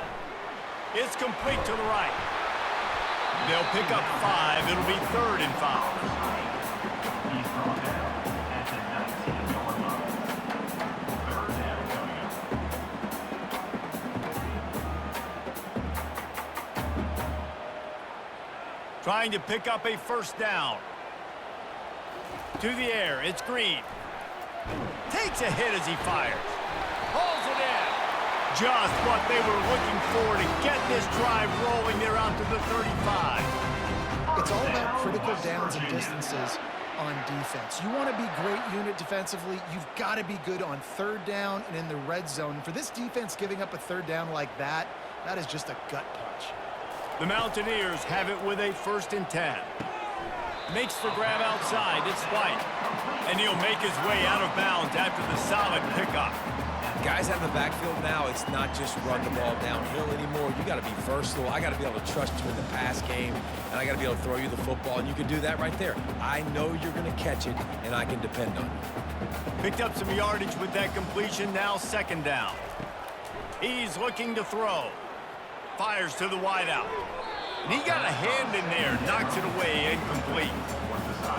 It's complete to the right. They'll pick up 5. It'll be 3rd and 5. He's brought down at the 19-yard line. 3rd down coming up. Trying to pick up a 1st down. To the air, it's Green. Takes a hit as he fires. Pulls it in. Just what they were looking for to get this drive rolling. They're out to the 35. It's all about critical downs and distances on defense. You want to be great unit defensively, you've got to be good on 3rd down and in the red zone. For this defense giving up a 3rd down like that, that is just a gut punch. The Mountaineers have it with a 1st and 10. Makes the grab outside. It's White. And he'll make his way out of bounds after the solid pickup. Guys out in the backfield now, it's not just run the ball downhill anymore. You got to be versatile. I got to be able to trust you in the pass game, and I got to be able to throw you the football, and you can do that right there. I know you're going to catch it, and I can depend on you. Picked up some yardage with that completion, now second down. He's looking to throw. Fires to the wideout. And he got a hand in there, knocks it away, incomplete.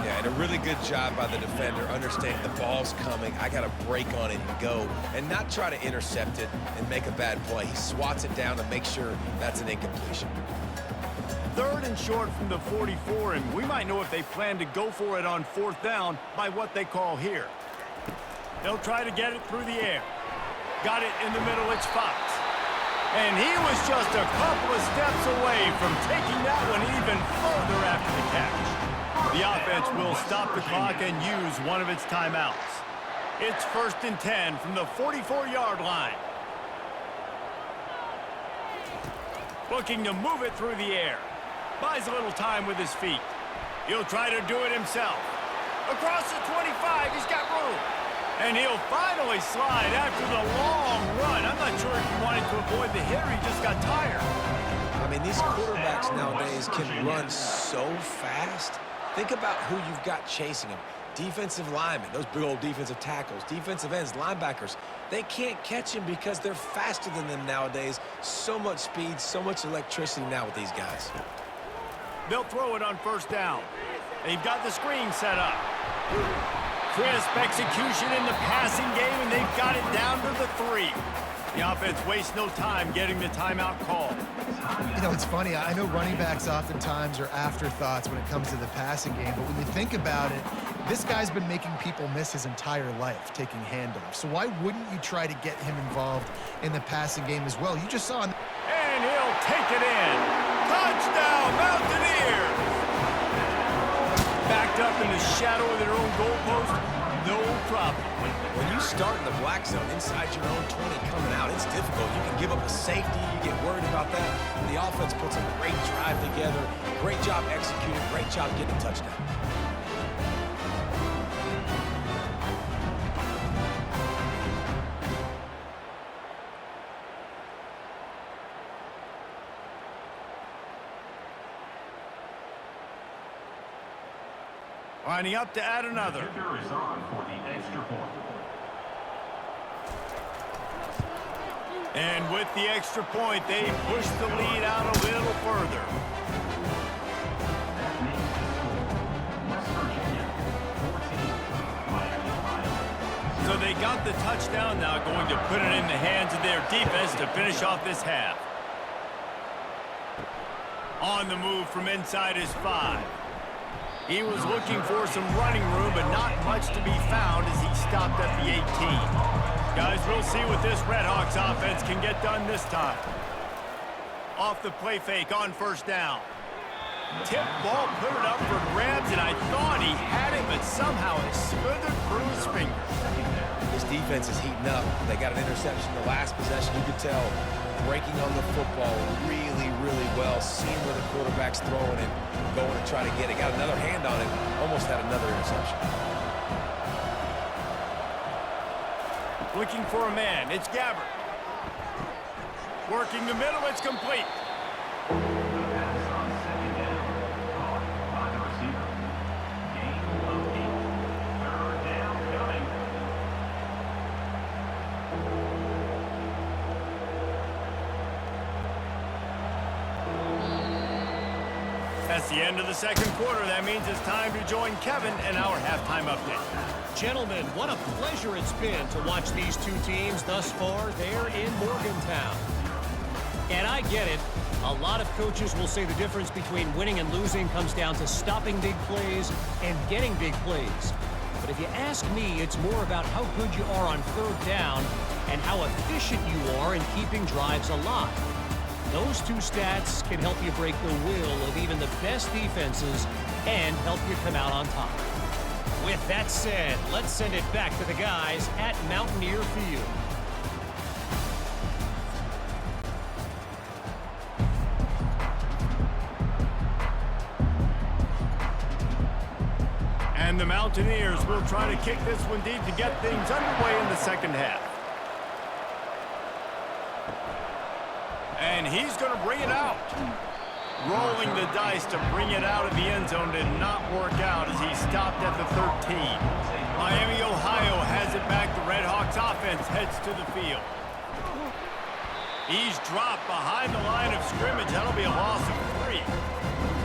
Yeah, and a really good job by the defender understanding the ball's coming. I got to break on it and go and not try to intercept it and make a bad play. He swats it down to make sure that's an incompletion. Third and short from the 44, and we might know if they plan to go for it on fourth down by what they call here. They'll try to get it through the air. Got it in the middle, it's Fox. And he was just a couple of steps away from taking that one even further after the catch. The offense will stop the clock and use one of its timeouts. It's 1st and 10 from the 44-yard line. Looking to move it through the air. Buys a little time with his feet. He'll try to do it himself. Across the 25, he's got room. And he'll finally slide after the long run. I'm not sure if he wanted to avoid the hit or he just got tired. I mean, these quarterbacks nowadays can run so fast. Think about who you've got chasing them. Defensive linemen, those big old defensive tackles, defensive ends, linebackers. They can't catch him because they're faster than them nowadays. So much speed, so much electricity now with these guys. They'll throw it on first down. They've got the screen set up. Crisp execution in the passing game, and they've got it down to the 3. The offense wastes no time getting the timeout call. You know, it's funny. I know running backs oftentimes are afterthoughts when it comes to the passing game, but when you think about it, this guy's been making people miss his entire life taking handoffs. So why wouldn't you try to get him involved in the passing game as well? You just saw him. And he'll take it in. Touchdown, Mountaineers! Backed up in the shadow of their own goalpost, no problem. When you start in the black zone inside your own 20 coming out, it's difficult. You can give up a safety. You get worried about that. The offense puts a great drive together. Great job executing. Great job getting a touchdown. Lining up to add another. Kicker is on for the extra point. And with the extra point, they push the lead out a little further. That makes the score West Virginia 14, Miami 5. So they got the touchdown, now going to put it in the hands of their defense to finish off this half. On the move from inside his 5. He was looking for some running room, but not much to be found as he stopped at the 18. Guys, we'll see what this Redhawks offense can get done this time. Off the play fake on first down. Tip ball, put it up for grabs, and I thought he had it, but somehow it slithered through his fingers. This defense is heating up. They got an interception the last possession. You could tell breaking on the football really, really well, seeing where the quarterback's throwing it, going to try to get it. Got another hand on it, almost had another interception. Looking for a man, it's Gabbert. Working the middle, it's complete. The pass on second down, caught by the receiver. Gain of 8. Third down coming. That's the end of the second quarter. That means it's time to join Kevin in our halftime update. Gentlemen, what a pleasure it's been to watch these two teams thus far there in Morgantown. And I get it. A lot of coaches will say the difference between winning and losing comes down to stopping big plays and getting big plays. But if you ask me, it's more about how good you are on third down and how efficient you are in keeping drives alive. Those two stats can help you break the will of even the best defenses and help you come out on top. With that said, let's send it back to the guys at Mountaineer Field. And the Mountaineers will try to kick this one deep to get things underway in the second half. And he's going to bring it out. Rolling the dice to bring it out of the end zone did not work out as he stopped at the 13. Miami, Ohio has it back. The Red Hawks offense heads to the field. He's dropped behind the line of scrimmage. That'll be a loss of 3.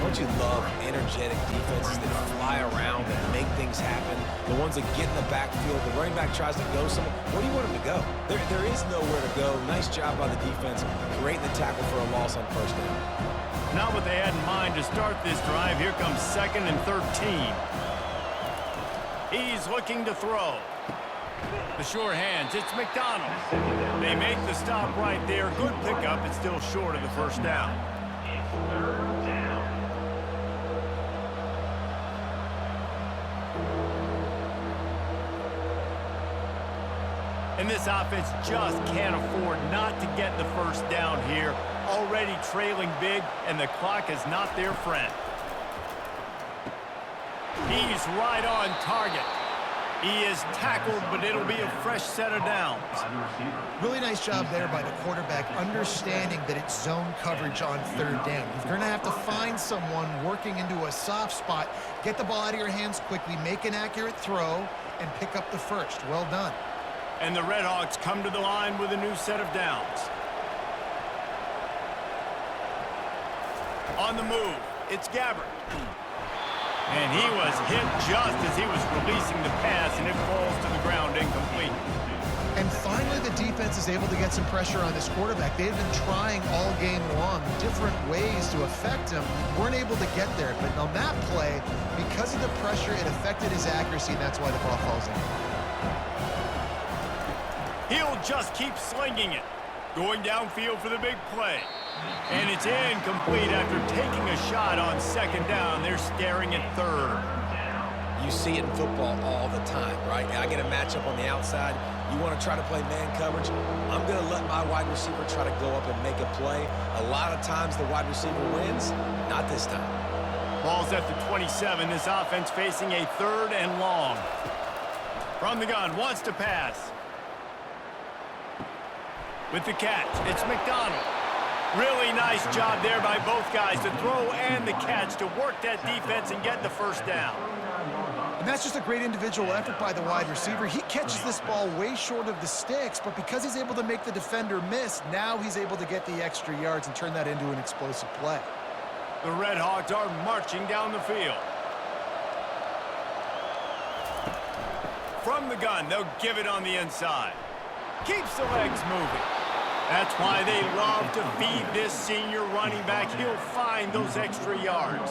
Don't you love energetic defenses that fly around and make things happen? The ones that get in the backfield, the running back tries to go somewhere. Where do you want him to go? There is nowhere to go. Nice job by the defense, creating the tackle for a loss on first down. Not what they had in mind to start this drive. Here comes 2nd and 13. He's looking to throw. The sure hands, it's McDonald. They make the stop right there. Good pickup. It's still short of the first down. It's 3rd down. And this offense just can't afford not to get the first down here. Already trailing big, and the clock is not their friend. He's right on target. He is tackled, but it'll be a fresh set of downs. Really nice job there by the quarterback, understanding that it's zone coverage on 3rd down. You're going to have to find someone working into a soft spot, get the ball out of your hands quickly, make an accurate throw, and pick up the first. Well done. And the Red Hawks come to the line with a new set of downs. On the move, it's Gabbert. And he was hit just as he was releasing the pass, and it falls to the ground incomplete. And finally, the defense is able to get some pressure on this quarterback. They've been trying all game long different ways to affect him. Weren't able to get there, but on that play, because of the pressure, it affected his accuracy, and that's why the ball falls in. He'll just keep slinging it. Going downfield for the big play. And it's incomplete after taking a shot on 2nd down. They're staring at 3rd. You see it in football all the time, right? I get a matchup on the outside. You want to try to play man coverage? I'm going to let my wide receiver try to go up and make a play. A lot of times the wide receiver wins. Not this time. Ball's at the 27. This offense facing a 3rd and long. From the gun, wants to pass. With the catch, it's McDonald. Really nice job there by both guys to throw and the catch to work that defense and get the first down. And that's just a great individual effort by the wide receiver. He catches this ball way short of the sticks, but because he's able to make the defender miss, now he's able to get the extra yards and turn that into an explosive play. The Red Hawks are marching down the field. From the gun, they'll give it on the inside. Keeps the legs moving. That's why they love to feed this senior running back. He'll find those extra yards.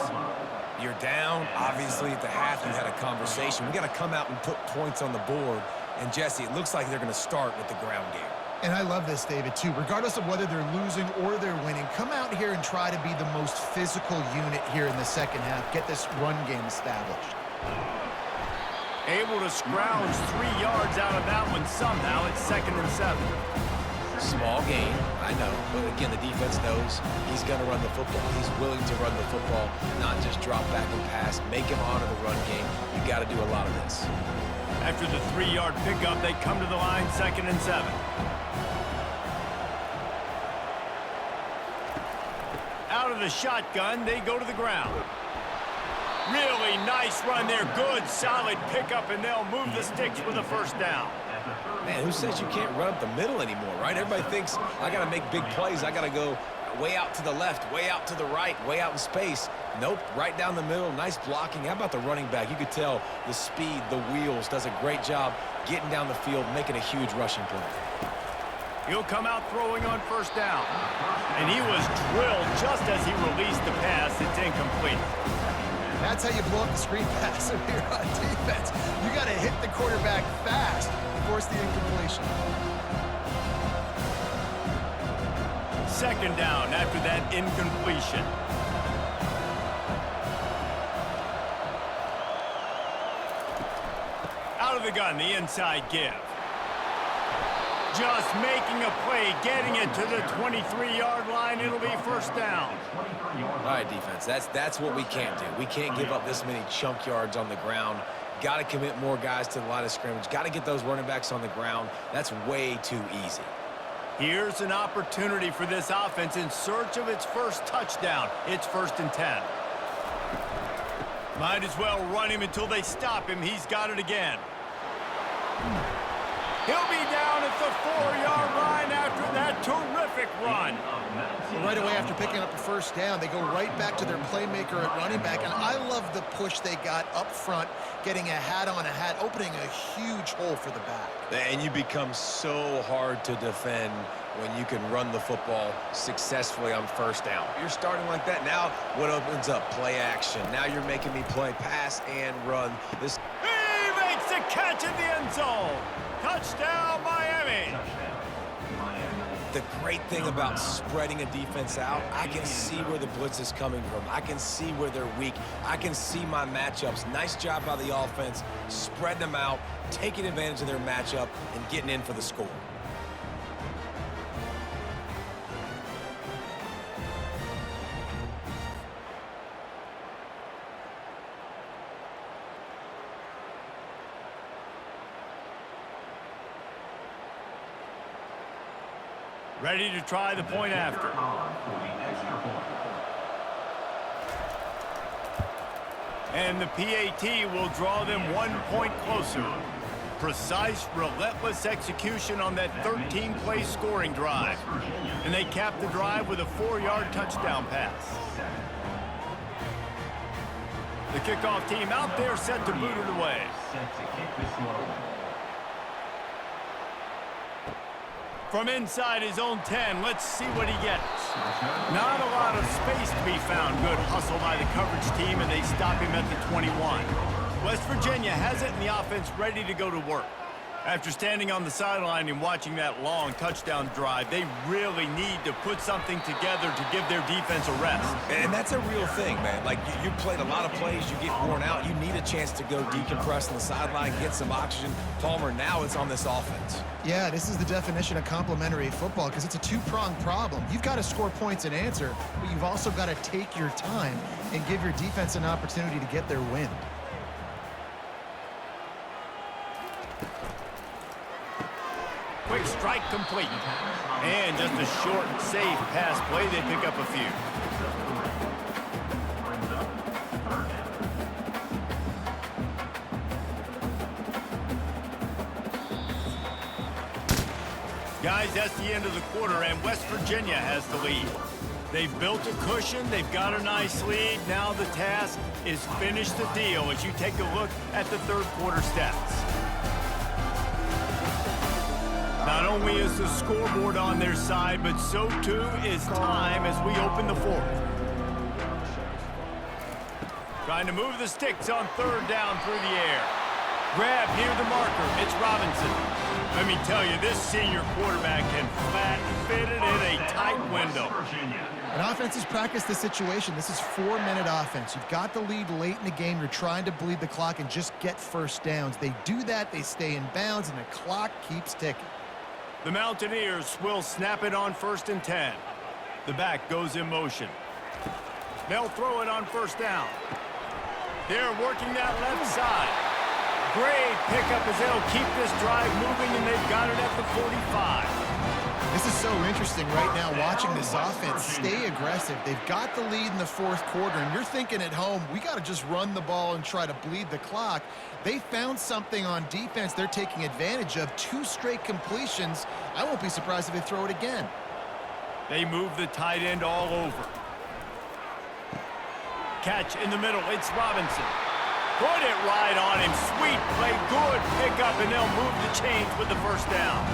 You're down. Obviously, at the half, you had a conversation. We got to come out and put points on the board. And, Jesse, it looks like they're going to start with the ground game. And I love this, David, too. Regardless of whether they're losing or they're winning, come out here and try to be the most physical unit here in the second half. Get this run game established. Able to scrounge 3 yards out of that one somehow. It's 2nd and 7. Small game, I know. But, again, the defense knows he's going to run the football. He's willing to run the football, not just drop back and pass. Make him honor the run game. You got to do a lot of this. After the 3-yard pickup, they come to the line, 2nd and 7. Out of the shotgun, they go to the ground. Really nice run there. Good, solid pickup, and they'll move the sticks with a first down. Man, who says you can't run up the middle anymore, right? Everybody thinks I got to make big plays. I got to go way out to the left, way out to the right, way out in space. Nope, right down the middle. Nice blocking. How about the running back? You could tell the speed, the wheels, does a great job getting down the field, making a huge rushing play. He'll come out throwing on first down. And he was drilled just as he released the pass. It's incomplete. That's how you blow up the screen pass if you're on defense. You got to hit the quarterback fast and force the incompletion. 2nd down after that incompletion. Out of the gun, the inside give. Just making a play, getting it to the 23-yard line. It'll be first down. All right, defense, that's what we can't do. We can't give up this many chunk yards on the ground. Got to commit more guys to the line of scrimmage. Got to get those running backs on the ground. That's way too easy. Here's an opportunity for this offense in search of its first touchdown. It's 1st and 10. Might as well run him until they stop him. He's got it again. He'll be down at the 4-yard line after that terrific run. Well, right away after picking up a first down, they go right back to their playmaker at running back. And I love the push they got up front, getting a hat on a hat, opening a huge hole for the back. And you become so hard to defend when you can run the football successfully on first down. You're starting like that. Now what opens up? Play action. Now you're making me play pass and run. He makes a catch in the end zone. Touchdown, Miami. The great thing about spreading a defense out, I can see where the blitz is coming from. I can see where they're weak. I can see my matchups. Nice job by the offense, spreading them out, taking advantage of their matchup, and getting in for the score. Ready to try the point after. And the PAT will draw them 1 point closer. Precise, relentless execution on that 13-play scoring drive. And they cap the drive with a 4-yard touchdown pass. The kickoff team out there set to boot it away. From inside his own 10, let's see what he gets. Not a lot of space to be found. Good hustle by the coverage team, and they stop him at the 21. West Virginia has it, and the offense ready to go to work. After standing on the sideline and watching that long touchdown drive, they really need to put something together to give their defense a rest. And that's a real thing, man. Like, you played a lot of plays, you get worn out, you need a chance to go decompress on the sideline, get some oxygen. Palmer, now it's on this offense. Yeah, this is the definition of complementary football because it's a two-pronged problem. You've got to score points and answer, but you've also got to take your time and give your defense an opportunity to get their wind. Quick strike complete. And just a short, safe pass play. They pick up a few. Guys, that's the end of the quarter, and West Virginia has the lead. They've built a cushion. They've got a nice lead. Now the task is finish the deal as you take a look at the third quarter stats. Not only is the scoreboard on their side, but so too is time as we open the fourth. Trying to move the sticks on third down through the air. Grab near the marker. It's Robinson. Let me tell you, this senior quarterback can flat fit it in a tight window. An offense has practiced this situation. This is 4-minute offense. You've got the lead late in the game. You're trying to bleed the clock and just get first downs. They do that, they stay in bounds, and the clock keeps ticking. The Mountaineers will snap it on 1st and 10. The back goes in motion. They'll throw it on first down. They're working that left side. Great pickup as they'll keep this drive moving, and they've got it at the 45. This is so interesting right now watching this offense stay aggressive. They've got the lead in the fourth quarter, and you're thinking at home, we got to just run the ball and try to bleed the clock. They found something on defense they're taking advantage of. 2 straight completions. I won't be surprised if they throw it again. They move the tight end all over. Catch in the middle. It's Robinson. Put it right on him. Sweet play. Good pickup, and they'll move the chains with the first down.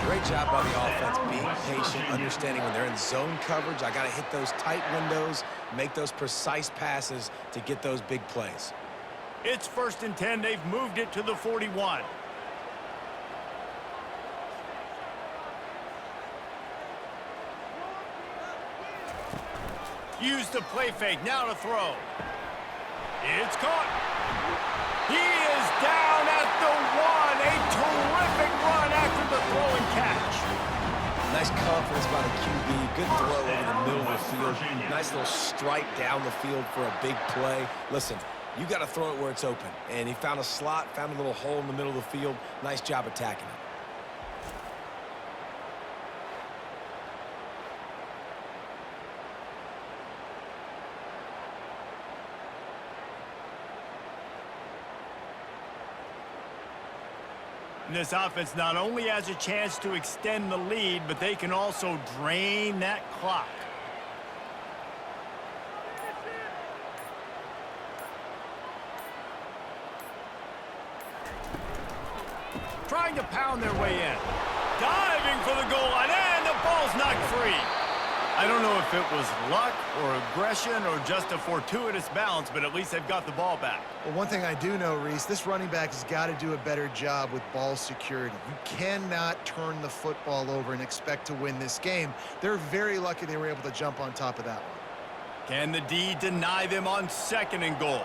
Great job by the offense, being patient, understanding when they're in zone coverage, I got to hit those tight windows, make those precise passes to get those big plays. It's 1st and 10. They've moved it to the 41. Use the play fake. Now to throw. It's caught. He is down at the 1. A terrific run after the throw and catch. Nice confidence by the QB. Good throw over the middle of the field. Nice little strike down the field for a big play. Listen, you got to throw it where it's open. And he found a slot, found a little hole in the middle of the field. Nice job attacking it. And this offense not only has a chance to extend the lead, but they can also drain that clock. Trying to pound their way in. Diving for the goal line, and the ball's knocked free. I don't know if it was luck or aggression or just a fortuitous bounce, but at least they've got the ball back. Well, one thing I do know, Reese, this running back has got to do a better job with ball security. You cannot turn the football over and expect to win this game. They're very lucky they were able to jump on top of that one. Can the D deny them on 2nd and goal?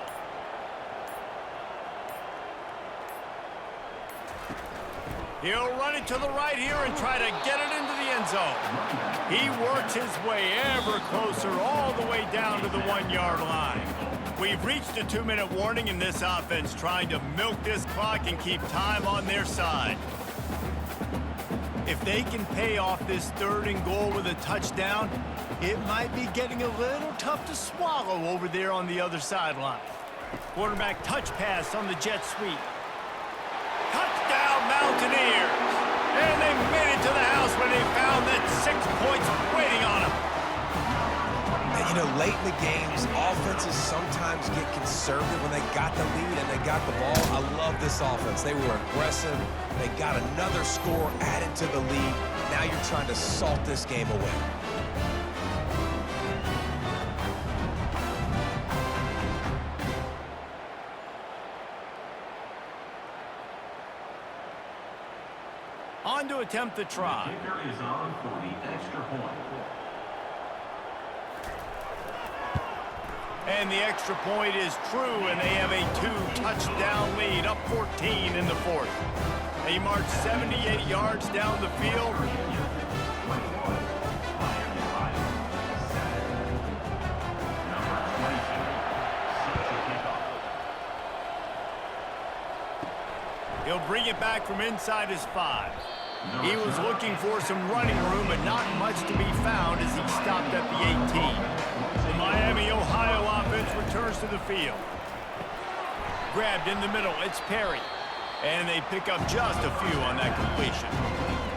He'll run it to the right here and try to get it into the end zone. He works his way ever closer all the way down to the 1-yard line. We've reached a 2-minute warning in this offense, trying to milk this clock and keep time on their side. If they can pay off this 3rd and goal with a touchdown, it might be getting a little tough to swallow over there on the other sideline. Quarterback touch pass on the jet sweep. Touchdown, Mountaineers! And they made it to the house when they found that 6 points waiting on them. And, you know, late in the games, offenses sometimes get conservative when they got the lead and they got the ball. I love this offense. They were aggressive. They got another score added to the lead. Now you're trying to salt this game away. On to attempt the try. Kicker is on for the extra point. And the extra point is true, and they have a 2-touchdown lead, up 14 in the 4th. They march 78 yards down the field. He'll bring it back from inside his 5. He was looking for some running room, but not much to be found as he stopped at the 18. The Miami, Ohio offense returns to the field. Grabbed in the middle, it's Perry. And they pick up just a few on that completion.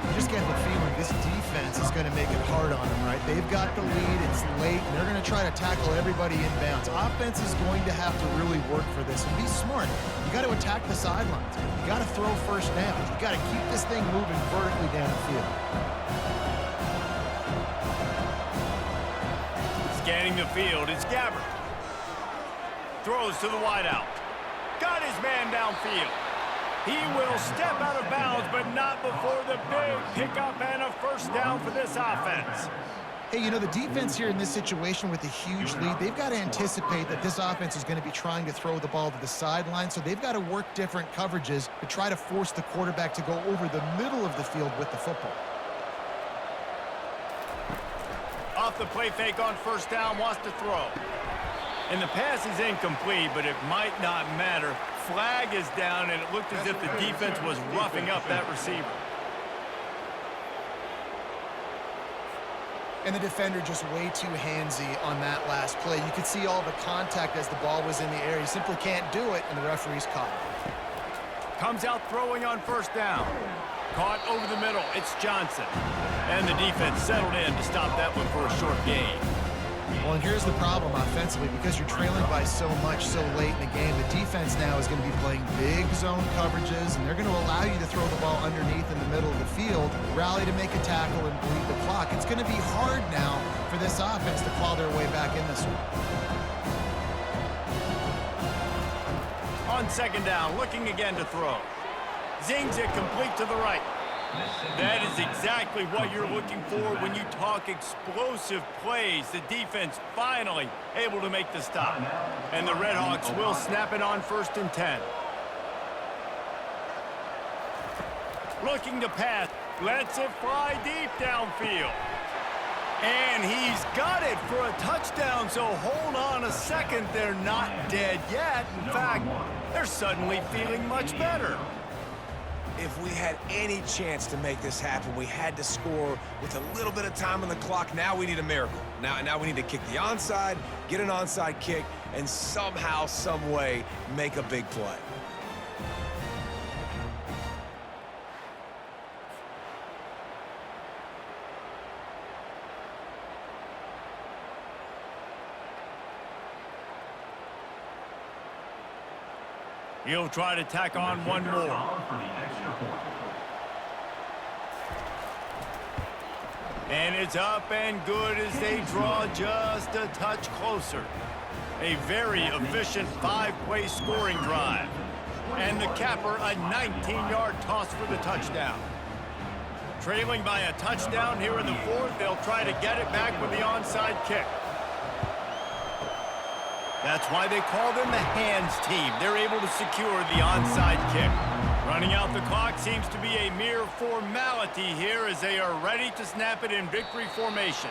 You just get the feeling this defense is going to make it hard on them, right? They've got the lead, it's late, and they're going to try to tackle everybody inbounds. Offense is going to have to really work for this and be smart. You got to attack the sidelines. You got to throw first down. You got to keep this thing moving vertically down the field. Scanning the field, it's Gabbert. Throws to the wideout. Got his man downfield. He will step out of bounds, but not before the big pickup and a first down for this offense. Hey, you know, the defense here in this situation with a huge lead, they've got to anticipate that this offense is going to be trying to throw the ball to the sideline, so they've got to work different coverages to try to force the quarterback to go over the middle of the field with the football. Off the play fake on first down, wants to throw. And the pass is incomplete, but it might not matter. Flag is down, and it looked as if the defense was roughing up that receiver. And the defender just way too handsy on that last play. You could see all the contact as the ball was in the air. You simply can't do it, and the referee's caught it. Comes out throwing on first down. Caught over the middle. It's Johnson. And the defense settled in to stop that one for a short gain. Well, and here's the problem offensively. Because you're trailing by so much so late in the game, the defense now is going to be playing big zone coverages, and they're going to allow you to throw the ball underneath in the middle of the field, rally to make a tackle, and bleed the clock. It's going to be hard now for this offense to claw their way back in this one. On second down, looking again to throw. Zings it complete to the right. That is exactly what you're looking for when you talk explosive plays. The defense finally able to make the stop. And the Redhawks will snap it on 1st and 10. Looking to pass. Lets it fly deep downfield. And he's got it for a touchdown, so hold on a second. They're not dead yet. In fact, they're suddenly feeling much better. If we had any chance to make this happen, we had to score with a little bit of time on the clock. Now we need a miracle. Now we need to kick the onside, get an onside kick, and somehow, some way, make a big play. He'll try to tack on one more. For the extra point. And it's up and good as they draw just a touch closer. A very efficient 5-play scoring drive. And the capper, a 19-yard toss for the touchdown. Trailing by a touchdown here in the fourth, they'll try to get it back with the onside kick. That's why they call them the hands team. They're able to secure the onside kick. Running out the clock seems to be a mere formality here as they are ready to snap it in victory formation.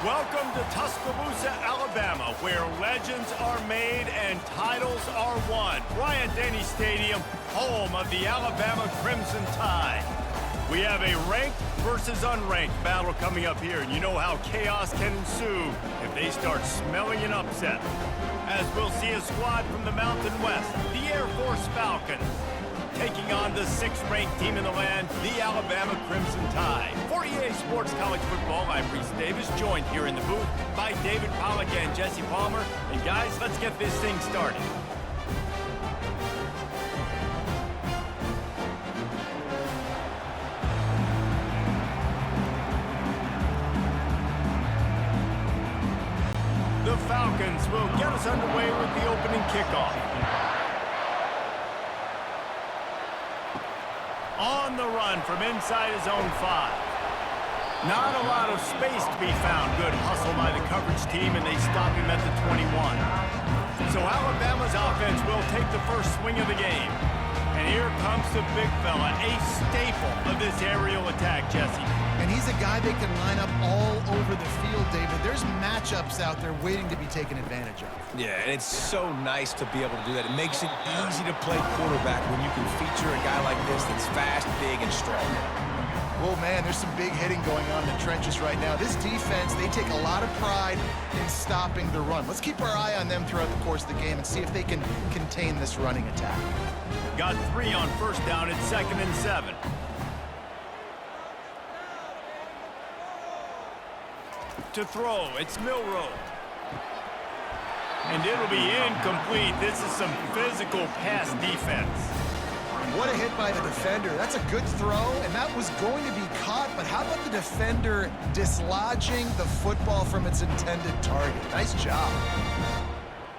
Welcome to Tuscaloosa, Alabama, where legends are made and titles are won. Bryant-Denny Stadium, home of the Alabama Crimson Tide. We have a ranked versus unranked battle coming up here, and you know how chaos can ensue if they start smelling an upset. As we'll see a squad from the Mountain West, the Air Force Falcons, taking on the 6th-ranked team in the land, the Alabama Crimson Tide. For EA Sports College Football, I'm Reese Davis, joined here in the booth by David Pollack and Jesse Palmer. And guys, let's get this thing started. The Falcons will get us underway with the opening kickoff. On the run from inside his own 5. Not a lot of space to be found. Good hustle by the coverage team, and they stop him at the 21. So Alabama's offense will take the first swing of the game. And here comes the big fella, a staple of this aerial attack, Jesse. And he's a guy that can line up all over the field, David. There's matchups out there waiting to be taken advantage of. Yeah, and it's so nice to be able to do that. It makes it easy to play quarterback when you can feature a guy like this that's fast, big, and strong. Well, man, there's some big hitting going on in the trenches right now. This defense, they take a lot of pride in stopping the run. Let's keep our eye on them throughout the course of the game and see if they can contain this running attack. Got 3 on first down. It's 2nd and 7. To throw, it's Milroe. And it'll be incomplete. This is some physical pass defense. What a hit by the defender. That's a good throw, and that was going to be caught, but how about the defender dislodging the football from its intended target? Nice job.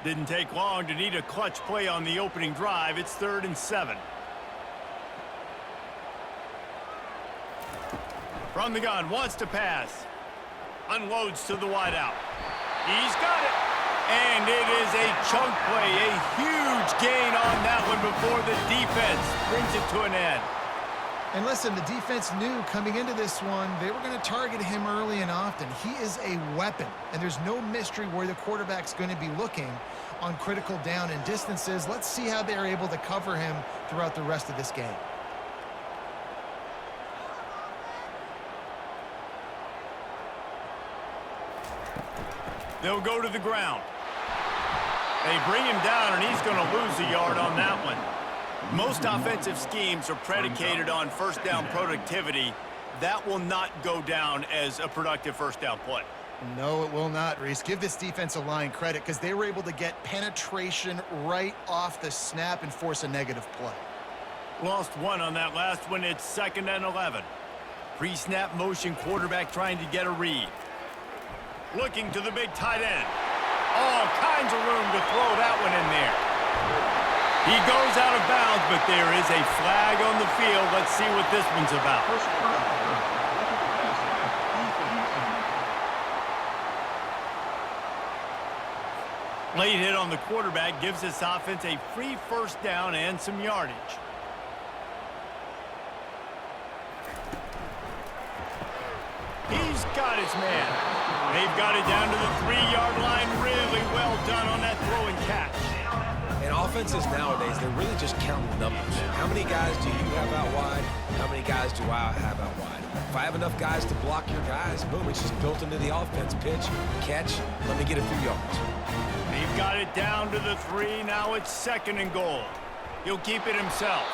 Didn't take long to need a clutch play on the opening drive. It's 3rd and 7. From the gun, wants to pass. Unloads to the wideout. He's got it. And it is a chunk play, a huge gain on that one before the defense brings it to an end. And listen, the defense knew coming into this one, they were going to target him early and often. He is a weapon, and there's no mystery where the quarterback's going to be looking on critical down and distances. Let's see how they're able to cover him throughout the rest of this game. They'll go to the ground. They bring him down, and he's going to lose a yard on that one. Most offensive schemes are predicated on first down productivity. That will not go down as a productive first down play. No, it will not, Reese. Give this defensive line credit because they were able to get penetration right off the snap and force a negative play. Lost 1 on that last one. It's 2nd and 11. Pre-snap motion quarterback trying to get a read. Looking to the big tight end. All kinds of room to throw that one in there. He goes out of bounds, but there is a flag on the field. Let's see what this one's about. Late hit on the quarterback gives this offense a free first down and some yardage. He's got his man. They've got it down to the 3-yard line. Really well done on that throw and catch. And offenses nowadays, they're really just counting numbers. How many guys do you have out wide? How many guys do I have out wide? If I have enough guys to block your guys, boom, it's just built into the offense. Pitch, catch, let me get a few yards. They've got it down to the 3. Now it's 2nd and goal. He'll keep it himself.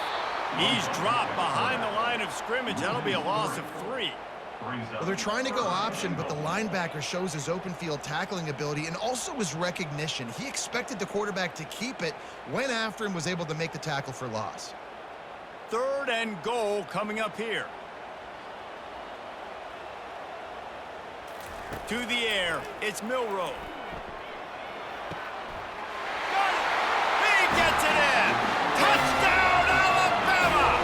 He's dropped behind the line of scrimmage. That'll be a loss of 3. Well, they're trying to go option, but the linebacker shows his open field tackling ability and also his recognition. He expected the quarterback to keep it, went after him, was able to make the tackle for loss. 3rd and goal coming up here. To the air, it's Milroe. Got it! He gets it in! Touchdown, Alabama!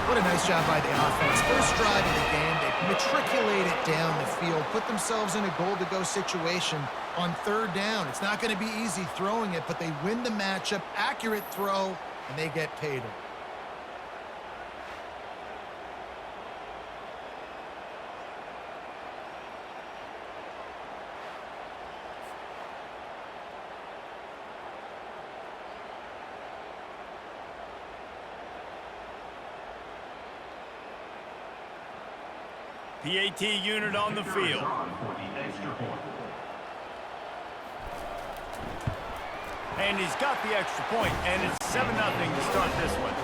What a nice job by the offense. First drive of the game, they matriculate it down the field, put themselves in a goal-to-go situation on 3rd down. It's not going to be easy throwing it, but they win the matchup, accurate throw, and they get paid. PAT unit on the field. And he's got the extra point, and it's 7-0 to start this one.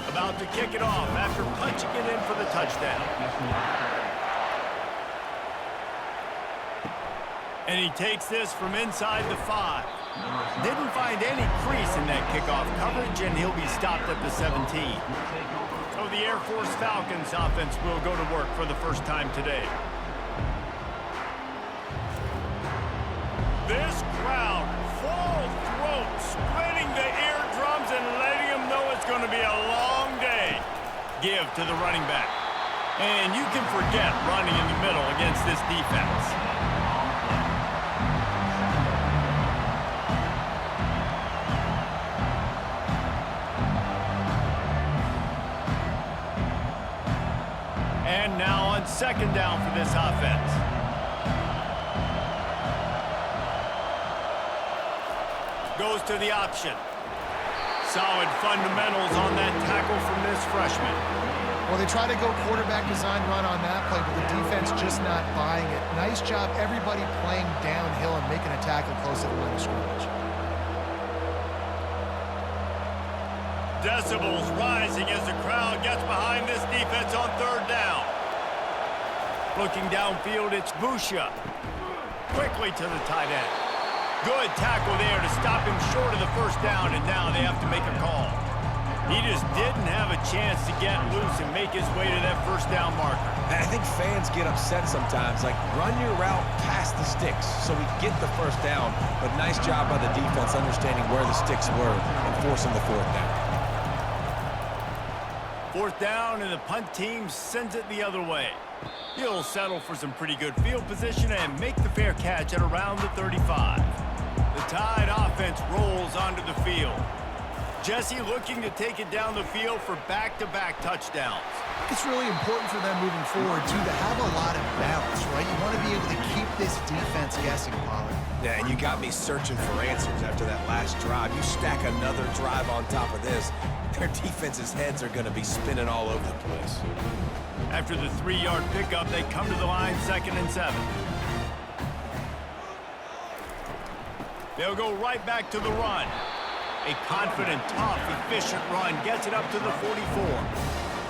About to kick it off after punching it in for the touchdown. And he takes this from inside the 5. Didn't find any crease in that kickoff coverage, and he'll be stopped at the 17. So the Air Force Falcons offense will go to work for the first time today. This crowd, full throat, splitting the eardrums and letting them know it's going to be a long day. Give to the running back. And you can forget running in the middle against this defense. And now on second down for this offense. Goes to the option. Solid fundamentals on that tackle from this freshman. Well, they try to go quarterback design run on that play, but the defense just not buying it. Nice job, everybody playing downhill and making a tackle close to the line of scrimmage. Decibels rising as the crowd gets behind this defense on third down. Looking downfield, it's Busha. Quickly to the tight end. Good tackle there to stop him short of the first down, and now they have to make a call. He just didn't have a chance to get loose and make his way to that first down marker. And I think fans get upset sometimes. Like, run your route past the sticks so we get the first down. But nice job by the defense understanding where the sticks were and forcing the fourth down. Fourth down, and the punt team sends it the other way. He'll settle for some pretty good field position and make the fair catch at around the 35. The Tide offense rolls onto the field. Jesse looking to take it down the field for back-to-back touchdowns. It's really important for them moving forward, too, to have a lot of balance, right? You want to be able to keep this defense guessing, Pollard. Yeah, and you got me searching for answers after that last drive. You stack another drive on top of this, their defense's heads are going to be spinning all over the place. After the 3-yard pickup, they come to the line 2nd and 7. They'll go right back to the run. A confident, tough, efficient run gets it up to the 44.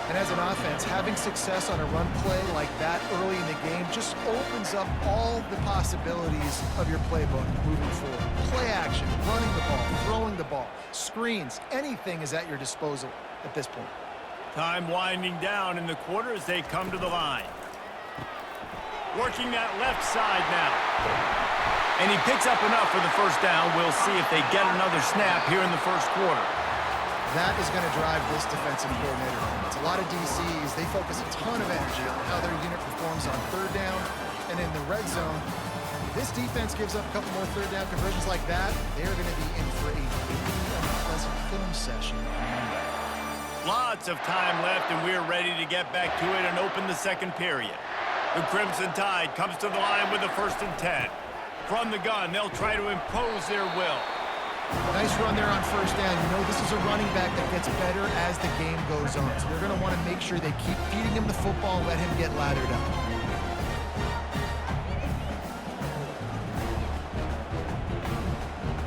And as an offense, having success on a run play like that early in the game just opens up all the possibilities of your playbook moving forward. Play action, running the ball, throwing the ball, screens, anything is at your disposal at this point. Time winding down in the quarter as they come to the line. Working that left side now. And he picks up enough for the first down. We'll see if they get another snap here in the first quarter. That is going to drive this defensive coordinator home. It's a lot of DCs. They focus a ton of energy on how their unit performs on third down and in the red zone. If this defense gives up a couple more third down conversions like that, they're going to be in for a really unpleasant film session on Monday. Lots of time left, and we're ready to get back to it and open the second period. The Crimson Tide comes to the line with the 1st and 10. From the gun, they'll try to impose their will. Nice run there on first down. You know, this is a running back that gets better as the game goes on. So they're going to want to make sure they keep feeding him the football and let him get lathered up.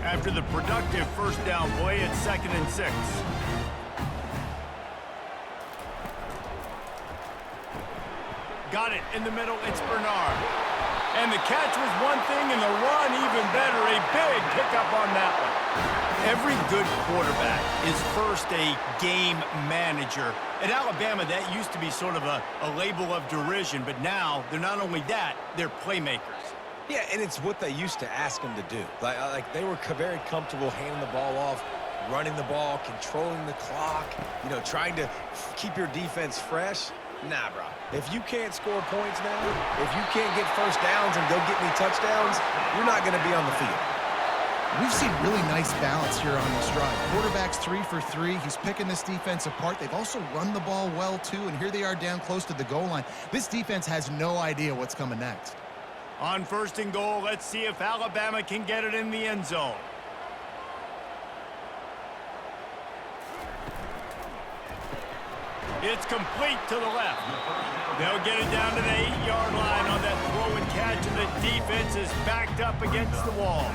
After the productive first down play, it's 2nd and 6. Got it in the middle, it's Bernard. And the catch was one thing, and the run even better. A big pickup on that one. Every good quarterback is first a game manager. At Alabama, that used to be sort of a label of derision, but now they're not only that, they're playmakers. Yeah, and it's what they used to ask them to do. Like they were very comfortable handing the ball off, running the ball, controlling the clock, you know, trying to keep your defense fresh. Nah, bro. If you can't score points now, if you can't get first downs and go get me touchdowns, you're not going to be on the field. We've seen really nice balance here on this drive. Quarterback's 3 for 3. He's picking this defense apart. They've also run the ball well, too, and here they are down close to the goal line. This defense has no idea what's coming next. On 1st and goal, let's see if Alabama can get it in the end zone. It's complete to the left. They'll get it down to the 8-yard line on that throw and catch, and the defense is backed up against the wall.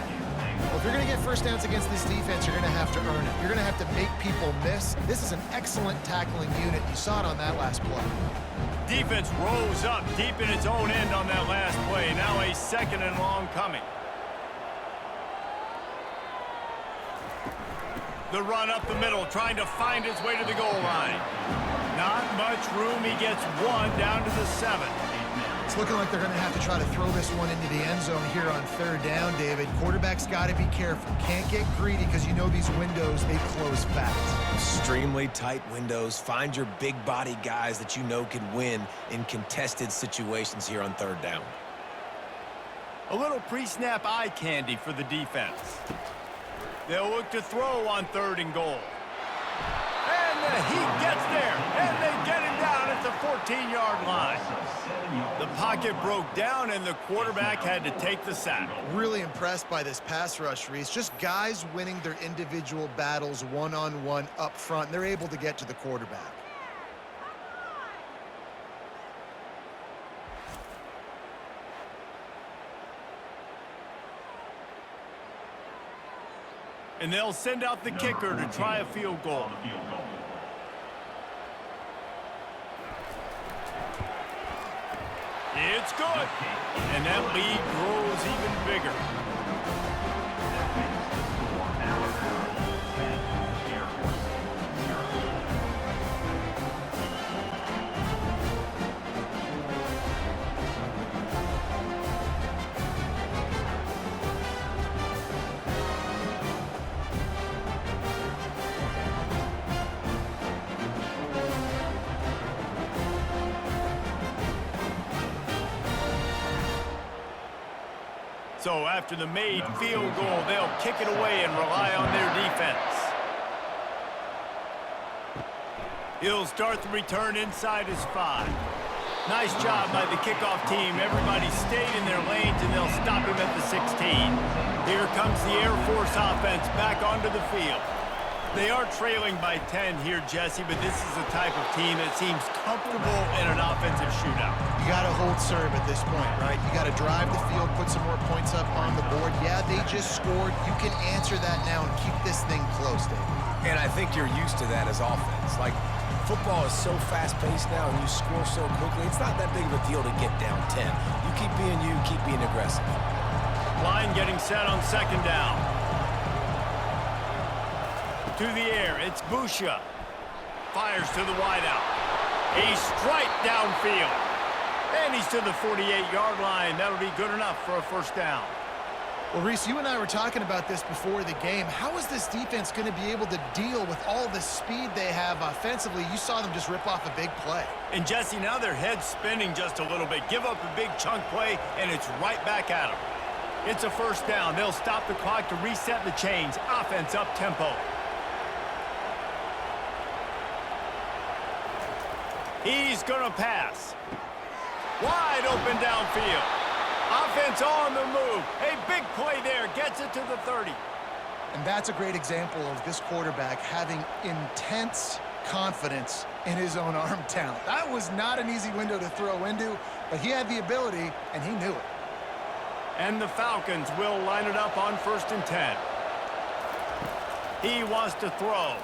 Well, if you're going to get first downs against this defense, you're going to have to earn it. You're going to have to make people miss. This is an excellent tackling unit. You saw it on that last play. Defense rose up deep in its own end on that last play. Now a 2nd and long coming. The run up the middle, trying to find his way to the goal line. Not much room. He gets one down to the 7. It's looking like they're going to have to try to throw this one into the end zone here on third down, David. Quarterback's got to be careful. Can't get greedy because you know these windows, they close fast. Extremely tight windows. Find your big body guys that you know can win in contested situations here on third down. A little pre-snap eye candy for the defense. They'll look to throw on 3rd and goal. And he gets there, and they get him down at the 14-yard line. The pocket broke down, and the quarterback had to take the sack. Really impressed by this pass rush, Reese. Just guys winning their individual battles one-on-one up front, and they're able to get to the quarterback. And they'll send out the kicker to try a field goal. It's good. And that lead grows even bigger. So after the made field goal, they'll kick it away and rely on their defense. He'll start the return inside his 5. Nice job by the kickoff team. Everybody stayed in their lanes, and they'll stop him at the 16. Here comes the Air Force offense back onto the field. They are trailing by 10 here, Jesse, but this is the type of team that seems comfortable in an offensive shootout. You got to hold serve at this point, right? You got to drive the field, put some more points up on the board. Yeah, they just scored. You can answer that now and keep this thing close, David. And I think you're used to that as offense. Like, football is so fast-paced now, and you score so quickly, it's not that big of a deal to get down 10. You keep being aggressive. Line getting set on 2nd down. To the air, it's Busha. Fires to the wideout. A strike downfield. And he's to the 48-yard line. That'll be good enough for a 1st down. Well, Reese, you and I were talking about this before the game. How is this defense going to be able to deal with all the speed they have offensively? You saw them just rip off a big play. And, Jesse, now their head's spinning just a little bit. Give up a big chunk play, and it's right back at them. It's a 1st down. They'll stop the clock to reset the chains. Offense up-tempo. He's going to pass. Wide open downfield. Offense on the move. A big play there. Gets it to the 30. And that's a great example of this quarterback having intense confidence in his own arm talent. That was not an easy window to throw into, but he had the ability, and he knew it. And the Falcons will line it up on 1st and 10. He wants to throw.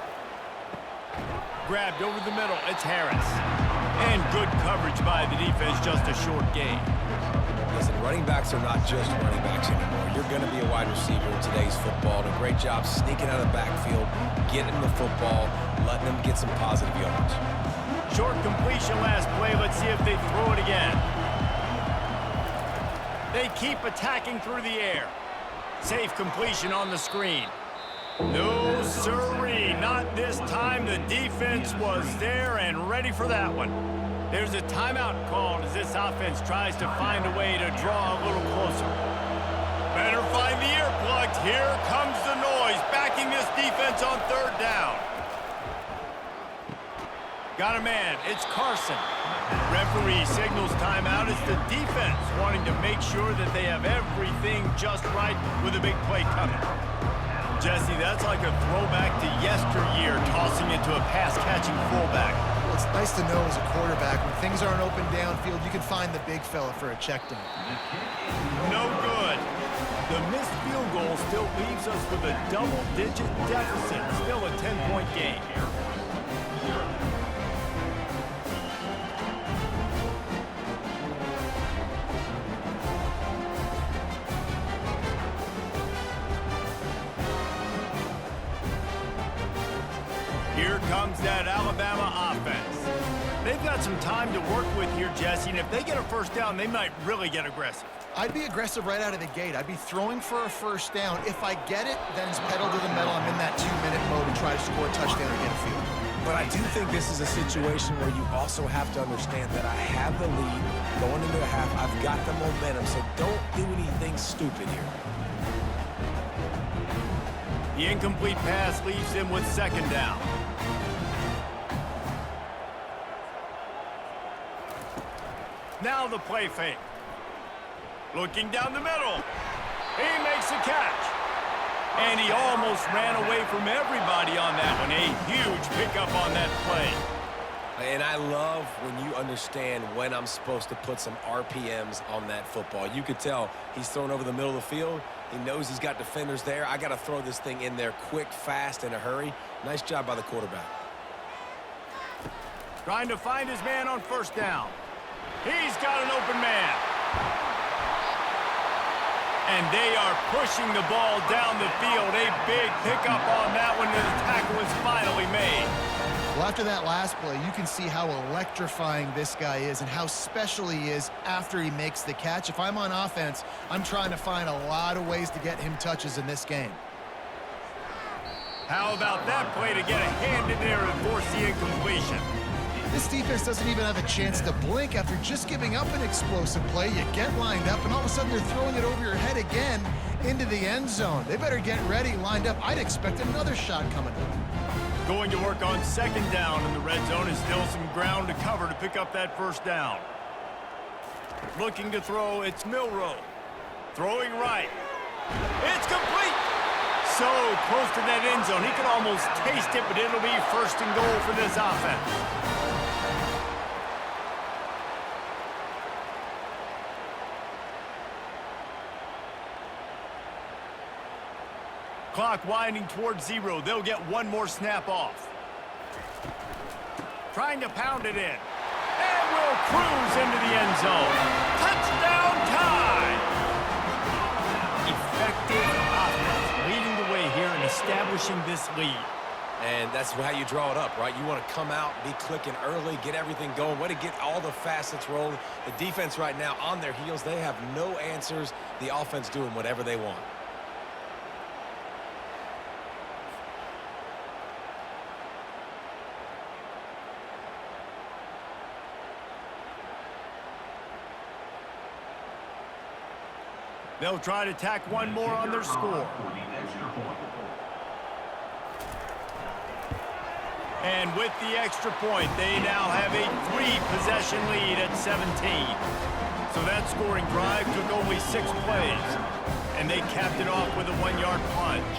Grabbed over the middle. It's Harris. And good coverage by the defense, just a short gain. Listen, running backs are not just running backs anymore. You're going to be a wide receiver in today's football. And a great job sneaking out of the backfield, getting the football, letting them get some positive yards. Short completion last play. Let's see if they throw it again. They keep attacking through the air. Safe completion on the screen. No, sirree, not this time. The defense was there and ready for that one. There's a timeout called as this offense tries to find a way to draw a little closer. Better find the earplugs. Here comes the noise, backing this defense on 3rd down. Got a man. It's Carson. Referee signals timeout. It's the defense wanting to make sure that they have everything just right with a big play coming. Jesse, that's like a throwback to yesteryear, tossing it to a pass-catching fullback. Well, it's nice to know as a quarterback, when things aren't open downfield, you can find the big fella for a check down. No good. The missed field goal still leaves us with a double-digit deficit. Still a 10-point game. Here comes that Alabama offense. They've got some time to work with here, Jesse, and if they get a first down, they might really get aggressive. I'd be aggressive right out of the gate. I'd be throwing for a first down. If I get it, then it's pedal to the metal. I'm in that 2-minute mode and try to score a touchdown or get a field. But I do think this is a situation where you also have to understand that I have the lead going into the half. I've got the momentum, so don't do anything stupid here. The incomplete pass leaves them with second down. Now the play fake. Looking down the middle. He makes a catch. And he almost ran away from everybody on that one. A huge pickup on that play. And I love when you understand when I'm supposed to put some RPMs on that football. You could tell he's thrown over the middle of the field. He knows he's got defenders there. I got to throw this thing in there quick, fast, in a hurry. Nice job by the quarterback. Trying to find his man on first down. He's got an open man. And they are pushing the ball down the field. A big pickup on that one, and the tackle is finally made. Well, after that last play, you can see how electrifying this guy is and how special he is after he makes the catch. If I'm on offense, I'm trying to find a lot of ways to get him touches in this game. How about that play to get a hand in there and force the incompletion? This defense doesn't even have a chance to blink after just giving up an explosive play. You get lined up, and all of a sudden they're throwing it over your head again into the end zone. They better get ready, lined up. I'd expect another shot coming up. Going to work on second down in the red zone is still some ground to cover to pick up that first down. Looking to throw, it's Milroe. Throwing right. It's complete. So close to that end zone. He could almost taste it, but it'll be first and goal for this offense. Clock winding towards 0. They'll get one more snap off. Trying to pound it in. And will cruise into the end zone. Touchdown time! Effective offense leading the way here and establishing this lead. And that's how you draw it up, right? You want to come out, be clicking early, get everything going, way to get all the facets rolling. The defense right now on their heels, they have no answers. The offense doing whatever they want. They'll try to tack one more on their score. And with the extra point, they now have a 3-possession lead at 17. So that scoring drive took only 6 plays. And they capped it off with a 1-yard plunge.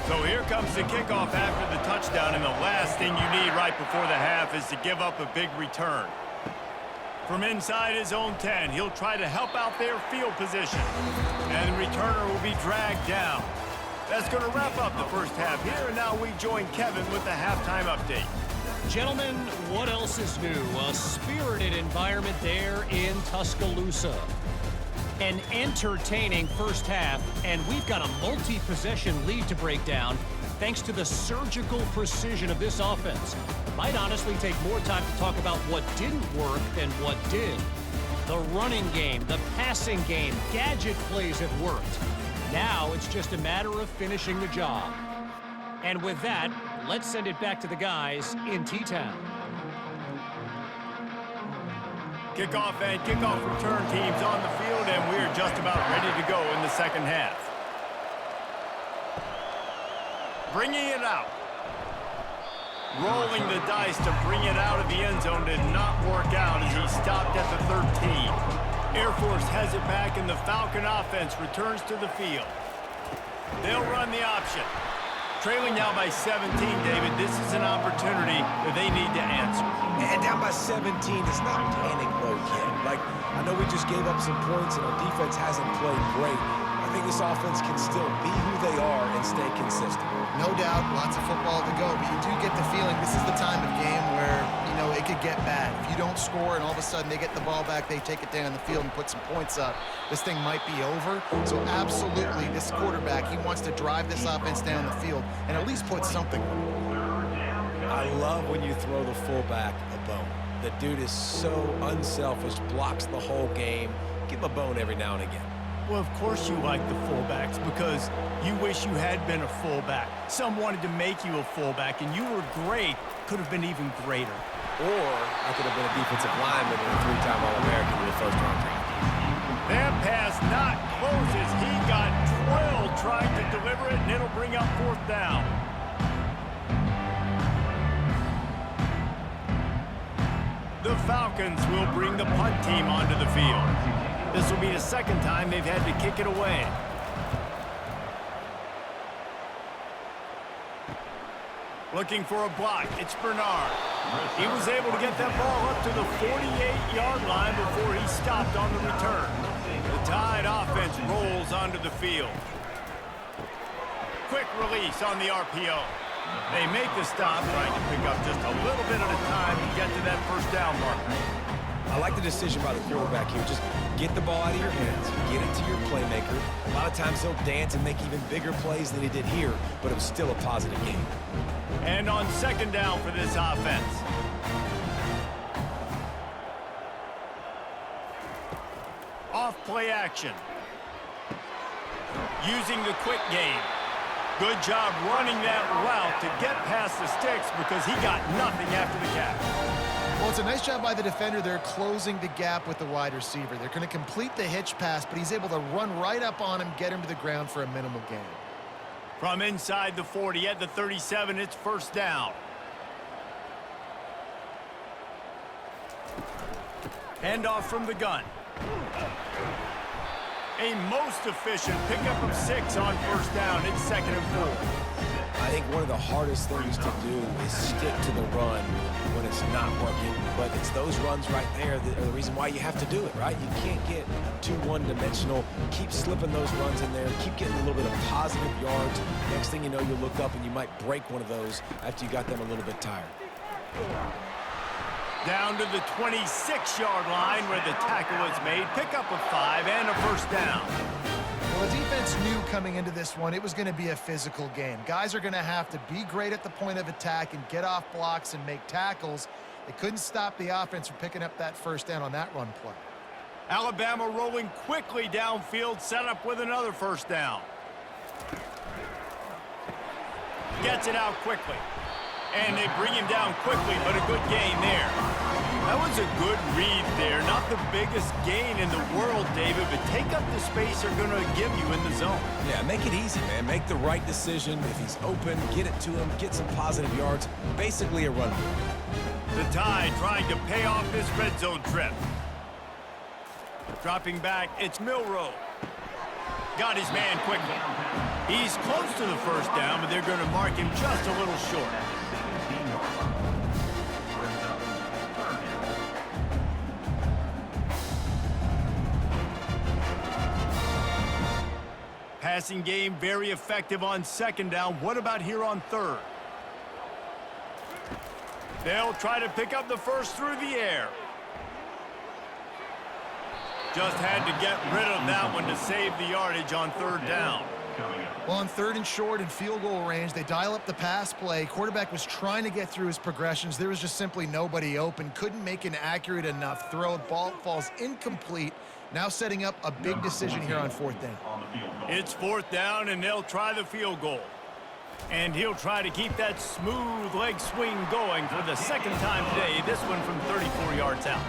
So here comes the kickoff after the touchdown, and the last thing you need right before the half is to give up a big return. From inside his own 10, he'll try to help out their field position. And the returner will be dragged down. That's going to wrap up the first half here, and now we join Kevin with the halftime update. Gentlemen, what else is new? A spirited environment there in Tuscaloosa. An entertaining first half, and we've got a multi-possession lead to break down thanks to the surgical precision of this offense. It might honestly take more time to talk about what didn't work than what did. The running game, the passing game, gadget plays have worked. Now it's just a matter of finishing the job. And with that, let's send it back to the guys in T-Town. Kickoff and kickoff return teams on the field, and we're just about ready to go in the second half. Bringing it out. Rolling the dice to bring it out of the end zone did not work out as he stopped at the 13. Air Force has it back, and the Falcon offense returns to the field. They'll run the option. Trailing now by 17, David, this is an opportunity that they need to answer. And down by 17, it's not panic mode yet. Like, I know we just gave up some points and our defense hasn't played great. I think this offense can still be who they are and stay consistent. No doubt, lots of football to go, but you do get the feeling this is the time of game where, you know, it could get bad. If you don't score and all of a sudden they get the ball back, they take it down the field and put some points up, this thing might be over. So absolutely, this quarterback, he wants to drive this offense down the field and at least put something. I love when you throw the fullback a bone. The dude is so unselfish, blocks the whole game. Give him a bone every now and again. Well, of course you like the fullbacks because you wish you had been a fullback. Some wanted to make you a fullback, and you were great. Could have been even greater. Or I could have been a defensive lineman and a three-time All-American with a first-round draft. That pass not closes. He got drilled trying to deliver it, and it'll bring up 4th down. The Falcons will bring the punt team onto the field. This will be the second time they've had to kick it away. Looking for a block. It's Bernard. He was able to get that ball up to the 48-yard line before he stopped on the return. The Tide offense rolls onto the field. Quick release on the RPO. They make the stop, trying to pick up just a little bit at a time to get to that first down marker. I like the decision by the quarterback here. Just get the ball out of your hands, get it to your playmaker. A lot of times he'll dance and make even bigger plays than he did here, but it was still a positive game. And on 2nd down for this offense. Off play action. Using the quick game. Good job running that route to get past the sticks because he got nothing after the catch. Well, it's a nice job by the defender there closing the gap with the wide receiver. They're going to complete the hitch pass, but he's able to run right up on him, get him to the ground for a minimal gain. From inside the 40 at the 37, it's 1st down. Handoff from the gun. A most efficient pickup of 6 on 1st down. It's 2nd and 4. I think one of the hardest things to do is stick to the run when it's not working, but it's those runs right there that are the reason why you have to do it, right? You can't get too one-dimensional. Keep slipping those runs in there. Keep getting a little bit of positive yards. Next thing you know, you'll look up and you might break one of those after you got them a little bit tired. Down to the 26-yard line where the tackle is made. Pick up a 5 and a 1st down. Well, the defense knew coming into this one it was going to be a physical game. Guys are going to have to be great at the point of attack and get off blocks and make tackles. They couldn't stop the offense from picking up that 1st down on that run play. Alabama rolling quickly downfield, set up with another 1st down. Gets it out quickly. And they bring him down quickly, but a good gain there. That was a good read there. Not the biggest gain in the world, David, but take up the space they're going to give you in the zone. Yeah, make it easy, man. Make the right decision. If he's open, get it to him, get some positive yards. Basically a run. The Tide trying to pay off this red zone trip. Dropping back, it's Milroe. Got his man quickly. He's close to the 1st down, but they're going to mark him just a little short. Passing game very effective on 2nd down. What about here on 3rd? They'll try to pick up the 1st through the air. Just had to get rid of that one to save the yardage on 3rd down. Well, on 3rd and short and field goal range, they dial up the pass play. Quarterback was trying to get through his progressions. There was just simply nobody open. Couldn't make an accurate enough throw. Ball falls incomplete. Now setting up a big decision here on 4th down. It's 4th down, and they'll try the field goal. And he'll try to keep that smooth leg swing going for the 2nd time today, this one from 34 yards out.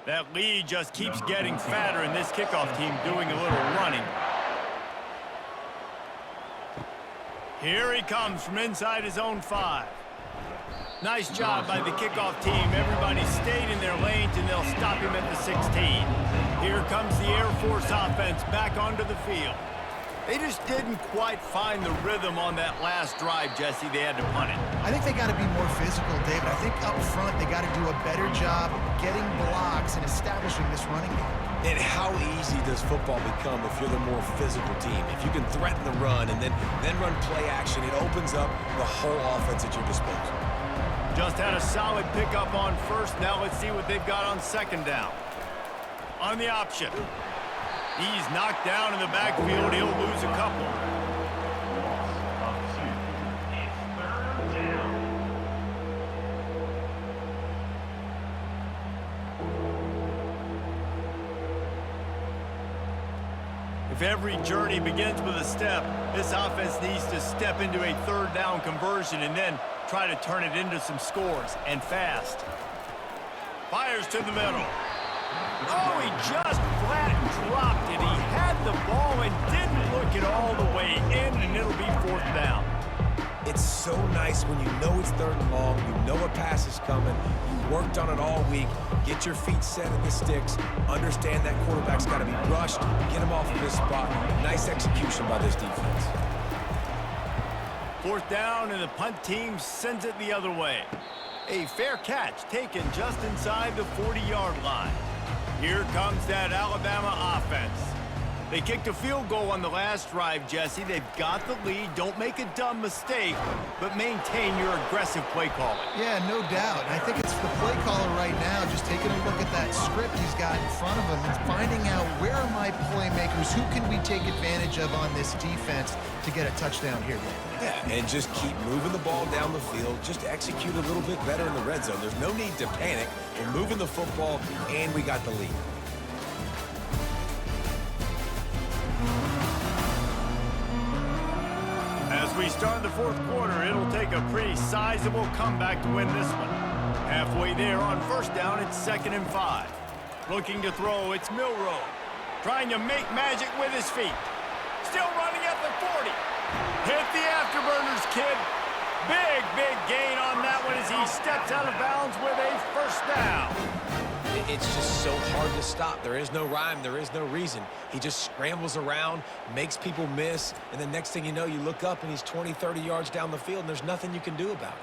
That lead just keeps getting fatter, and this kickoff team doing a little running. Here he comes from inside his own 5. Nice job by the kickoff team. Everybody stayed in their lanes, and they'll stop him at the 16. Here comes the Air Force offense back onto the field. They just didn't quite find the rhythm on that last drive, Jesse. They had to punt it. I think they got to be more physical, David. I think up front they got to do a better job getting blocks and establishing this running game. And how easy does football become if you're the more physical team? If you can threaten the run and then run play action, it opens up the whole offense at your disposal. Just had a solid pickup on first. Now let's see what they've got on second down. On the option. He's knocked down in the backfield. He'll lose a couple. Loss of 2. It's third down. If every journey begins with a step, this offense needs to step into a third down conversion and then try to turn it into some scores, and fast. Fires to the middle. Oh, he just flat dropped it. He had the ball and didn't look it all the way in, and it'll be fourth down. It's so nice when you know it's third and long, you know a pass is coming, you worked on it all week, get your feet set at the sticks, understand that quarterback's got to be rushed, get him off of this spot. Nice execution by this defense. Fourth down, and the punt team sends it the other way. A fair catch taken just inside the 40-yard line. Here comes that Alabama offense. They kicked a field goal on the last drive, Jesse. They've got the lead. Don't make a dumb mistake, but maintain your aggressive play calling. Yeah, no doubt. I think it's the play caller right now just taking a look at that script he's got in front of him and finding out where are my playmakers, who can we take advantage of on this defense to get a touchdown here. Yeah, and just keep moving the ball down the field. Just execute a little bit better in the red zone. There's no need to panic. We're moving the football, and we got the lead. As we start the fourth quarter, it'll take a pretty sizable comeback to win this one. Halfway there on first down, it's 2nd and 5. Looking to throw, it's Milroe. Trying to make magic with his feet. Still running at the 40. Hit the afterburners, kid. Big gain on that one as he steps out of bounds with a first down. It's just so hard to stop. There is no rhyme. There is no reason. He just scrambles around, makes people miss, and the next thing you know, you look up and he's 20, 30 yards down the field, and there's nothing you can do about it.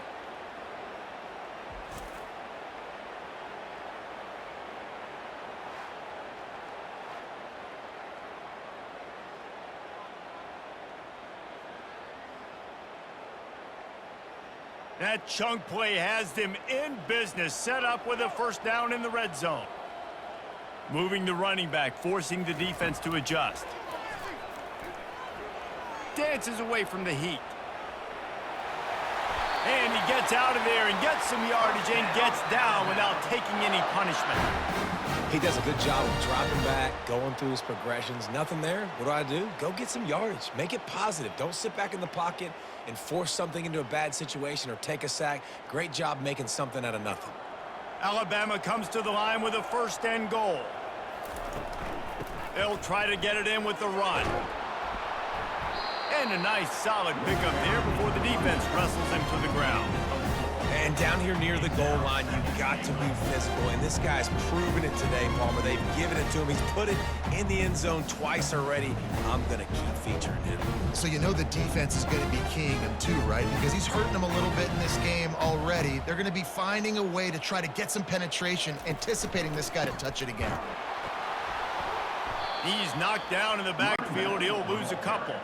That chunk play has them in business, set up with a first down in the red zone. Moving the running back, forcing the defense to adjust. Dances away from the heat. And he gets out of there and gets some yardage and gets down without taking any punishment. He does a good job of dropping back, going through his progressions. Nothing there. What do? Go get some yardage. Make it positive. Don't sit back in the pocket and force something into a bad situation or take a sack. Great job making something out of nothing. Alabama comes to the line with a 1st and goal. They'll try to get it in with the run. And a nice solid pickup there before the defense wrestles him to the ground. And down here near the goal line, you've got to be physical. And this guy's proven it today, Palmer. They've given it to him. He's put it in the end zone twice already. I'm going to keep featuring him. So you know the defense is going to be keying him too, right? Because he's hurting them a little bit in this game already. They're going to be finding a way to try to get some penetration, anticipating this guy to touch it again. He's knocked down in the backfield. He'll lose a couple.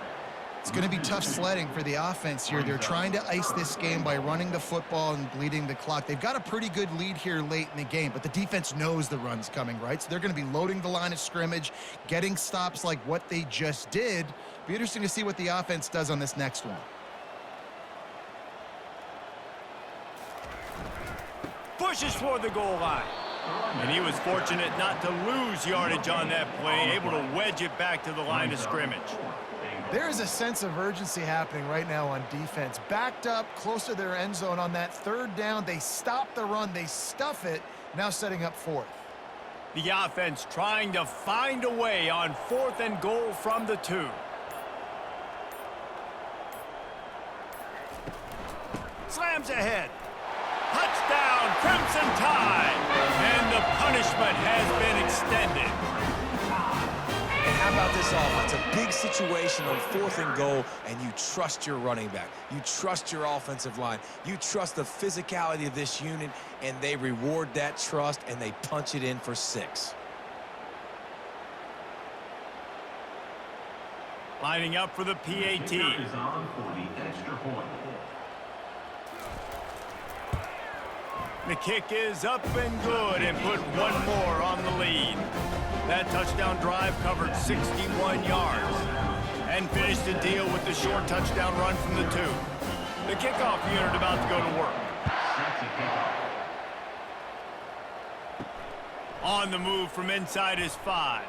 It's going to be tough sledding for the offense here. They're trying to ice this game by running the football and bleeding the clock. They've got a pretty good lead here late in the game, but the defense knows the run's coming, right? So they're going to be loading the line of scrimmage, getting stops like what they just did. Be interesting to see what the offense does on this next one. Pushes for the goal line. And he was fortunate not to lose yardage on that play, able to wedge it back to the line of scrimmage. There is a sense of urgency happening right now on defense. Backed up, close to their end zone on that 3rd down. They stop the run. They stuff it. Now setting up 4th. The offense trying to find a way on 4th and goal from the 2. Slams ahead. Touchdown, Crimson Tide. And the punishment has been extended. And how about this offense. A big situation on 4th and goal, and you trust your running back. You trust your offensive line. You trust the physicality of this unit, and they reward that trust, and they punch it in for 6. Lining up for the PAT. Is on for the extra point. The kick is up and good and put one more on the lead. That touchdown drive covered 61 yards and finished the deal with the short touchdown run from the 2. The kickoff unit about to go to work. On the move from inside is 5.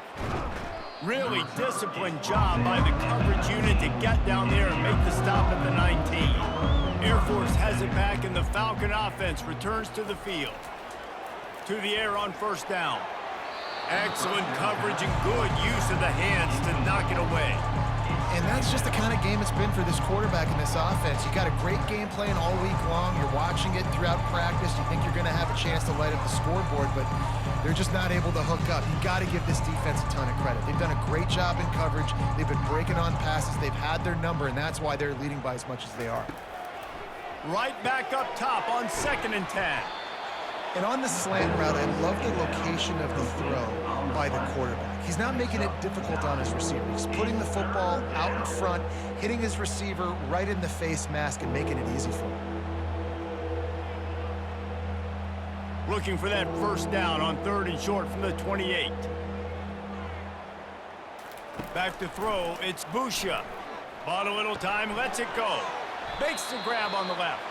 Really disciplined job by the coverage unit to get down there and make the stop at the 19. Air Force has it back, and the Falcon offense returns to the field. To the air on 1st down. Excellent coverage and good use of the hands to knock it away. And that's just the kind of game it's been for this quarterback in this offense. You got a great game plan all week long. You're watching it throughout practice. You think you're going to have a chance to light up the scoreboard, but they're just not able to hook up. You got to give this defense a ton of credit. They've done a great job in coverage. They've been breaking on passes. They've had their number, and that's why they're leading by as much as they are. Right back up top on 2nd and 10. And on the slant route, I love the location of the throw by the quarterback. He's not making it difficult on his receiver. He's putting the football out in front, hitting his receiver right in the face mask and making it easy for him. Looking for that 1st down on 3rd and short from the 28. Back to throw, it's Busha. Bought a little time, lets it go. Makes the grab on the left.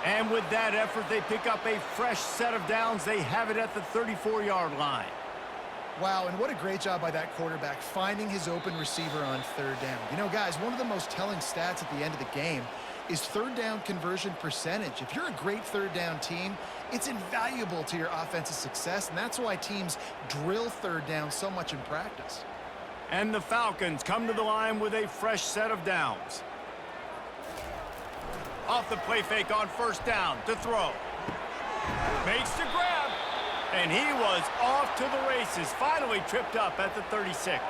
And with that effort, they pick up a fresh set of downs. They have it at the 34-yard line. Wow, and what a great job by that quarterback finding his open receiver on 3rd down. You know, guys, one of the most telling stats at the end of the game is 3rd down conversion percentage. If you're a great 3rd down team, it's invaluable to your offensive success, and that's why teams drill 3rd down so much in practice. And the Falcons come to the line with a fresh set of downs. Off the play fake on 1st down to throw. Makes the grab. And he was off to the races. Finally tripped up at the 36.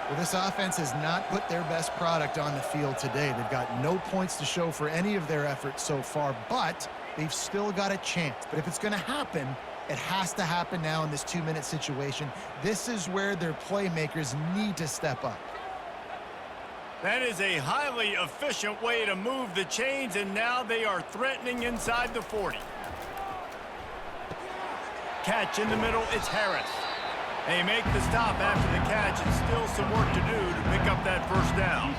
Well, this offense has not put their best product on the field today. They've got no points to show for any of their efforts so far, but they've still got a chance. But if it's going to happen, it has to happen now in this 2-minute situation. This is where their playmakers need to step up. That is a highly efficient way to move the chains, and now they are threatening inside the 40. Catch in the middle, it's Harris. They make the stop after the catch, and still some work to do to pick up that 1st down.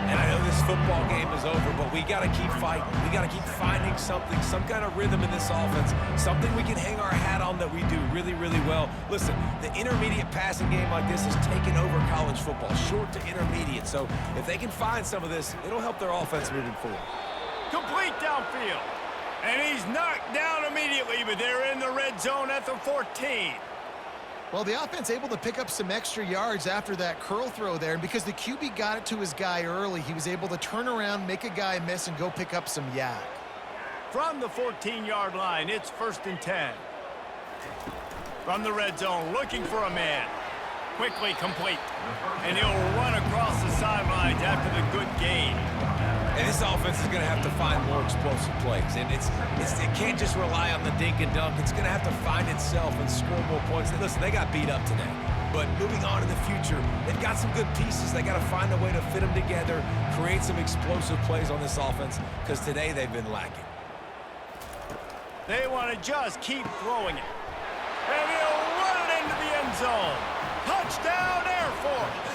And I know this football game is over, but we got to keep fighting. We got to keep finding something, some kind of rhythm in this offense, something we can hang our hat on that we do really, really well. Listen, the intermediate passing game like this has taken over college football, short to intermediate. So if they can find some of this, it'll help their offense moving forward. Complete downfield. And he's knocked down immediately, but they're in the red zone at the 14. Well, the offense able to pick up some extra yards after that curl throw there, and because the QB got it to his guy early, he was able to turn around, make a guy miss, and go pick up some yak. From the 14-yard line, it's 1st and 10. From the red zone, looking for a man. Quickly complete. And he'll run across the sidelines after the good gain. And this offense is going to have to find more explosive plays. And it can't just rely on the dink and dunk. It's going to have to find itself and score more points. And listen, they got beat up today. But moving on in the future, they've got some good pieces. They got to find a way to fit them together, create some explosive plays on this offense, because today they've been lacking. They want to just keep throwing it. And he'll run it into the end zone. Touchdown, Air Force.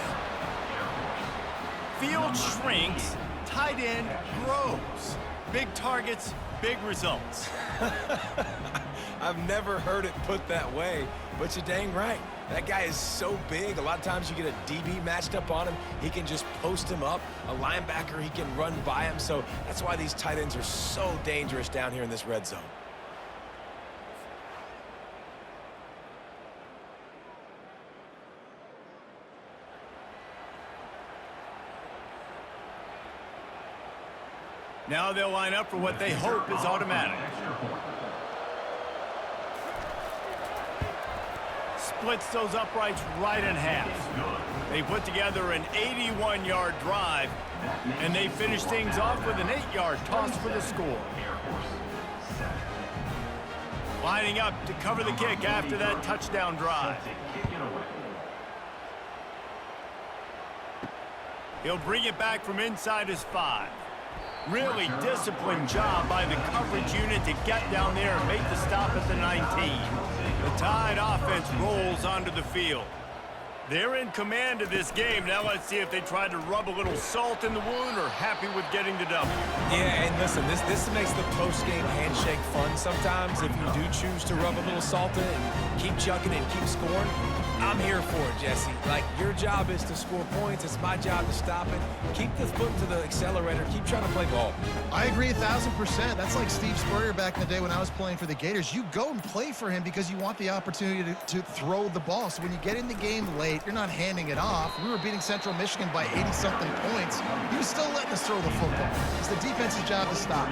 Field shrinks. Tight end grows. Big targets, big results. I've never heard it put that way, but you're dang right. That guy is so big. A lot of times you get a DB matched up on him. He can just post him up. A linebacker, he can run by him. So that's why these tight ends are so dangerous down here in this red zone. Now they'll line up for what they hope is automatic. Splits those uprights right in half. They put together an 81-yard drive, and they finish things off with an 8-yard toss for the score. Lining up to cover the kick after that touchdown drive. He'll bring it back from inside his 5. Really disciplined job by the coverage unit to get down there and make the stop at the 19. The Tide offense rolls onto the field. They're in command of this game. Now let's see if they try to rub a little salt in the wound or happy with getting the W. Yeah, and listen, this makes the post-game handshake fun sometimes. If you do choose to rub a little salt in and keep chucking and keep scoring, I'm here for it, Jesse. Like, your job is to score points. It's my job to stop it. Keep the foot to the accelerator. Keep trying to play ball. I agree 1,000%. That's like Steve Spurrier back in the day when I was playing for the Gators. You go and play for him because you want the opportunity to throw the ball. So when you get in the game late, you're not handing it off. We were beating Central Michigan by 80-something points. He was still letting us throw the football. It's the defense's job to stop.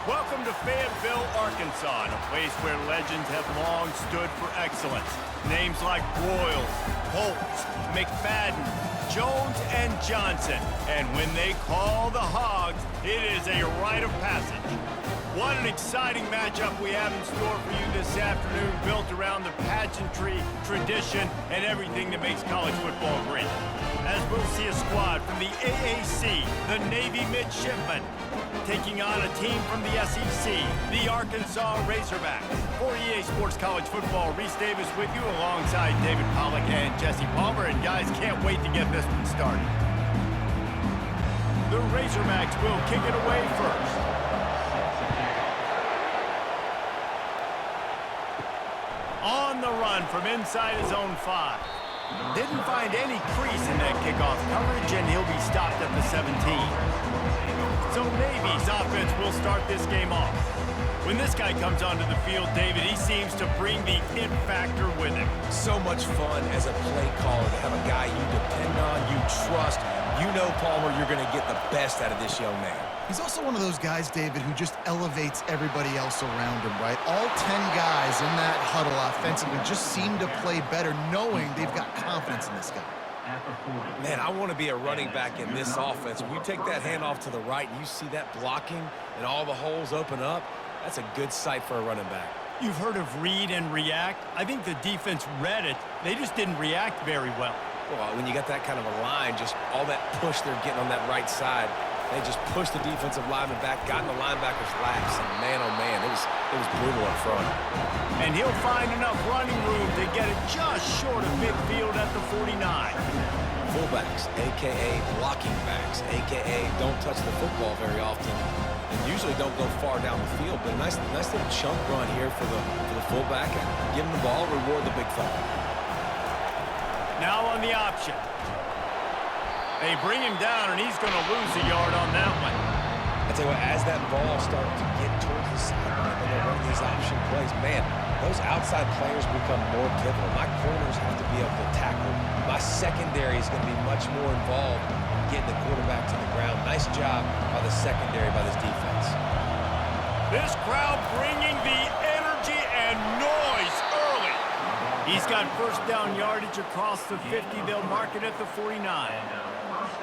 Welcome to Fayetteville, Arkansas, a place where legends have long stood for excellence. Names like Broyles, Holtz, McFadden, Jones, and Johnson. And when they call the Hogs, it is a rite of passage. What an exciting matchup we have in store for you this afternoon, built around the pageantry, tradition, and everything that makes college football great. As we'll see a squad from the AAC, the Navy Midshipmen, taking on a team from the SEC, the Arkansas Razorbacks. For EA Sports College Football, Reese Davis with you alongside David Pollack and Jesse Palmer. And guys, can't wait to get this one started. The Razorbacks will kick it away first. On the run from inside his own 5. Didn't find any crease in that kickoff coverage, and he'll be stopped at the 17. So Navy's offense will start this game off. When this guy comes onto the field, David, he seems to bring the it factor with him. So much fun as a play caller to have a guy you depend on, you trust. You know, Palmer, you're going to get the best out of this young man. He's also one of those guys, David, who just elevates everybody else around him, right? All 10 guys in that huddle offensively just seem to play better knowing they've got confidence in this guy. Man, I want to be a running back in this offense. When you take that handoff to the right and you see that blocking and all the holes open up, that's a good sight for a running back. You've heard of read and react. I think the defense read it. They just didn't react very well. Well, when you got that kind of a line, just all that push they're getting on that right side, they just pushed the defensive lineman back, got in the linebacker's laps, and man, oh man, it was brutal up front. And he'll find enough running room to get it just short of midfield at the 49. Fullbacks, a.k.a. blocking backs, a.k.a. don't touch the football very often, and usually don't go far down the field, but a nice little chunk run here for the fullback. Give him the ball, reward the big fella. Now on the option. They bring him down, and he's going to lose a yard on that one. I tell you what, as that ball starts to get towards the sideline and they're running these option plays, man, those outside players become more pivotal. My corners have to be able to tackle. My secondary is going to be much more involved in getting the quarterback to the ground. Nice job by the secondary, by this defense. This crowd bringing the energy and noise early. He's got first down yardage across the 50. They'll mark it at the 49.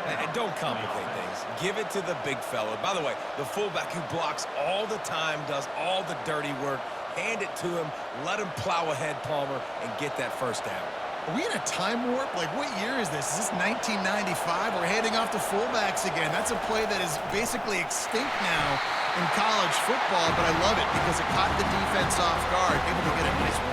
And don't complicate things. Give it to the big fella. By the way, the fullback who blocks all the time, does all the dirty work. Hand it to him. Let him plow ahead, Palmer, and get that first down. Are we in a time warp? Like, what year is this? Is this 1995? We're handing off to fullbacks again. That's a play that is basically extinct now in college football, but I love it because it caught the defense off guard, able to get a nice one.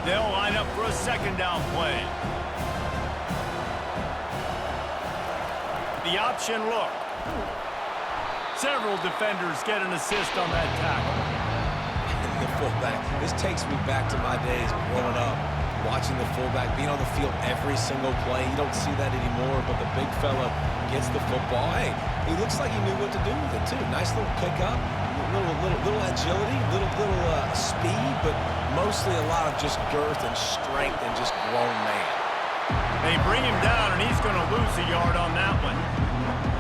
They'll line up for a second down play. The option look. Several defenders get an assist on that tackle. The fullback. This takes me back to my days growing up, watching the fullback being on the field every single play. You don't see that anymore, but the big fella gets the football. Hey, he looks like he knew what to do with it, too. Nice little pickup, little agility, little speed, but mostly a lot of just girth and strength and just grown man. They bring him down, and he's going to lose a yard on that one.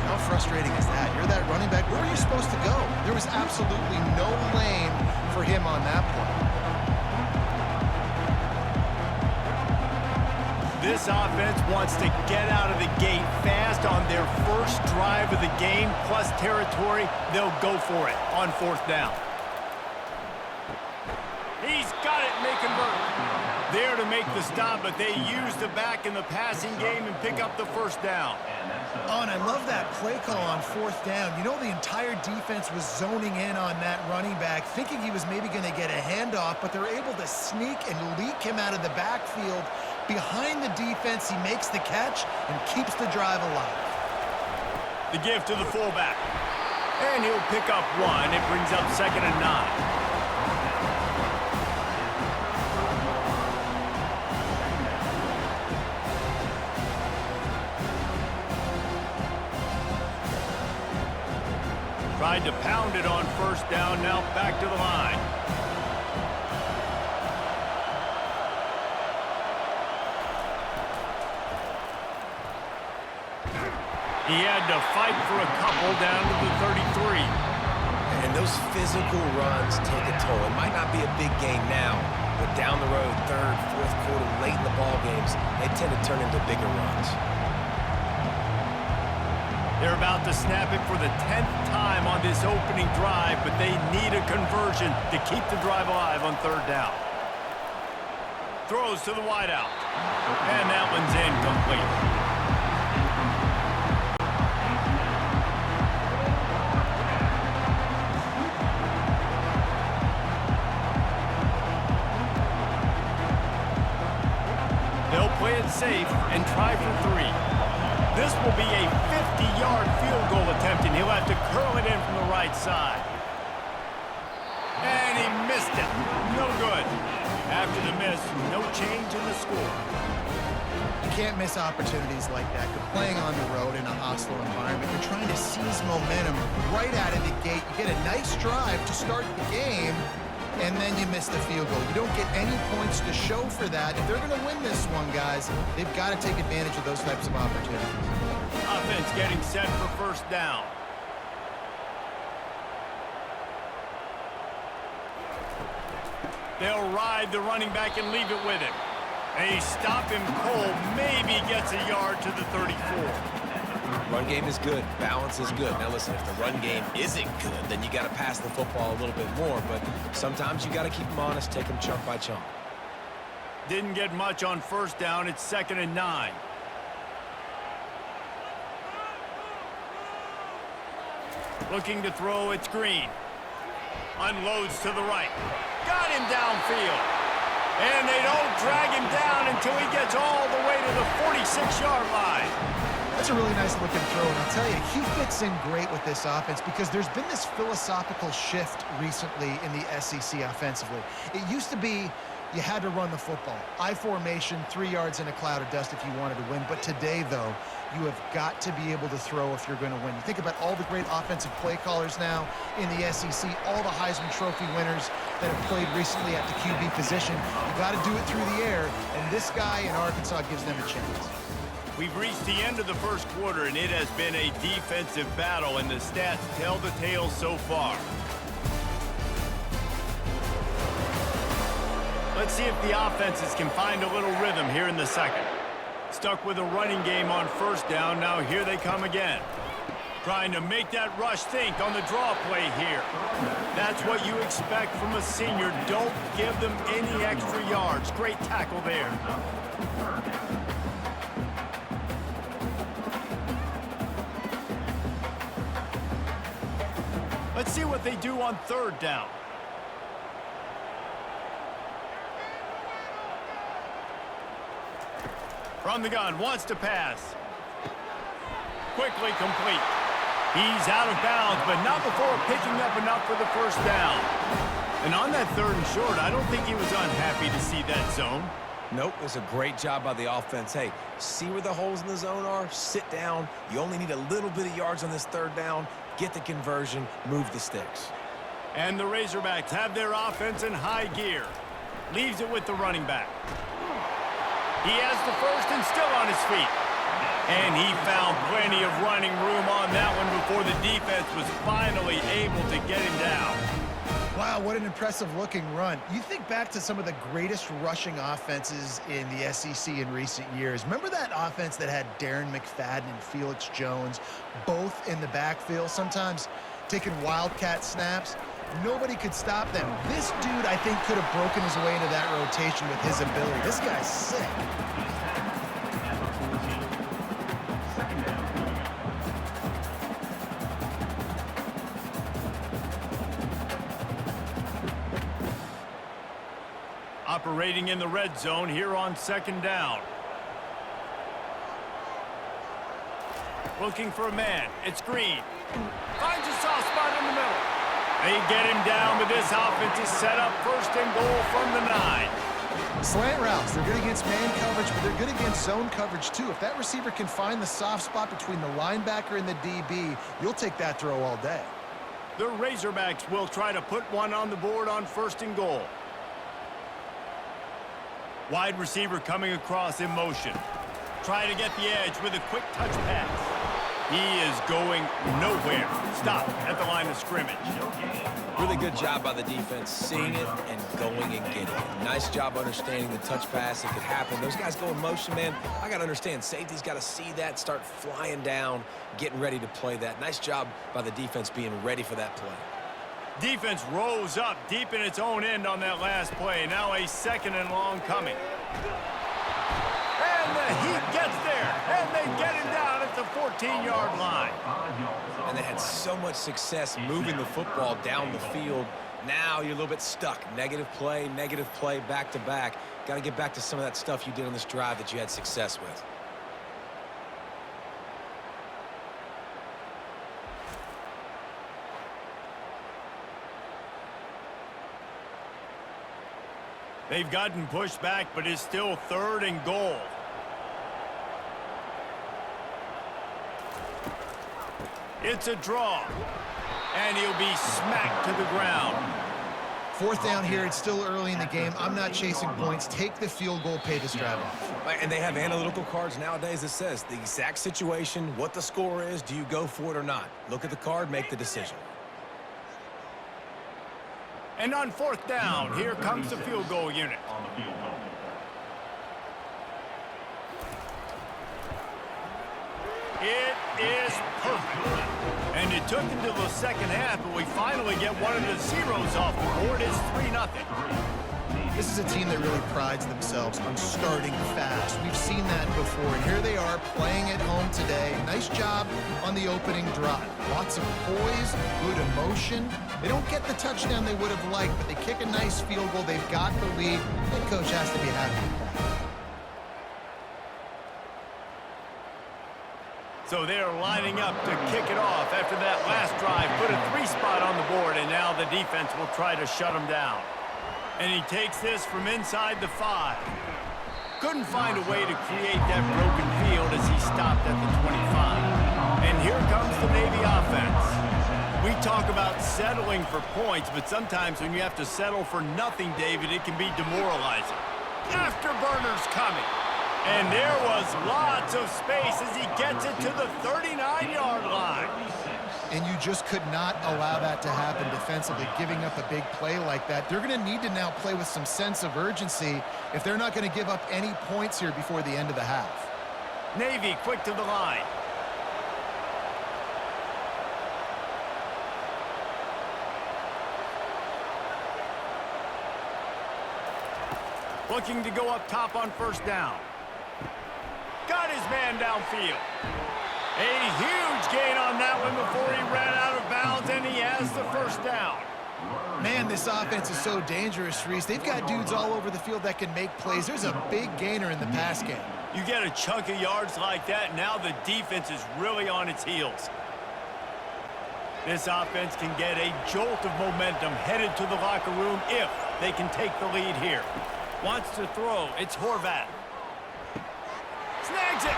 How frustrating is that? You're that running back. Where were you supposed to go? There was absolutely no lane for him on that play. This offense wants to get out of the gate fast on their first drive of the game, plus territory. They'll go for it on fourth down. He's got it, and they convert. There to make the stop, but they use the back in the passing game and pick up the first down. Oh, and I love that play call on fourth down. You know, the entire defense was zoning in on that running back, thinking he was maybe going to get a handoff, but they're able to sneak and leak him out of the backfield. Behind the defense, he makes the catch and keeps the drive alive. The give to the fullback. And he'll pick up one. It brings up 2nd and 9. Tried to pound it on first down, now back to the line. He had to fight for a couple down to the 33. And those physical runs take a toll. It might not be a big game now, but down the road, third, fourth quarter, late in the ball games, they tend to turn into bigger runs. They're about to snap it for the 10th time on this opening drive, but they need a conversion to keep the drive alive on third down. Throws to the wideout. And that one's incomplete. safe and try for 3. This will be a 50-yard field goal attempt, and he'll have to curl it in from the right side. And he missed it. No good. After the miss, no change in the score. You can't miss opportunities like that. You're playing on the road in a hostile environment. You're trying to seize momentum right out of the gate. You get a nice drive to start the game, and then you miss the field goal. You don't get any points to show for that. If they're going to win this one, guys, they've got to take advantage of those types of opportunities. Offense getting set for first down. They'll ride the running back and leave it with him. They stop him cold, maybe gets a yard to the 34. Run game is good. Balance is good. Now listen, if the run game isn't good, then you got to pass the football a little bit more. But sometimes you got to keep them honest, take them chunk by chunk. Didn't get much on first down. It's 2nd and 9. Looking to throw, it's Green. Unloads to the right. Got him downfield. And they don't drag him down until he gets all the way to the 46-yard line. That's a really nice looking throw, and I'll tell you, he fits in great with this offense because there's been this philosophical shift recently in the SEC offensively. It used to be you had to run the football. I formation, 3 yards in a cloud of dust if you wanted to win. But today, though, you have got to be able to throw if you're going to win. You think about all the great offensive play callers now in the SEC, all the Heisman Trophy winners that have played recently at the QB position. You got to do it through the air, and this guy in Arkansas gives them a chance. We've reached the end of the first quarter, and it has been a defensive battle, and the stats tell the tale so far. Let's see if the offenses can find a little rhythm here in the second. Stuck with a running game on first down. Now here they come again. Trying to make that rush think on the draw play here. That's what you expect from a senior. Don't give them any extra yards. Great tackle there. Let's see what they do on third down. From the gun, wants to pass. Quickly complete. He's out of bounds, but not before picking up enough for the first down. And on that 3rd and short, I don't think he was unhappy to see that zone. Nope, it was a great job by the offense. Hey, see where the holes in the zone are? Sit down. You only need a little bit of yards on this 3rd down. Get the conversion, move the sticks. And the Razorbacks have their offense in high gear. Leaves it with the running back. He has the first and still on his feet. And he found plenty of running room on that one before the defense was finally able to get him down. Wow, what an impressive looking run. You think back to some of the greatest rushing offenses in the SEC in recent years. Remember that offense that had Darren McFadden and Felix Jones both in the backfield, sometimes taking wildcat snaps? Nobody could stop them. This dude, I think, could have broken his way into that rotation with his ability. This guy's sick. Operating in the red zone here on 2nd down. Looking for a man. It's Green. Finds a soft spot in the middle. They get him down, but this offense is set up 1st and goal from the 9. Slant routes, they're good against man coverage, but they're good against zone coverage too. If that receiver can find the soft spot between the linebacker and the DB, you'll take that throw all day. The Razorbacks will try to put one on the board on 1st and goal. Wide receiver coming across in motion. Try to get the edge with a quick touch pass. He is going nowhere. Stop at the line of scrimmage. Really good job by the defense, seeing it and going and getting it. Nice job understanding the touch pass. It could happen. Those guys go in motion, man. I got to understand. Safety's got to see that, start flying down, getting ready to play that. Nice job by the defense being ready for that play. Defense rose up deep in its own end on that last play. Now a 2nd and long coming. And the he gets there, and they get him down at the 14-yard line. And they had so much success moving the football down the field. Now you're a little bit stuck. Negative play, back-to-back. Got to get back to some of that stuff you did on this drive that you had success with. They've gotten pushed back, but it's still 3rd and goal. It's a draw, and he'll be smacked to the ground. 4th down here. It's still early in the game. I'm not chasing points. Take the field goal, pay this drive off. And they have analytical cards nowadays that says the exact situation, what the score is, do you go for it or not? Look at the card, make the decision. And on 4th down, here comes the field goal unit. It is perfect. And it took until the second half, but we finally get one of the zeros off the board. It's 3-0. This is a team that really prides themselves on starting fast. We've seen that before, and here they are playing at home today. Nice job on the opening drive. Lots of poise, good emotion. They don't get the touchdown they would have liked, but they kick a nice field goal. They've got the lead. Head coach has to be happy. So they're lining up to kick it off after that last drive. Put a 3-spot on the board, and now the defense will try to shut them down. And he takes this from inside the 5. Couldn't find a way to create that broken field as he stopped at the 25. And here comes the Navy offense. We talk about settling for points, but sometimes when you have to settle for nothing, David, it can be demoralizing. Afterburners coming. And there was lots of space as he gets it to the 39-yard line. And you just could not allow that to happen defensively, giving up a big play like that. They're going to need to now play with some sense of urgency if they're not going to give up any points here before the end of the half. Navy quick to the line. Looking to go up top on 1st down. Got his man downfield. A huge gain on that one before he ran out of bounds, and he has the 1st down. Man, this offense is so dangerous, Reese. They've got dudes all over the field that can make plays. There's a big gainer in the pass game. You get a chunk of yards like that, now the defense is really on its heels. This offense can get a jolt of momentum headed to the locker room if they can take the lead here. Wants to throw. It's Horvat. Snags it.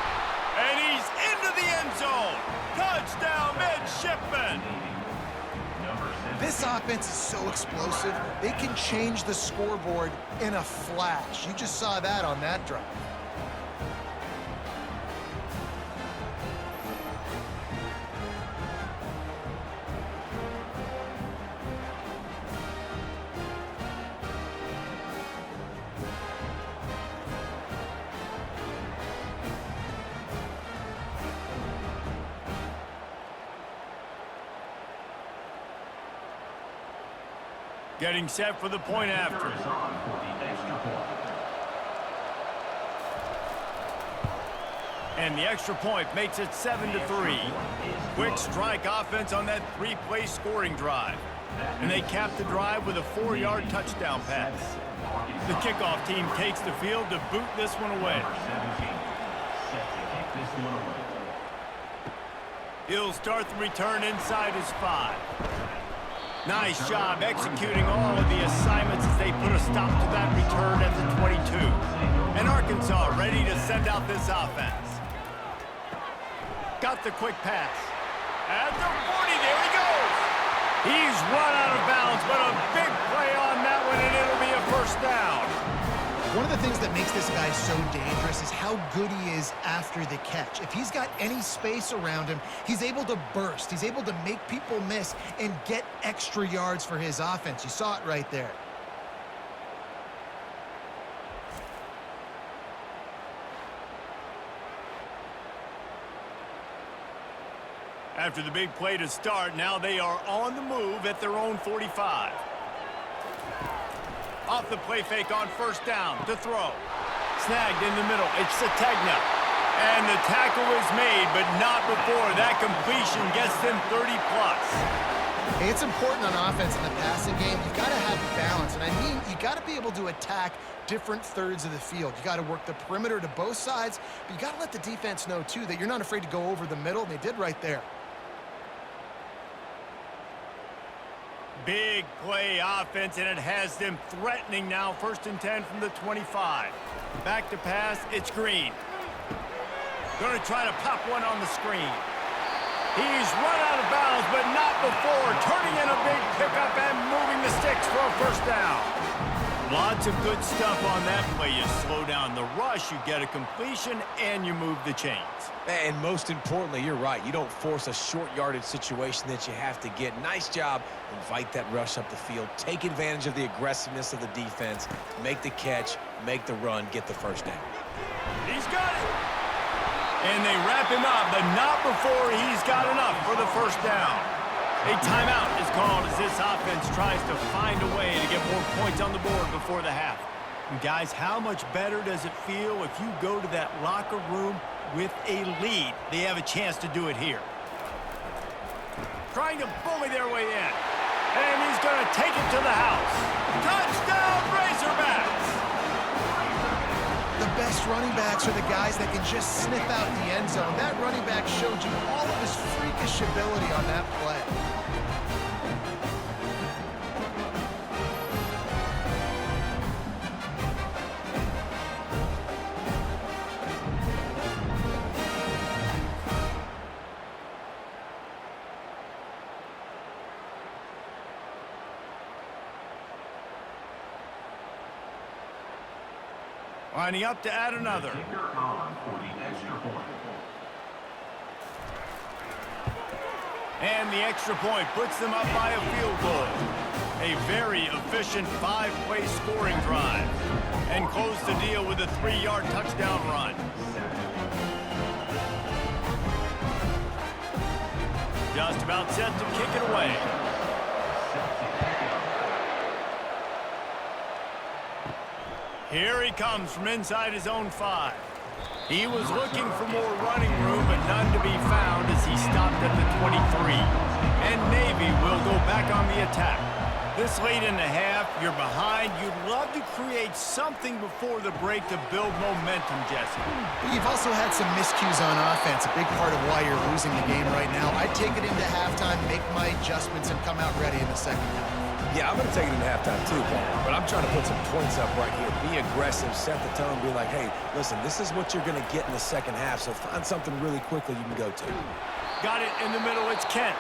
And he's into the end zone. Touchdown, midshipman. This offense is so explosive, they can change the scoreboard in a flash. You just saw that on that drive. Getting set for the point after. And the extra point makes it 7-3. Quick strike offense on that 3-play scoring drive. And they cap the drive with a 4-yard touchdown pass. The kickoff team takes the field to boot this one away. He'll start the return inside his 5. Nice job executing all of the assignments as they put a stop to that return at the 22. And Arkansas ready to send out this offense. Got the quick pass. At the 40, there he goes. He's run out of bounds, but a big play on that one, and it'll be a 1st down. One of the things that makes this guy so dangerous is how good he is after the catch. If he's got any space around him, he's able to burst. He's able to make people miss and get extra yards for his offense. You saw it right there. After the big play to start, now they are on the move at their own 45. Off the play fake on 1st down to throw. snagged in the middle. It's Sategna. And the tackle is made, but not before that completion gets them 30-plus. Hey, it's important on offense in the passing game. You've got to have balance. And I mean, you got to be able to attack different thirds of the field. You got to work the perimeter to both sides, but you got to let the defense know, too, that you're not afraid to go over the middle, and they did right there. Big play offense, and it has them threatening now. 1st and 10 from the 25. Back to pass, it's Green. Going to try to pop one on the screen. He's run out of bounds, but not before turning in a big pickup and moving the sticks for a 1st down. Lots of good stuff on that play. You slow down the rush, you get a completion, and you move the chains. And most importantly, you're right. You don't force a short yardage situation that you have to get. Nice job. Invite that rush up the field. Take advantage of the aggressiveness of the defense. Make the catch, make the run, get the 1st down. He's got it. And they wrap him up, but not before he's got enough for the 1st down. A timeout is called as this offense tries to find a way to get more points on the board before the half. And guys, how much better does it feel if you go to that locker room with a lead? They have a chance to do it here. Trying to bully their way in. And he's going to take it to the house. Touchdown, Razorbacks! The best running backs are the guys that can just sniff out the end zone. That running back showed you all of his freakish ability on that play. Lining up to add another. Kicker on for the extra point. And the extra point puts them up by a field goal. A very efficient 5-play scoring drive. And close the deal with a 3-yard touchdown run. Just about set to kick it away. Here he comes from inside his own 5. He was looking for more running room, but none to be found as he stopped at the 23. And Navy will go back on the attack. This late in the half, you're behind. You'd love to create something before the break to build momentum, Jesse. You've also had some miscues on offense, a big part of why you're losing the game right now. I'd take it into halftime, make my adjustments, and come out ready in the 2nd half. Yeah, I'm going to take it into halftime too, Paul. But I'm trying to put some points up right here. Be aggressive, set the tone, be like, hey, listen, this is what you're going to get in the 2nd half, so find something really quickly you can go to. Got it in the middle. It's Kent.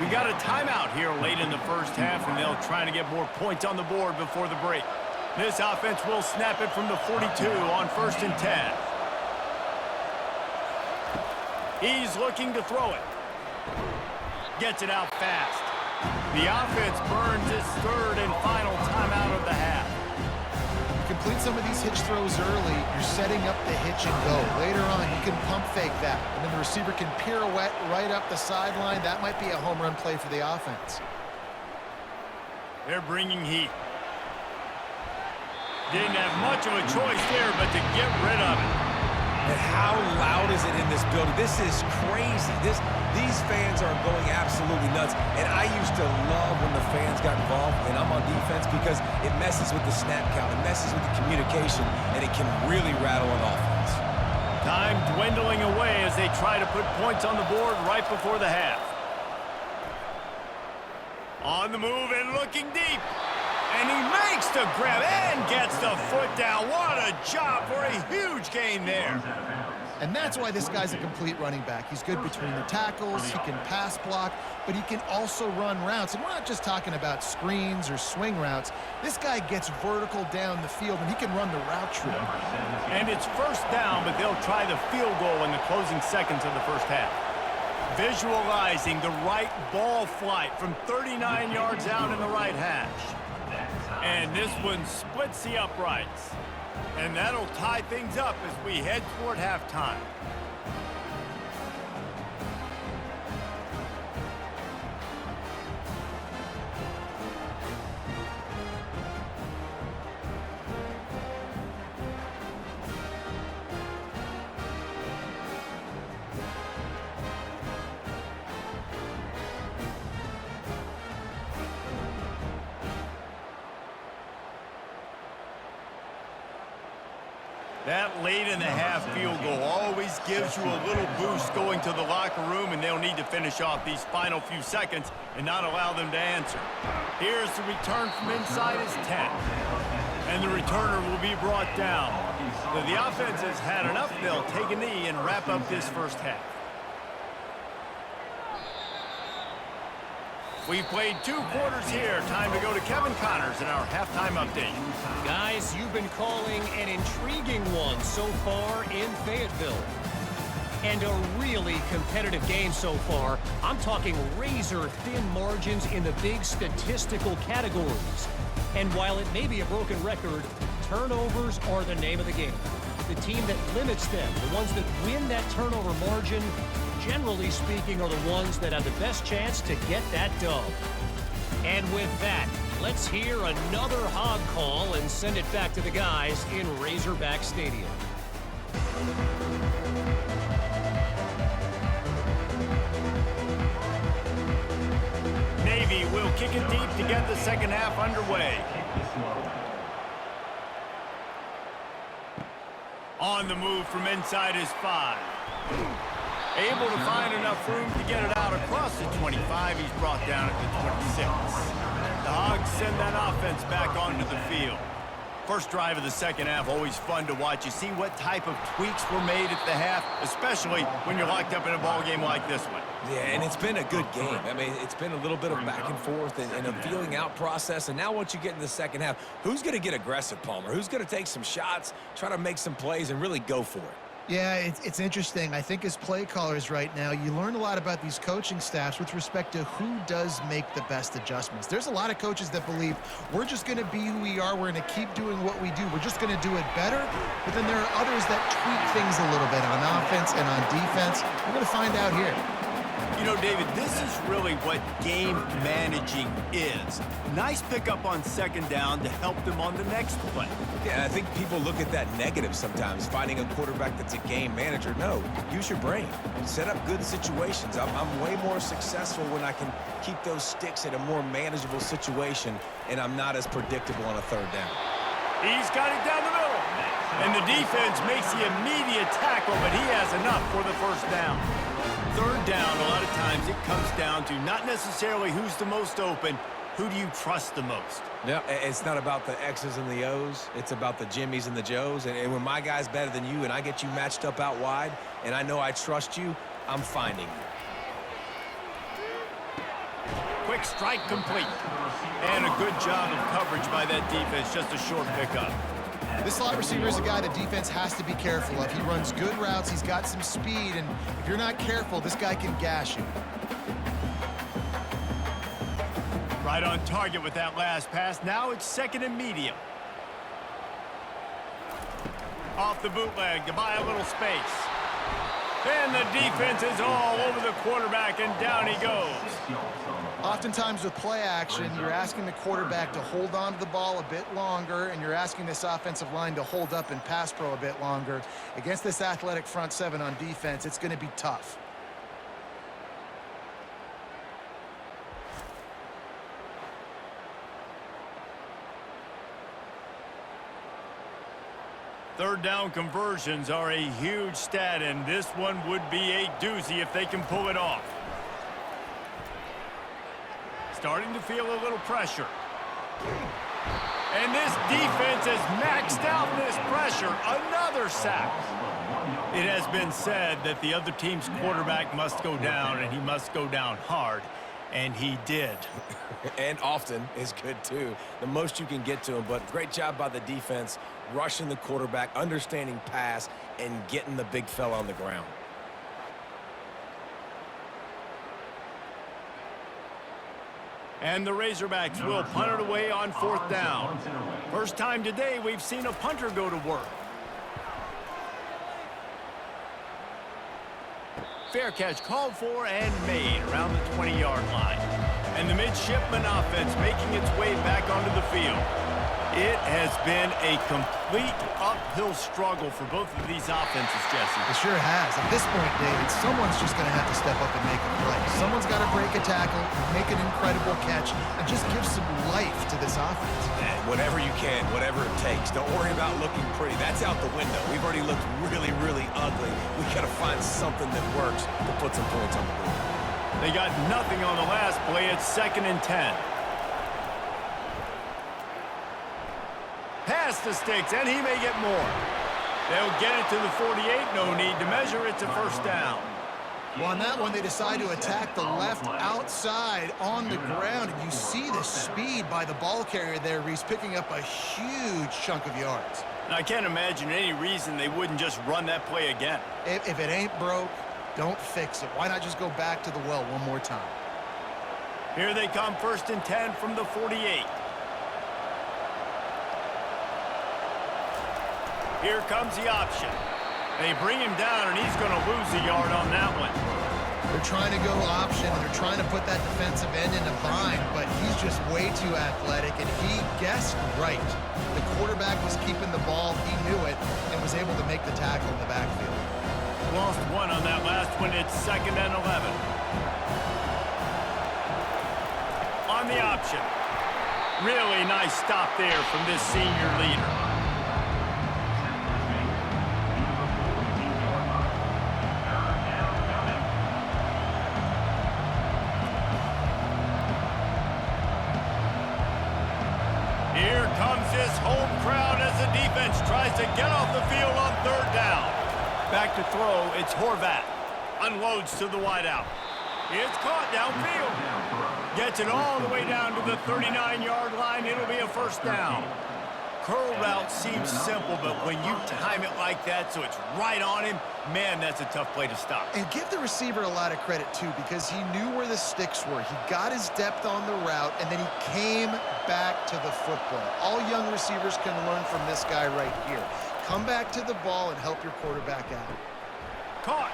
We got a timeout here late in the 1st half, and they'll try to get more points on the board before the break. This offense will snap it from the 42 on 1st and 10. He's looking to throw it. Gets it out fast. The offense burns its 3rd and final timeout of the half. You complete some of these hitch throws early, you're setting up the hitch and go. Later on, you can pump fake that, and then the receiver can pirouette right up the sideline. That might be a home run play for the offense. They're bringing heat. Didn't have much of a choice there, but to get rid of it. And how loud is it in this building? This is crazy. These fans are going absolutely nuts. And I used to love when the fans got involved, and I'm on defense, because it messes with the snap count, it messes with the communication, and it can really rattle an offense. Time dwindling away as they try to put points on the board right before the half. On the move and looking deep. And he makes the grab and gets the foot down. What a job for a huge gain there. And that's why this guy's a complete running back. He's good between the tackles, he can pass block, but he can also run routes. And we're not just talking about screens or swing routes. This guy gets vertical down the field, and he can run the route tree. And it's 1st down, but they'll try the field goal in the closing seconds of the 1st half. Visualizing the right ball flight from 39 yards out in the right hash. And this one splits the uprights. And that'll tie things up as we head toward halftime. That late in the half field goal always gives you a little boost going to the locker room, and they'll need to finish off these final few seconds and not allow them to answer. Here's the return from inside his 10. And the returner will be brought down. So the offense has had enough. They'll take a knee and wrap up this first half. We've played 2 quarters here. Time to go to Kevin Connors in our halftime update. Guys, you've been calling an intriguing one so far in Fayetteville. And a really competitive game so far. I'm talking razor-thin margins in the big statistical categories. And while it may be a broken record, turnovers are the name of the game. The team that limits them, the ones that win that turnover margin, generally speaking, are the ones that have the best chance to get that dub. And with that, let's hear another hog call and send it back to the guys in Razorback Stadium. Navy will kick it deep to get the second half underway. On the move from inside his 5. Able to find enough room to get it out across the 25. He's brought down at the 26. The Hogs send that offense back onto the field. First drive of the second half, always fun to watch. You see what type of tweaks were made at the half, especially when you're locked up in a ball game like this one. Yeah, and it's been a good game. I mean, it's been a little bit of back and forth and a feeling out process. And now once you get in the second half, who's going to get aggressive, Palmer? Who's going to take some shots, try to make some plays, and really go for it? Yeah, it's interesting. I think as play callers right now, you learn a lot about these coaching staffs with respect to who does make the best adjustments. There's a lot of coaches that believe we're just going to be who we are. We're going to keep doing what we do. We're just going to do it better. But then there are others that tweak things a little bit on offense and on defense. We're going to find out here. You know, David, this is really what game managing is. Nice pickup on second down to help them on the next play. Yeah, I think people look at that negative sometimes, finding a quarterback that's a game manager. No, use your brain. Set up good situations. I'm way more successful when I can keep those sticks in a more manageable situation, and I'm not as predictable on a third down. He's got it down the middle. And the defense makes the immediate tackle, but he has enough for the first down. Third down, a lot of times it comes down to not necessarily who's the most open, who do you trust the most? Yeah, it's not about the X's and the O's. It's about the Jimmys and the Joes. And when my guy's better than you and I get you matched up out wide and I know I trust you, I'm finding you. Quick strike complete. And a good job of coverage by that defense, just a short pickup. This slot receiver is a guy the defense has to be careful of. He runs good routes. He's got some speed, and if you're not careful, this guy can gash you. Right on target with that last pass. Now it's second and medium. Off the bootleg to buy a little space. And the defense is all over the quarterback, and down he goes. Oftentimes with play action, you're asking the quarterback to hold on to the ball a bit longer, and you're asking this offensive line to hold up and pass pro a bit longer. Against this athletic front seven on defense, it's going to be tough. Third down conversions are a huge stat, and this one would be a doozy if they can pull it off. Starting to feel a little pressure. And this defense has maxed out this pressure. Another sack. It has been said that the other team's quarterback must go down, and he must go down hard. And he did. And often is good, too. The most you can get to him, but great job by the defense, rushing the quarterback, understanding pass, and getting the big fella on the ground. And the Razorbacks will punt it away on fourth down. First time today we've seen a punter go to work. Fair catch called for and made around the 20-yard line. And the midshipman offense making its way back onto the field. It has been a complete uphill struggle for both of these offenses, Jesse. It sure has. At this point, David, someone's just going to have to step up and make a play. Someone's got to break a tackle, make an incredible catch, and just give some life to this offense. And whatever you can, whatever it takes. Don't worry about looking pretty. That's out the window. We've already looked really, really ugly. We got to find something that works to put some points on the board. They got nothing on the last play. It's 2nd and 10. Pass the sticks, and he may get more. They'll get it to the 48. No need to measure. It's a first down. Well, on that one, they decide to attack the left outside on the ground. And you see the speed by the ball carrier there, Reese, picking up a huge chunk of yards. And I can't imagine any reason they wouldn't just run that play again. If it ain't broke, don't fix it. Why not just go back to the well one more time? Here they come, 1st and 10 from the 48. Here comes the option. They bring him down, and he's going to lose a yard on that one. They're trying to go option. They're trying to put that defensive end in a bind, but he's just way too athletic, and he guessed right. The quarterback was keeping the ball. He knew it and was able to make the tackle in the backfield. Lost one on that last one. It's 2nd and 11. On the option. Really nice stop there from this senior leader. Here comes this home crowd as the defense tries to get off the field on 3rd down. Back to throw, it's Horvat. Unloads to the wideout. It's caught downfield. Gets it all the way down to the 39-yard line. It'll be a first down. Curl route seems simple, but when you time it like that so it's right on him, man, that's a tough play to stop. And give the receiver a lot of credit, too, because he knew where the sticks were. He got his depth on the route, and then he came back to the football. All young receivers can learn from this guy right here. Come back to the ball and help your quarterback out. Caught.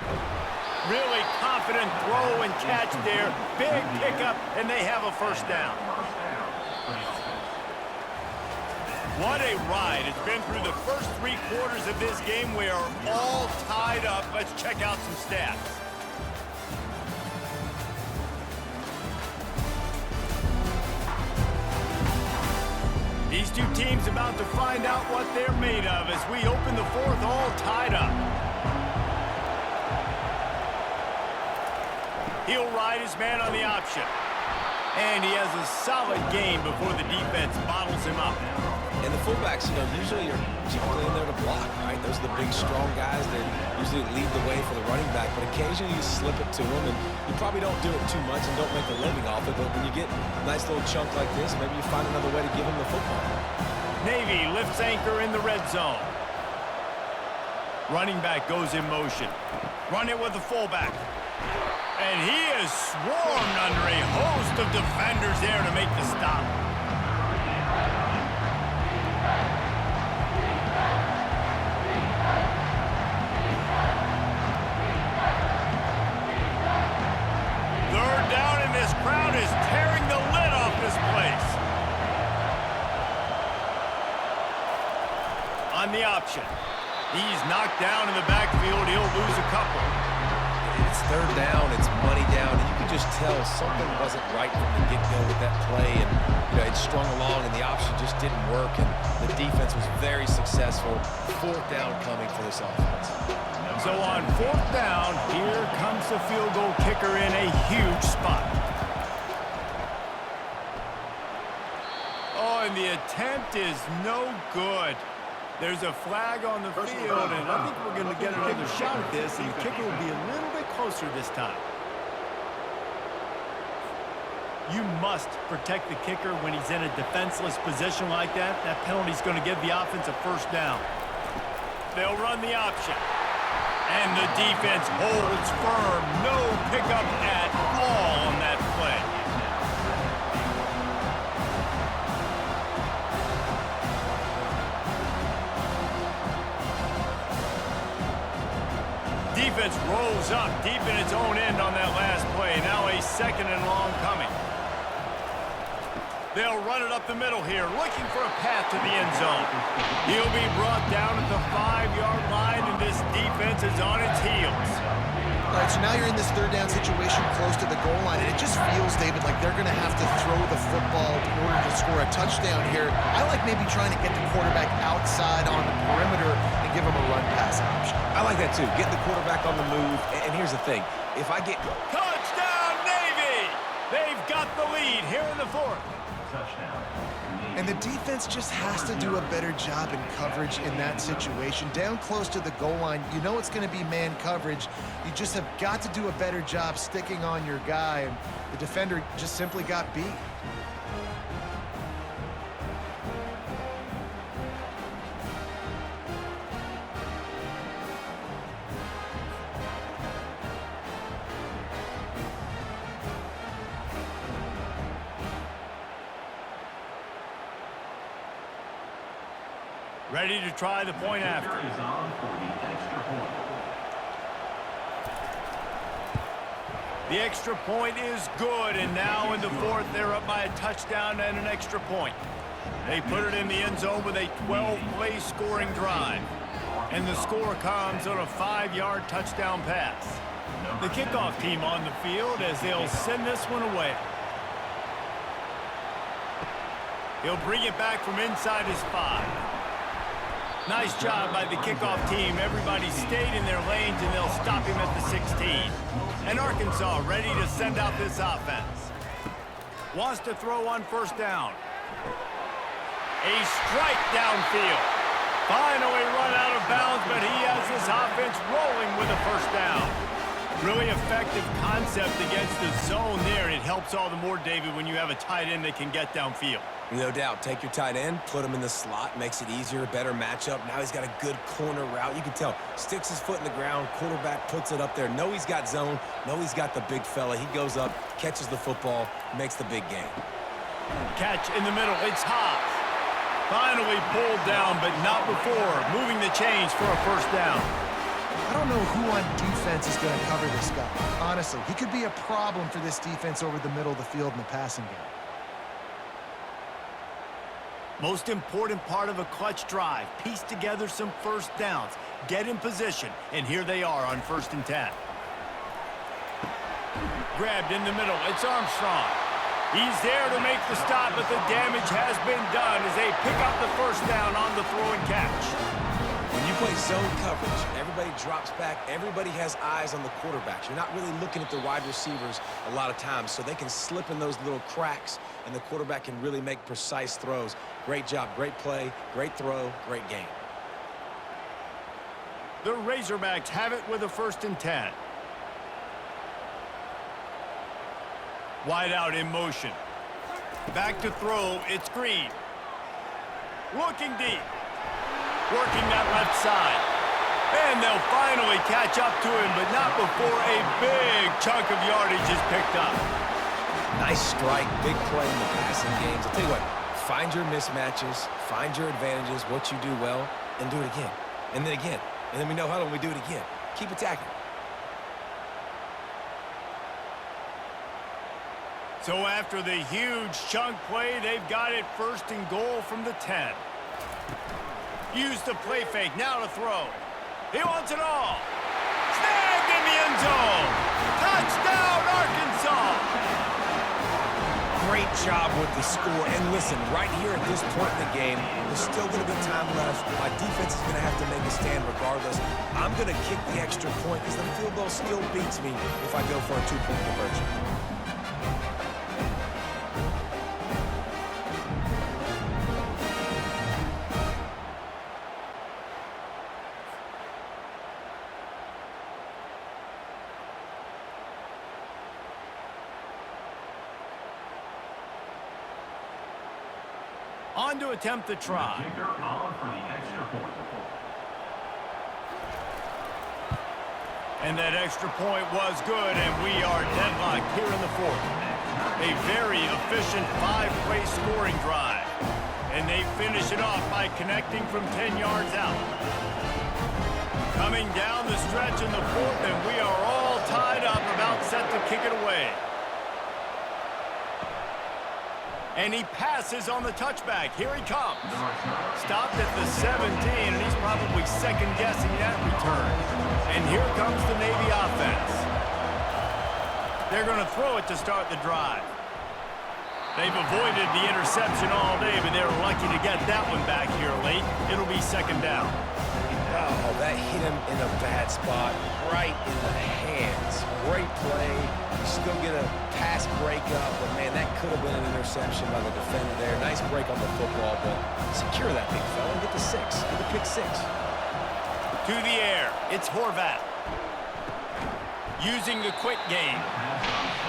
Really confident throw and catch there. Big pickup, and they have a first down. What a ride. It's been through the first 3 quarters of this game. We are all tied up. Let's check out some stats. These two teams about to find out what they're made of as we open the 4th all tied up. He'll ride his man on the option. And he has a solid game before the defense bottles him up. And the fullbacks, usually are typically in there to block, right? Those are the big, strong guys that usually lead the way for the running back. But occasionally you slip it to them, and you probably don't do it too much and don't make a living off it. But when you get a nice little chunk like this, maybe you find another way to give them the football. Navy lifts anchor in the red zone. Running back goes in motion. Run it with the fullback. And he is swarmed under a host of defenders there to make the stop. Crowd is tearing the lid off this place. On the option. He's knocked down in the backfield. He'll lose a couple. It's 3rd down. It's money down. And you can just tell something wasn't right from the get-go with that play. And, it strung along, and the option just didn't work. And the defense was very successful. 4th down coming for this offense. So on 4th down, here comes the field goal kicker in a huge spot. And the attempt is no good. There's a flag on the field, and I think we're going to get another shot at this, and the kicker will be a little bit closer this time. You must protect the kicker when he's in a defenseless position like that. That penalty is going to give the offense a first down. They'll run the option. And the defense holds firm. No pickup at all on that play. Defense rolls up deep in its own end on that last play. Now a 2nd and long coming. They'll run it up the middle here, looking for a path to the end zone. He'll be brought down at the 5-yard line, and this defense is on its heels. All right, so now you're in this third down situation close to the goal line, and it just feels, David, like they're going to have to throw the football in order to score a touchdown here. I like maybe trying to get the quarterback outside on the perimeter and give him a run-pass option. I like that, too. Get the quarterback on the move. And here's the thing. If I get... Touchdown, Navy! They've got the lead here in the fourth. Touchdown. And the defense just has to do a better job in coverage in that situation. Down close to the goal line, you know it's going to be man coverage. You just have got to do a better job sticking on your guy, and the defender just simply got beat. Ready to try the point after. Is on for the extra point. The extra point is good, and now in the fourth, they're up by a touchdown and an extra point. They put it in the end zone with a 12-play scoring drive, and the score comes on a 5-yard touchdown pass. The kickoff team on the field as they'll send this one away. He'll bring it back from inside his 5. Nice job by the kickoff team. Everybody stayed in their lanes, and they'll stop him at the 16. And Arkansas ready to send out this offense. Wants to throw on first down. A strike downfield. Finally run out of bounds, but he has his offense rolling with a first down. Really effective concept against the zone there. It helps all the more, David, when you have a tight end that can get downfield. No doubt. Take your tight end, put him in the slot, makes it easier, better matchup. Now he's got a good corner route. You can tell. Sticks his foot in the ground, quarterback puts it up there. Know he's got zone, know he's got the big fella. He goes up, catches the football, makes the big game. Catch in the middle. It's hot. Finally pulled down, but not before. Moving the chains for a first down. I don't know who on defense is going to cover this guy. Honestly, he could be a problem for this defense over the middle of the field in the passing game. Most important part of a clutch drive. Piece together some first downs. Get in position. And here they are on 1st and 10. Grabbed in the middle. It's Armstrong. He's there to make the stop, but the damage has been done as they pick up the first down on the throw and catch. When you play zone coverage, everybody drops back. Everybody has eyes on the quarterbacks. You're not really looking at the wide receivers a lot of times, so they can slip in those little cracks, and the quarterback can really make precise throws. Great job, great play, great throw, great game. The Razorbacks have it with a 1st and 10. Wide out in motion. Back to throw, it's Green. Looking deep. Working that left side. And they'll finally catch up to him, but not before a big chunk of yardage is picked up. Nice strike, big play in the passing games. I'll tell you what, find your mismatches, find your advantages, what you do well, and do it again. And then again. And then we know how when we do it again. Keep attacking. So after the huge chunk play, they've got it 1st and goal from the 10. Use the play fake, now to throw. He wants it all. Snagged in the end zone. Touchdown, Arkansas. Great job with the score. And listen, right here at this point in the game, there's still going to be time left. My defense is going to have to make a stand regardless. I'm going to kick the extra point because the field goal still beats me if I go for a 2-point conversion. On to attempt the try. Kicker on for the extra point. And that extra point was good, and we are deadlocked here in the fourth. A very efficient 5-play scoring drive. And they finish it off by connecting from 10 yards out. Coming down the stretch in the fourth, and we are all tied up, about set to kick it away. And he passes on the touchback. Here he comes. Stopped at the 17, and he's probably second-guessing that return. And here comes the Navy offense. They're going to throw it to start the drive. They've avoided the interception all day, but they were lucky to get that one back here late. It'll be second down. Oh, that hit him in a bad spot, right in the hands. Great play. You still get a pass breakup, but, man, that could have been an interception by the defender there. Nice break on the football, but secure that big fella and get the six. Get the pick six. To the air. It's Horvat. Using the quick game.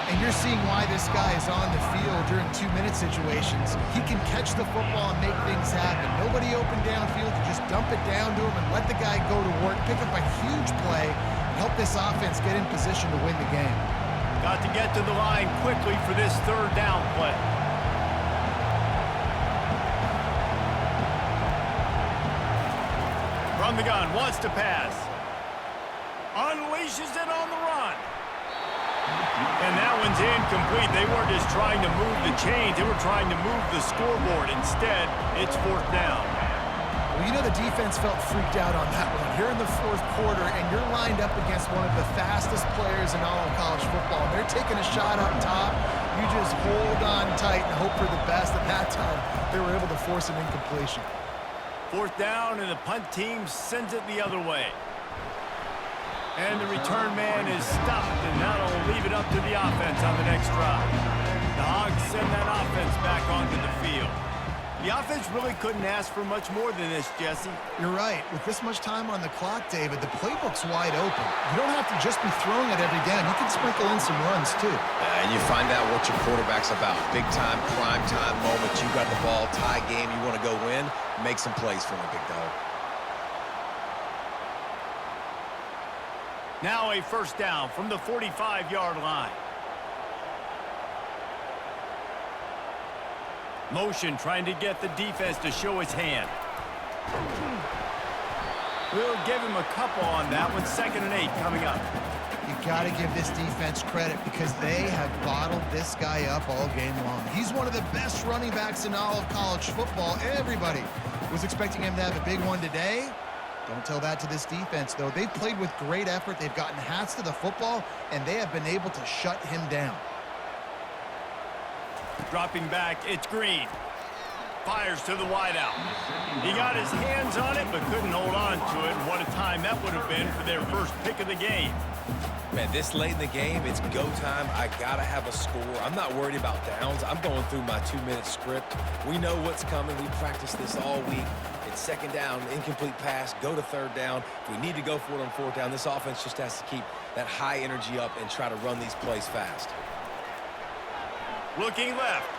And you're seeing why this guy is on the field during 2-minute situations. He can catch the football and make things happen. Nobody open downfield. You just dump it down to him and let the guy go to work, pick up a huge play, and help this offense get in position to win the game. Got to get to the line quickly for this third down play. From the gun, wants to pass. Unleashes it on the run. And that one's incomplete. They weren't just trying to move the chains. They were trying to move the scoreboard. Instead, it's fourth down. Well, you know the defense felt freaked out on that one. You're in the fourth quarter, and you're lined up against one of the fastest players in all of college football. And they're taking a shot up top. You just hold on tight and hope for the best. At that time, they were able to force an incompletion. Fourth down, and the punt team sends it the other way. And the return man is stopped, and that'll leave it up to the offense on the next drive. The Hogs send that offense back onto the field. The offense really couldn't ask for much more than this, Jesse. You're right. With this much time on the clock, David, the playbook's wide open. You don't have to just be throwing it every down. You can sprinkle in some runs, too. And you find out what your quarterback's about. Big-time, prime-time moment. You got the ball, tie game, you want to go win. Make some plays for me, big dog. Now a first down from the 45-yard line. Motion trying to get the defense to show his hand. We'll give him a couple on that one. 2nd and 8 coming up. You got to give this defense credit because they have bottled this guy up all game long. He's one of the best running backs in all of college football. Everybody was expecting him to have a big one today. Don't tell that to this defense, though. They've played with great effort. They've gotten hats to the football, and they have been able to shut him down. Dropping back, it's Green. Fires to the wideout. He got his hands on it, but couldn't hold on to it. And what a time that would have been for their first pick of the game. Man, this late in the game, it's go time. I got to have a score. I'm not worried about downs. I'm going through my 2-minute script. We know what's coming. We practiced this all week. It's 2nd down, incomplete pass, go to 3rd down. If we need to go for it on 4th down, this offense just has to keep that high energy up and try to run these plays fast. Looking left.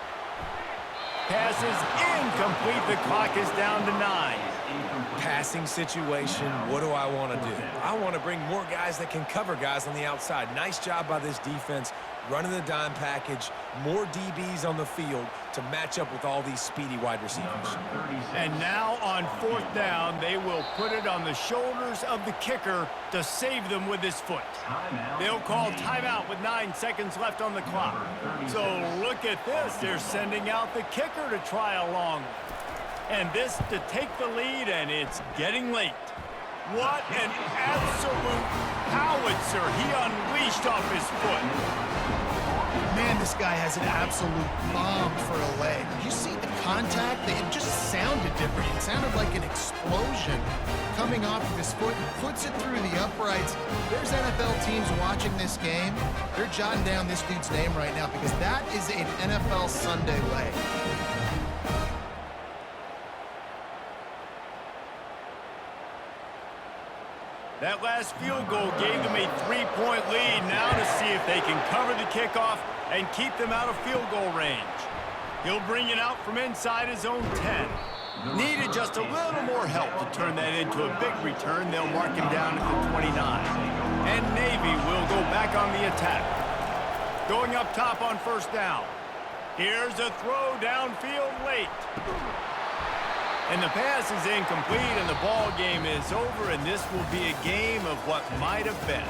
Pass is incomplete. The clock is down to 9. Passing situation, what do I want to do? I want to bring more guys that can cover guys on the outside. Nice job by this defense, running the dime package, more DBs on the field to match up with all these speedy wide receivers. And now on 4th down, they will put it on the shoulders of the kicker to save them with his foot. They'll call timeout with 9 seconds left on the clock. So look at this. They're sending out the kicker to try a long one. And this to take the lead, and it's getting late. What an absolute howitzer he unleashed off his foot. Man, this guy has an absolute bomb for a leg. You see the contact? It just sounded different. It sounded like an explosion coming off of his foot. Puts it through the uprights. There's NFL teams watching this game. They're jotting down this dude's name right now because that is an NFL Sunday leg. That last field goal gave them a 3-point lead. Now to see if they can cover the kickoff and keep them out of field goal range. He'll bring it out from inside his own 10. Needed just a little more help to turn that into a big return. They'll mark him down at the 29. And Navy will go back on the attack. Going up top on 1st down. Here's a throw downfield late. And the pass is incomplete, and the ball game is over, and this will be a game of what might have been.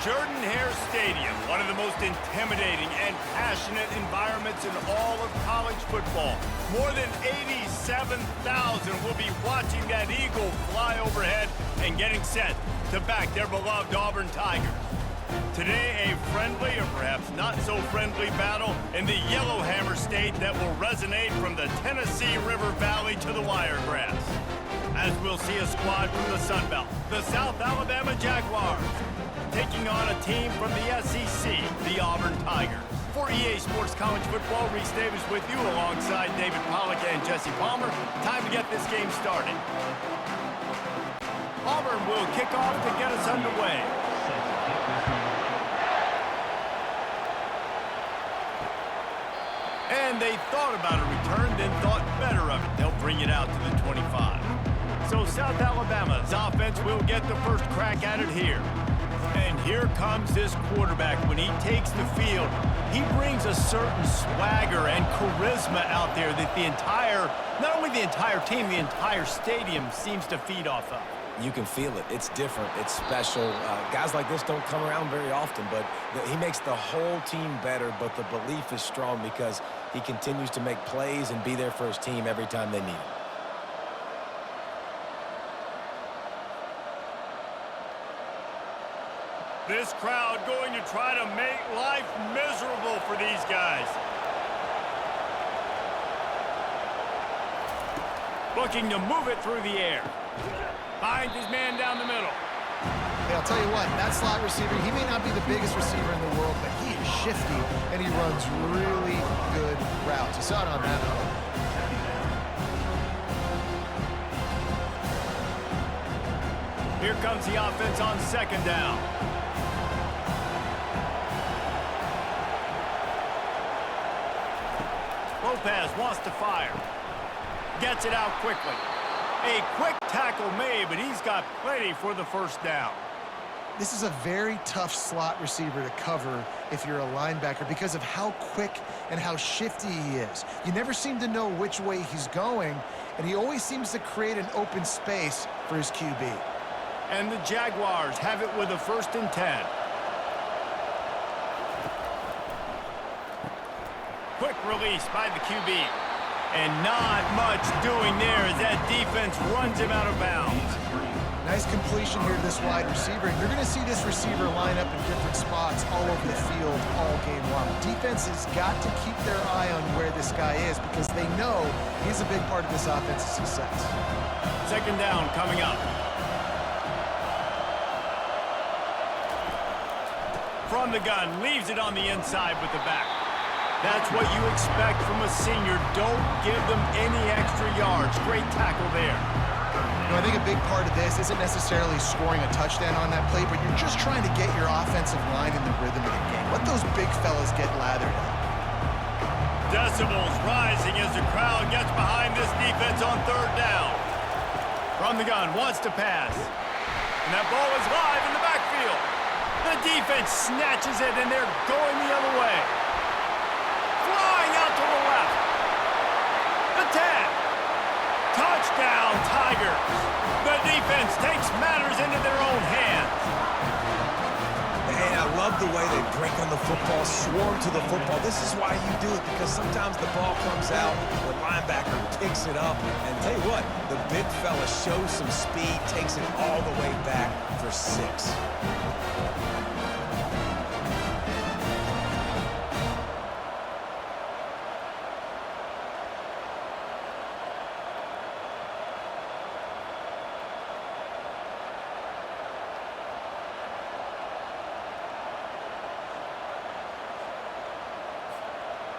Jordan-Hare Stadium, one of the most intimidating and passionate environments in all of college football. More than 87,000 will be watching that eagle fly overhead and getting set to back their beloved Auburn Tigers. Today, a friendly or perhaps not so friendly battle in the Yellowhammer State that will resonate from the Tennessee River Valley to the Wiregrass. As we'll see a squad from the Sun Belt, the South Alabama Jaguars, taking on a team from the SEC, the Auburn Tigers. For EA Sports College Football, Reese Davis with you alongside David Pollack and Jesse Palmer. Time to get this game started. Auburn will kick off to get us underway. And they thought about a return, then thought better of it. They'll bring it out to the 25. So South Alabama's offense will get the first crack at it here. And here comes this quarterback. When he takes the field, he brings a certain swagger and charisma out there that not only the entire team, the entire stadium seems to feed off of. You can feel it. It's different. It's special. Guys like this don't come around very often, but he makes the whole team better, but the belief is strong because he continues to make plays and be there for his team every time they need him. This crowd going to try to make life miserable for these guys. Looking to move it through the air. Finds his man down the middle. Hey, I'll tell you what, that slot receiver, he may not be the biggest receiver in the world, but he is shifty, and he runs really good routes. You saw it on that one. Here comes the offense on second down. Lopez wants to fire. Gets it out quickly. A quick tackle made, but he's got plenty for the first down. This is a very tough slot receiver to cover if you're a linebacker because of how quick and how shifty he is. You never seem to know which way he's going, and he always seems to create an open space for his QB. And the Jaguars have it with a 1st and 10. Quick release by the QB. And not much doing there as that defense runs him out of bounds. Nice completion here to this wide receiver. And you're going to see this receiver line up in different spots all over the field all game long. Defense has got to keep their eye on where this guy is because they know he's a big part of this offense's success. Second down coming up. From the gun, leaves it on the inside with the back. That's what you expect from a senior. Don't give them any extra yards. Great tackle there. You know, I think a big part of this isn't necessarily scoring a touchdown on that play, but you're just trying to get your offensive line in the rhythm of the game. Let those big fellas get lathered up. Decibels rising as the crowd gets behind this defense on third down. From the gun, wants to pass. And that ball is live in the backfield. The defense snatches it, and they're going the other way. Flying out to the left. The 10. Touchdown, Tigers. The defense takes matters into their own hands. And I love the way they break on the football, swarm to the football. This is why you do it, because sometimes the ball comes out, the linebacker picks it up, and tell you what, the big fella shows some speed, takes it all the way back for 6.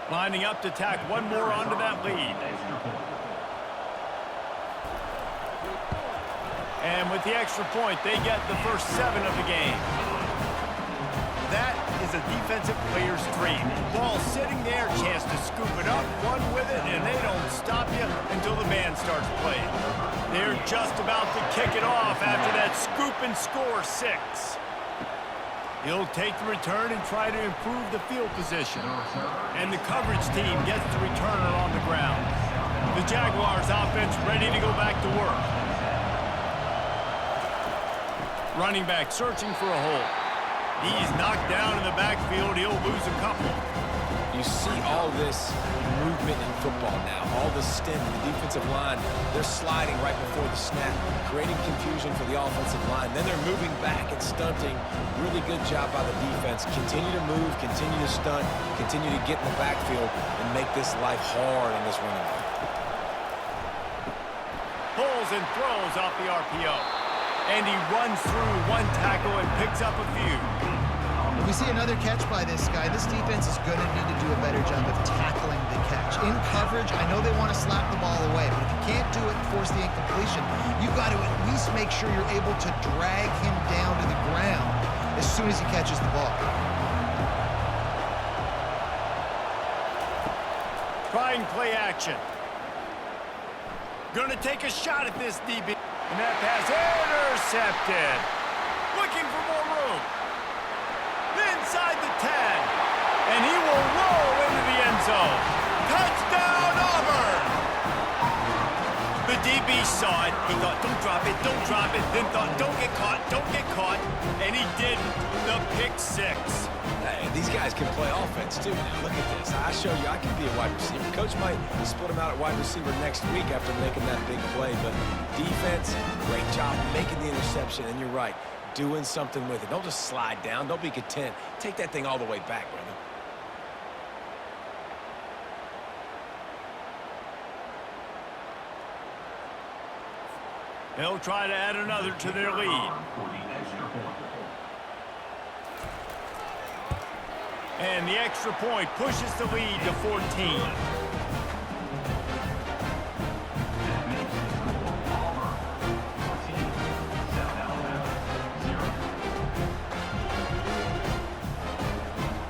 Lining up to tack one more onto that lead. And with the extra point, they get the first 7 of the game. That is a defensive player's dream. Ball sitting there, chance to scoop it up, run with it, and they don't stop you until the band starts playing. They're just about to kick it off after that scoop and score 6. He'll take the return and try to improve the field position. And the coverage team gets the returner on the ground. The Jaguars offense ready to go back to work. Running back searching for a hole. He's knocked down in the backfield. He'll lose a couple. You see all this movement in football now, all the stint, the defensive line, they're sliding right before the snap, creating confusion for the offensive line. Then they're moving back and stunting. Really good job by the defense. Continue to move, continue to stunt, continue to get in the backfield and make this life hard on this running back. Pulls and throws off the RPO. And he runs through one tackle and picks up a few. We see another catch by this guy. This defense is going to need to do a better job of tackling the catch. In coverage, I know they want to slap the ball away, but if you can't do it and force the incompletion, you've got to at least make sure you're able to drag him down to the ground as soon as he catches the ball. Trying play action. Going to take a shot at this DB. And that pass intercepted. Looking for more room. Inside the 10. And he will roll into the end zone. Touchdown, Auburn! The DB saw it. He thought, don't drop it, don't drop it. Then thought, don't get caught, don't get caught. And he didn't. The pick six. Hey, these guys can play offense, too. Now, look at this. I show you I can be a wide receiver. Coach might split him out at wide receiver next week after making that big play. But defense, great job making the interception. And you're right, doing something with it. Don't just slide down. Don't be content. Take that thing all the way back, brother. They'll try to add another to their lead. And the extra point pushes the lead to 14.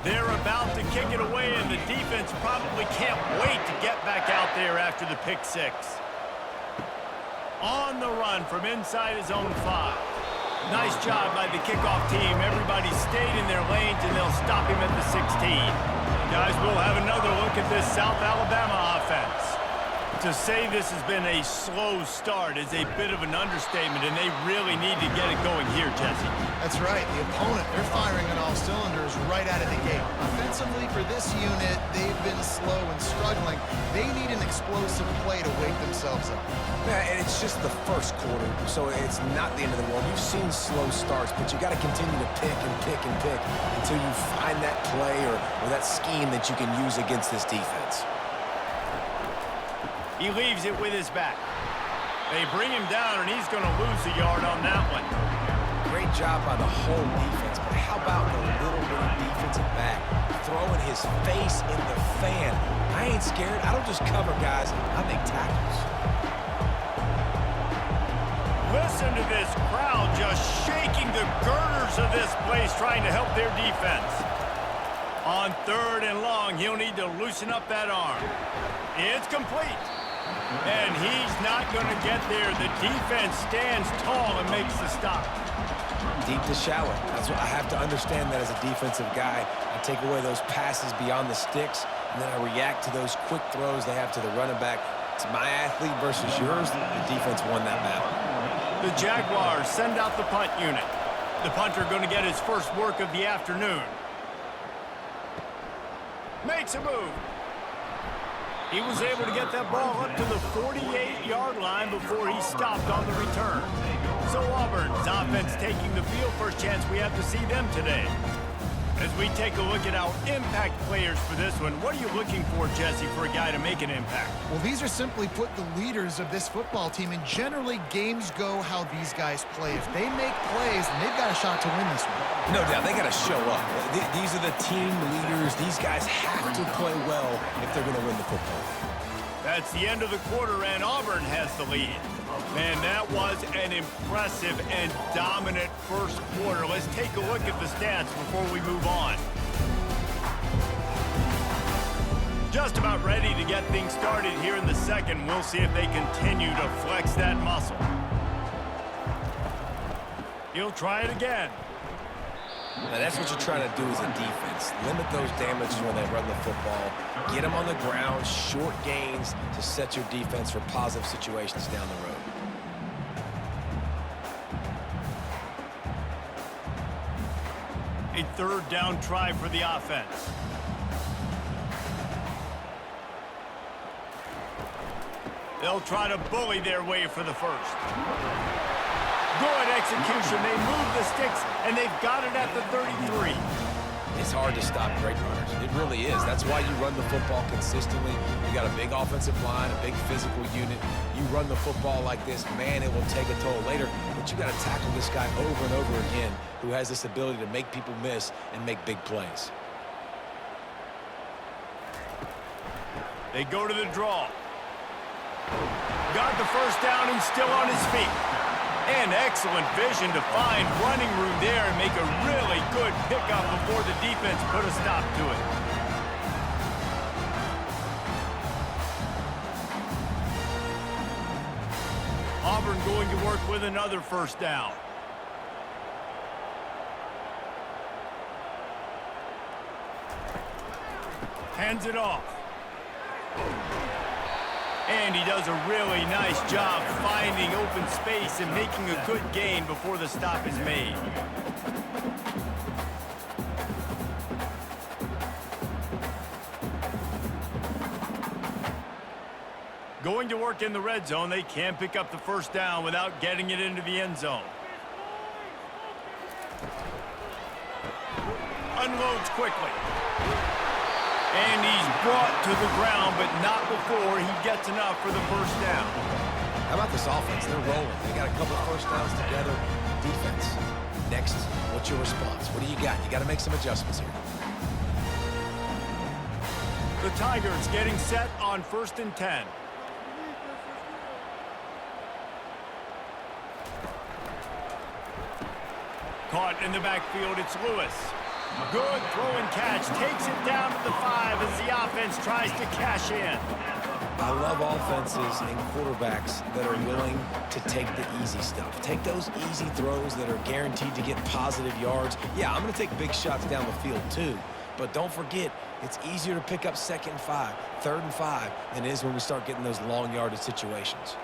They're about to kick it away, and the defense probably can't wait to get back out there after the pick six. On the run from inside his own 5. Nice job by the kickoff team. Everybody stayed in their lanes, and they'll stop him at the 16. Guys, we'll have another look at this South Alabama offense. To say this has been a slow start is a bit of an understatement, and they really need to get it going here, Jesse. That's right. The opponent, they're firing on all cylinders right out of the gate. Offensively, for this unit, they've been slow and struggling. They need an explosive play to wake themselves up. Yeah, and it's just the first quarter, so it's not the end of the world. We've seen slow starts, but you got to continue to pick and pick and pick until you find that play or that scheme that you can use against this defense. He leaves it with his back. They bring him down, and he's going to lose a yard on that one. Great job by the whole defense, but how about the little bitty defensive back throwing his face in the fan? I ain't scared. I don't just cover guys. I make tackles. Listen to this crowd just shaking the girders of this place trying to help their defense. On 3rd and long, he'll need to loosen up that arm. It's complete. And he's not going to get there. The defense stands tall and makes the stop. Deep to shallow. That's what I have to understand that as a defensive guy. I take away those passes beyond the sticks, and then I react to those quick throws they have to the running back. It's my athlete versus yours. The defense won that battle. The Jaguars send out the punt unit. The punter going to get his first work of the afternoon. Makes a move. He was able to get that ball up to the 48-yard line before he stopped on the return. So Auburn's offense taking the field. First chance we have to see them today. As we take a look at our impact players for this one, what are you looking for, Jesse, for a guy to make an impact? Well, these are simply put the leaders of this football team, and generally games go how these guys play. If they make plays, then they've got a shot to win this one. No doubt, they got to show up. These are the team leaders. These guys have to play well if they're going to win the football. That's the end of the quarter, and Auburn has the lead. Man, that was an impressive and dominant first quarter. Let's take a look at the stats before we move on. Just about ready to get things started here in the second. We'll see if they continue to flex that muscle. He'll try it again. Now that's what you're trying to do as a defense. Limit those damages when they run the football. Get them on the ground, short gains to set your defense for positive situations down the road. A third down try for the offense. They'll try to bully their way for the first. Good execution. They move the sticks, and they've got it at the 33. It's hard to stop great runners. It really is. That's why you run the football consistently. You got a big offensive line, a big physical unit. You run the football like this, man, it will take a toll later. But you got to tackle this guy over and over again who has this ability to make people miss and make big plays. They go to the draw. Got the first down and still on his feet. And excellent vision to find running room there and make a really good pickup before the defense put a stop to it. Auburn going to work with another first down. Hands it off. And he does a really nice job finding open space and making a good gain before the stop is made. Going to work in the red zone, they can pick up the first down without getting it into the end zone. Unloads quickly. And he's brought to the ground, but not before he gets enough for the first down. How about this offense? They're rolling. They got a couple first downs together. Defense. Next, what's your response? What do you got? You got to make some adjustments here. The Tigers getting set on 1st and 10. Caught in the backfield, it's Lewis. Good throw and catch. Takes it down to the 5 as the offense tries to cash in. I love offenses and quarterbacks that are willing to take the easy stuff. Take those easy throws that are guaranteed to get positive yards. Yeah, I'm going to take big shots down the field too. But don't forget, it's easier to pick up 2nd and 5, 3rd and 5 than it is when we start getting those long yardage situations.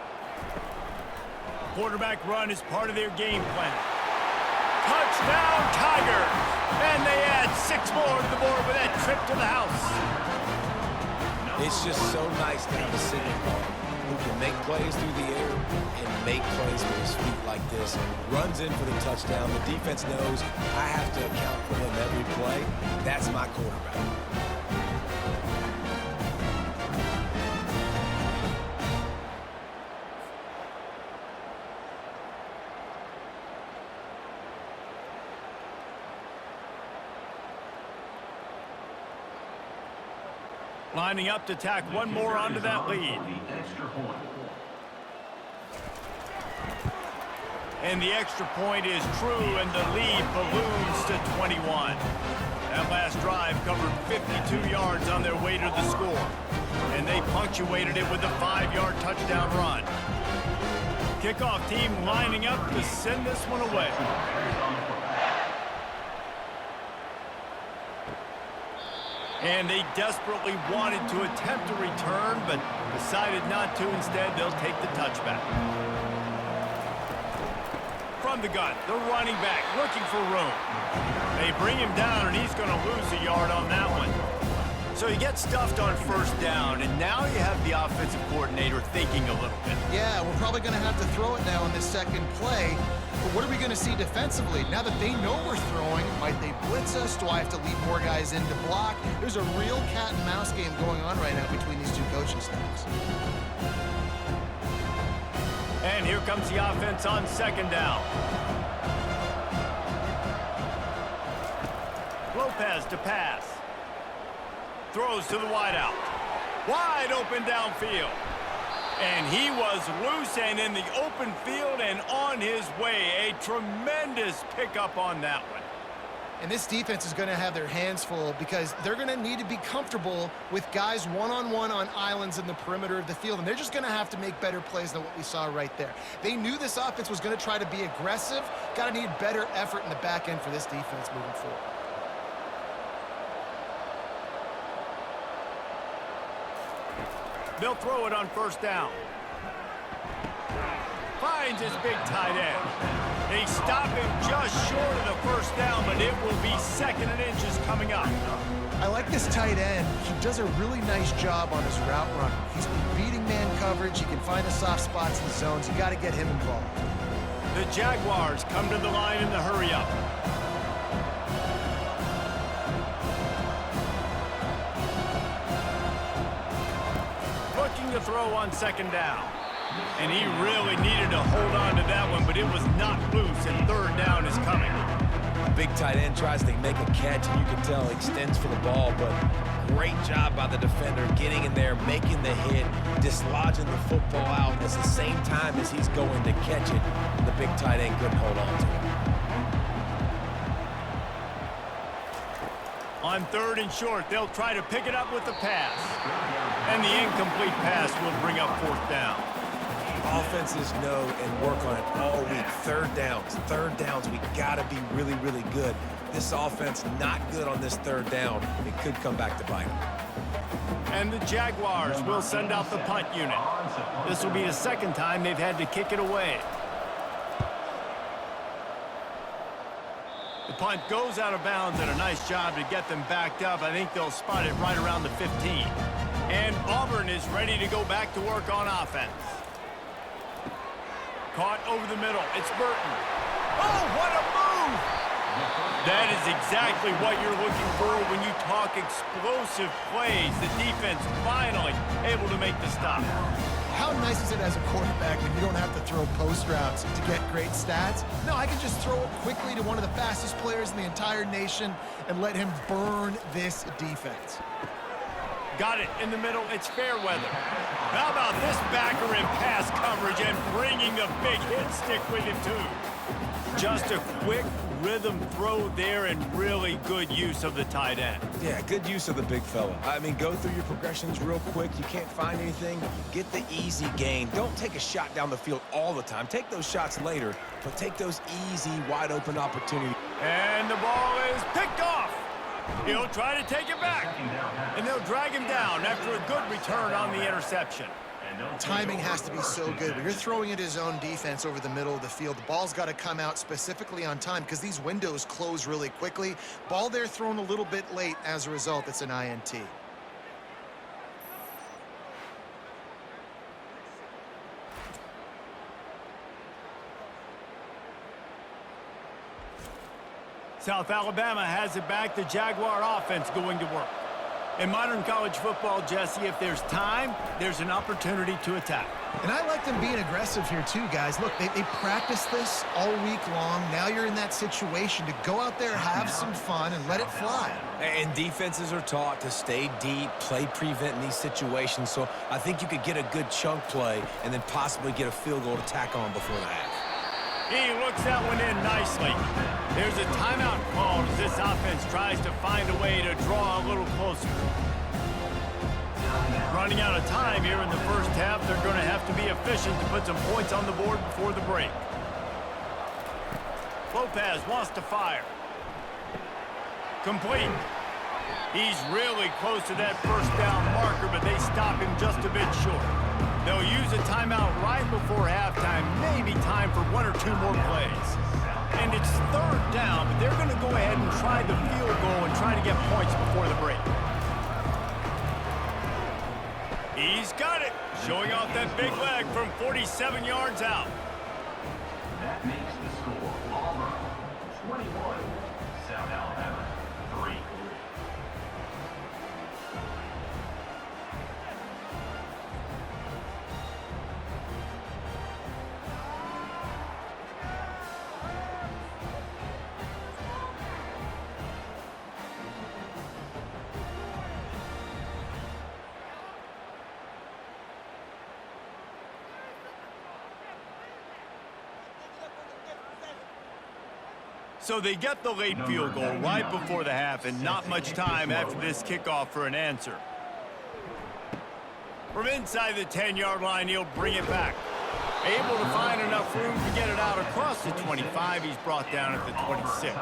Quarterback run is part of their game plan. Touchdown, Tigers! And they add 6 more to the board with that trip to the house. It's just so nice to have a signal guard who can make plays through the air and make plays with his feet like this. Runs in for the touchdown. The defense knows I have to account for him every play. That's my quarterback. Lining up to tack one more onto that lead. And the extra point is true, and the lead balloons to 21. That last drive covered 52 yards on their way to the score. And they punctuated it with a 5-yard touchdown run. Kickoff team lining up to send this one away. And they desperately wanted to attempt a return, but decided not to. Instead, they'll take the touchback. From the gun, the running back looking for room. They bring him down, and he's going to lose a yard on that one. So he gets stuffed on 1st down, and now you have the offensive coordinator thinking a little bit. Yeah, we're probably going to have to throw it now in this second play. But what are we going to see defensively? Now that they know we're throwing, might they blitz us? Do I have to lead more guys in to block? There's a real cat and mouse game going on right now between these two coaching staffs. And here comes the offense on 2nd down. Lopez to pass. Throws to the wideout. Wide open downfield. And he was loose and in the open field and on his way. A tremendous pickup on that one. And this defense is going to have their hands full because they're going to need to be comfortable with guys one-on-one on islands in the perimeter of the field. And they're just going to have to make better plays than what we saw right there. They knew this offense was going to try to be aggressive. Got to need better effort in the back end for this defense moving forward. They'll throw it on 1st down. Finds his big tight end. They stop him just short of the first down, but it will be 2nd and inches coming up. I like this tight end. He does a really nice job on his route running. He's beating man coverage. He can find the soft spots in the zones. You got to get him involved. The Jaguars come to the line in the hurry-up. Looking to throw on 2nd down. And he really needed to hold on to that one, but it was not loose, and 3rd down is coming. Big tight end tries to make a catch, and you can tell he extends for the ball, but great job by the defender getting in there, making the hit, dislodging the football out at the same time as he's going to catch it. The big tight end couldn't hold on to it. On 3rd and short, they'll try to pick it up with the pass. And the incomplete pass will bring up 4th down. Offenses know and work on it all week. 3rd downs. We got to be really, really good. This offense not good on this 3rd down. It could come back to bite them. And the Jaguars will send out the punt unit. This will be the 2nd time they've had to kick it away. The punt goes out of bounds, and a nice job to get them backed up. I think they'll spot it right around the 15. And Auburn is ready to go back to work on offense. Caught over the middle. It's Burton. Oh, what a move! That is exactly what you're looking for when you talk explosive plays. The defense finally able to make the stop. How nice is it as a quarterback when you don't have to throw post routes to get great stats? No, I can just throw it quickly to one of the fastest players in the entire nation and let him burn this defense. Got it in the middle. It's Fairweather. How about this backer in pass coverage and bringing a big hit stick with him, too? Just a quick rhythm throw there and really good use of the tight end. Yeah, good use of the big fella. I mean, go through your progressions real quick. You can't find anything. Get the easy gain. Don't take a shot down the field all the time. Take those shots later, but take those easy, wide-open opportunities. And the ball is picked off. He'll try to take it back, and they'll drag him down after a good return on the interception. Timing has to be so good. When you're throwing at his own defense over the middle of the field, the ball's got to come out specifically on time because these windows close really quickly. Ball there thrown a little bit late. As a result, it's an INT. South Alabama has it back. The Jaguar offense going to work. In modern college football, Jesse, if there's time, there's an opportunity to attack. And I like them being aggressive here too, guys. Look, they practice this all week long. Now you're in that situation to go out there, have some fun, and let it fly. And defenses are taught to stay deep, play prevent in these situations. So I think you could get a good chunk play and then possibly get a field goal to tack on before the half. He looks that one in nicely. There's a timeout called as this offense tries to find a way to draw a little closer. Running out of time here in the first half. They're going to have to be efficient to put some points on the board before the break. Lopez wants to fire. Complete. He's really close to that first down marker, but they stop him just a bit short. They'll use a timeout right before halftime, maybe time for 1 or 2 more plays. And it's 3rd down, but they're going to go ahead and try the field goal and try to get points before the break. He's got it, showing off that big leg from 47 yards out. That makes the score Auburn 21, South Alabama 3. So they get the late field goal right before the half and not much time after this kickoff for an answer. From inside the 10-yard line, he'll bring it back. Able to find enough room to get it out across the 25. He's brought down at the 26.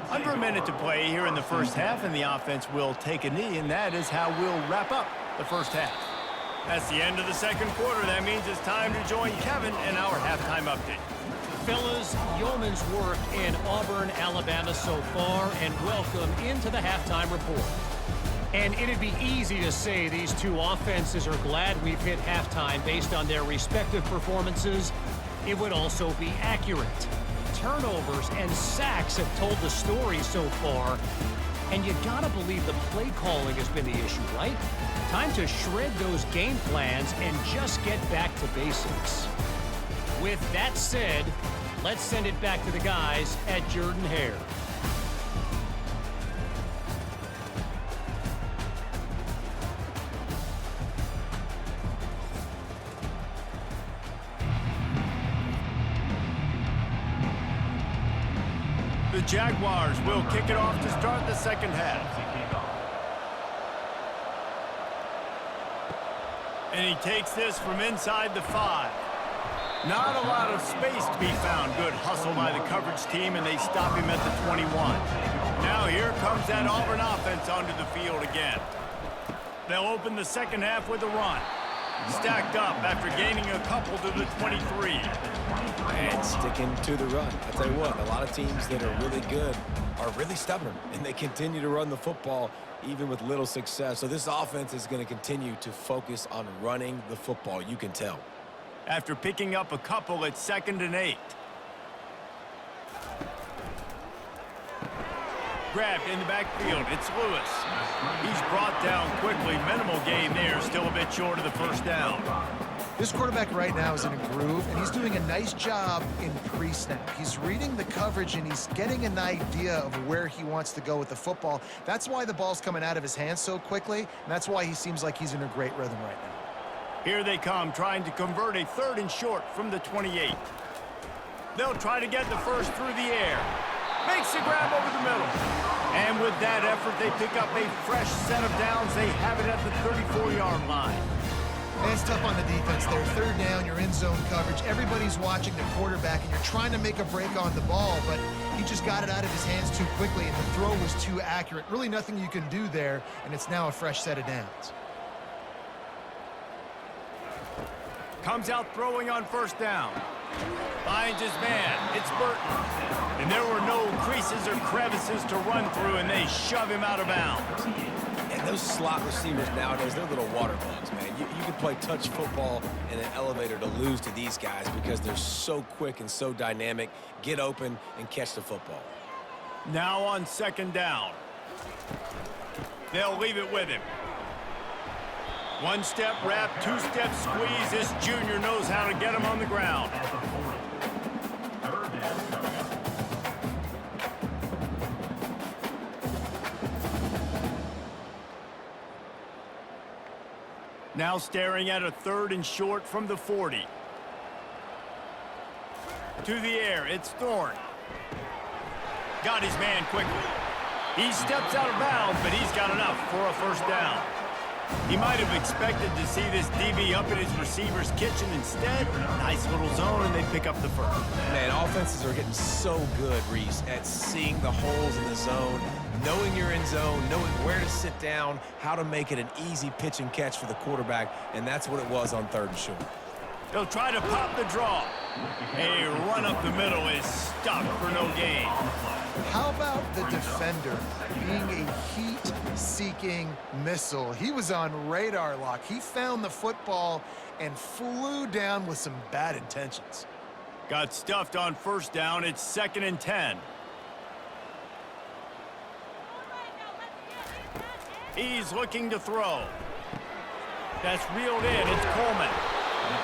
Under a minute to play here in the first half, and the offense will take a knee, and that is how we'll wrap up the first half. That's the end of the second quarter. That means it's time to join Kevin in our halftime update. Fellas, yeoman's work in Auburn, Alabama so far, and welcome into the halftime report. And it'd be easy to say these two offenses are glad we've hit halftime based on their respective performances. It would also be accurate. Turnovers and sacks have told the story so far, and you gotta believe the play calling has been the issue, right? Time to shred those game plans and just get back to basics. With that said, let's send it back to the guys at Jordan-Hare. The Jaguars will kick it off to start the second half. And he takes this from inside the 5. Not a lot of space to be found. Good hustle by the coverage team, and they stop him at the 21. Now here comes that Auburn offense onto the field again. They'll open the second half with a run. Stacked up after gaining a couple to the 23. And sticking to the run. I tell you what, a lot of teams that are really good are really stubborn, and they continue to run the football even with little success. So this offense is going to continue to focus on running the football. You can tell. After picking up a couple at 2nd and 8. Grabbed in the backfield. It's Lewis. He's brought down quickly. Minimal gain there. Still a bit short of the first down. This quarterback right now is in a groove, and he's doing a nice job in pre-snap. He's reading the coverage, and he's getting an idea of where he wants to go with the football. That's why the ball's coming out of his hands so quickly, and that's why he seems like he's in a great rhythm right now. Here they come, trying to convert a 3rd and short from the 28. They'll try to get the first through the air. Makes the grab over the middle. And with that effort, they pick up a fresh set of downs. They have it at the 34-yard line. And it's tough on the defense there. 3rd down, you're in zone coverage. Everybody's watching the quarterback, and you're trying to make a break on the ball, but he just got it out of his hands too quickly, and the throw was too accurate. Really nothing you can do there, and it's now a fresh set of downs. Comes out throwing on 1st down. Finds his man. It's Burton. And there were no creases or crevices to run through, and they shove him out of bounds. And those slot receivers nowadays, they're little water bugs, man. You can play touch football in an elevator to lose to these guys because they're so quick and so dynamic. Get open and catch the football. Now on 2nd down. They'll leave it with him. 1-step wrap, 2-step squeeze. This junior knows how to get him on the ground. Now staring at a 3rd and short from the 40. To the air, it's Thorne. Got his man quickly. He steps out of bounds, but he's got enough for a 1st down. He might have expected to see this DB up in his receiver's kitchen. Instead, nice little zone, and they pick up the 1st. Man, offenses are getting so good, Reese, at seeing the holes in the zone, knowing you're in zone, knowing where to sit down, how to make it an easy pitch and catch for the quarterback, and that's what it was on 3rd and short. They'll try to pop the draw. A run up the middle is stopped for no gain. How about the defender being a heat-seeking missile? He was on radar lock. He found the football and flew down with some bad intentions. Got stuffed on 1st down. It's 2nd and 10. He's looking to throw. That's reeled in. It's Coleman.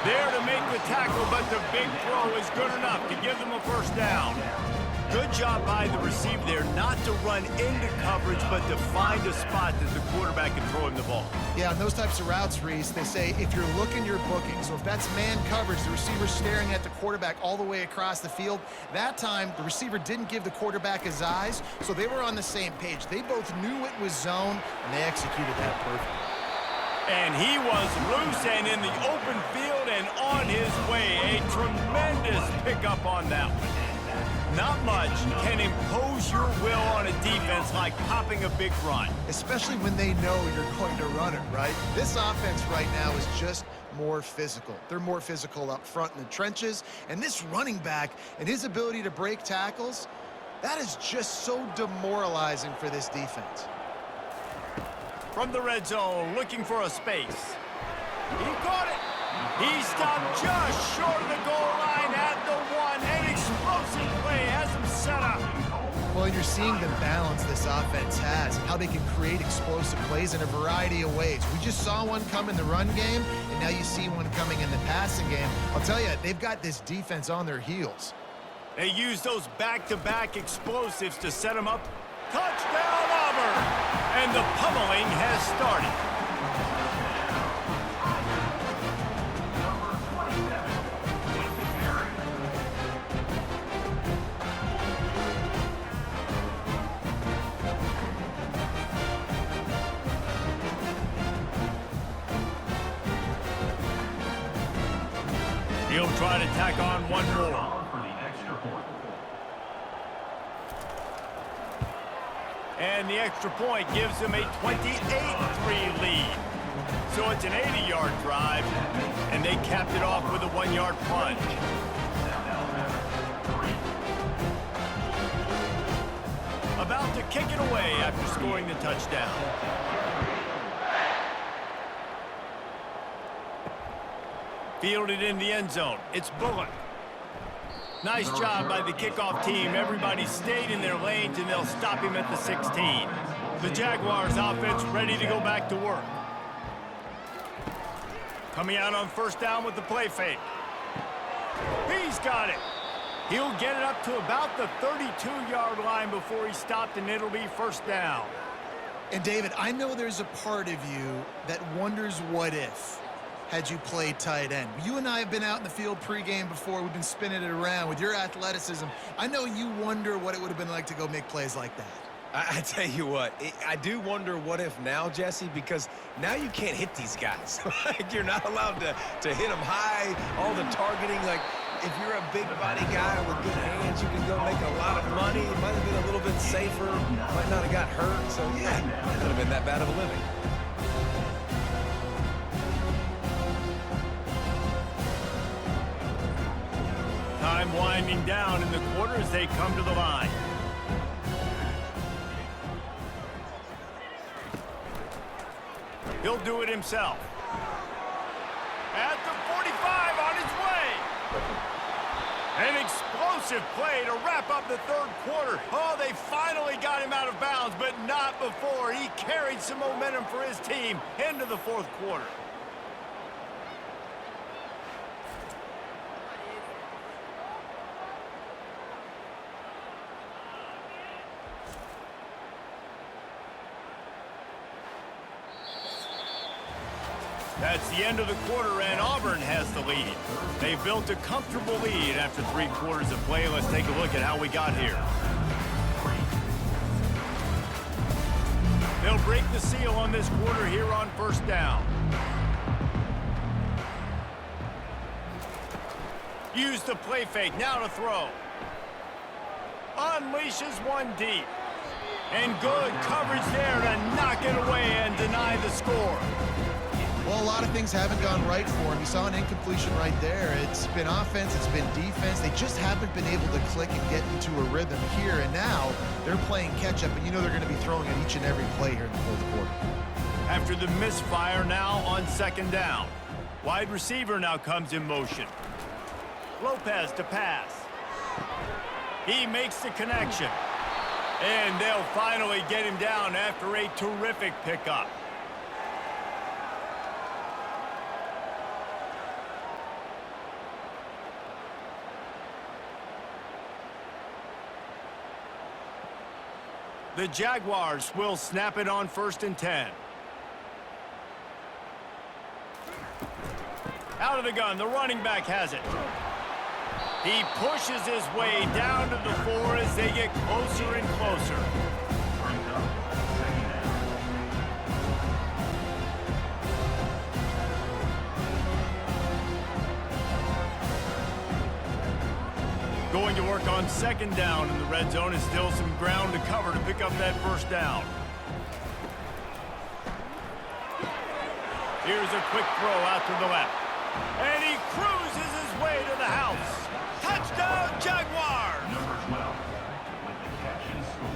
There to make the tackle, but the big throw is good enough to give them a 1st down. Good job by the receiver there not to run into coverage, but to find a spot that the quarterback can throw him the ball. Yeah, on those types of routes, Reese, they say if you're looking, you're booking. So if that's man coverage, the receiver's staring at the quarterback all the way across the field. That time, the receiver didn't give the quarterback his eyes, so they were on the same page. They both knew it was zone, and they executed that perfectly. And he was loose and in the open field and on his way. A tremendous pickup on that one. Not much can impose your will on a defense like popping a big run. Especially when they know you're going to run it, right? This offense right now is just more physical. They're more physical up front in the trenches. And this running back and his ability to break tackles, that is just so demoralizing for this defense. From the red zone, looking for a space. He caught it. He stopped just short of the goal line at the one. An explosive play has him set up. Well, you're seeing the balance this offense has, how they can create explosive plays in a variety of ways. We just saw one come in the run game, and now you see one coming in the passing game. I'll tell you, they've got this defense on their heels. They use those back-to-back explosives to set them up. Touchdown, Auburn! And the pummeling has started. He'll try to tack on one more. And the extra point gives them a 28-3 lead. So it's an 80-yard drive, and they capped it off with a 1-yard plunge. About to kick it away after scoring the touchdown. Fielded in the end zone. It's Bullock. Nice job by the kickoff team. Everybody stayed in their lanes, and they'll stop him at the 16. The Jaguars offense ready to go back to work. Coming out on first down with the play fake. He's got it. He'll get it up to about the 32-yard line before he stopped, and it'll be first down. And David, I know there's a part of you that wonders what if had you played tight end. You and I have been out in the field pregame before. We've been spinning it around with your athleticism. I know you wonder what it would have been like to go make plays like that. I tell you what, I do wonder what if now, Jesse, because now you can't hit these guys. Like, you're not allowed to hit them high, all the targeting. Like, if you're a big body guy with good hands, you can go make a lot of money. It might have been a little bit safer, might not have got hurt. So, yeah, it would have been that bad of a living. Time winding down in the quarter as they come to the line. He'll do it himself. At the 45 on his way. An explosive play to wrap up the third quarter. Oh, they finally got him out of bounds, but not before. He carried some momentum for his team into the fourth quarter. That's the end of the quarter, and Auburn has the lead. They've built a comfortable lead after 3 quarters of play. Let's take a look at how we got here. They'll break the seal on this quarter here on first down. Use the play fake, now to throw. Unleashes one deep. And good coverage there to knock it away and deny the score. Well, a lot of things haven't gone right for him. You saw an incompletion right there. It's been offense, it's been defense. They just haven't been able to click and get into a rhythm here. And now they're playing catch-up, and you know they're going to be throwing at each and every play here in the fourth quarter. After the misfire, now on second down. Wide receiver now comes in motion. Lopez to pass. He makes the connection. And they'll finally get him down after a terrific pickup. The Jaguars will snap it on 1st and 10. Out of the gun, the running back has it. He pushes his way down to the 4 as they get closer and closer. Going to work on second down in the red zone, and still some ground to cover to pick up that first down. Here's a quick throw out to the left. And he cruises his way to the house. Touchdown, Jaguars! Number 12 with the catch and score.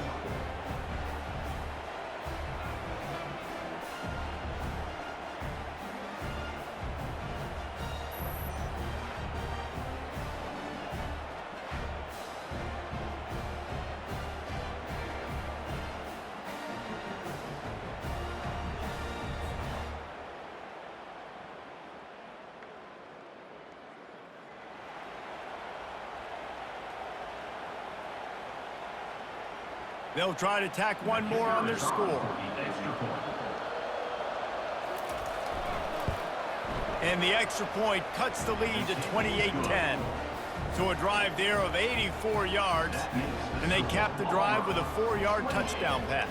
They'll try to tack one more on their score. The extra point. And the extra point cuts the lead to 28-10. So a drive there of 84 yards, and they cap the drive with a 4-yard touchdown pass.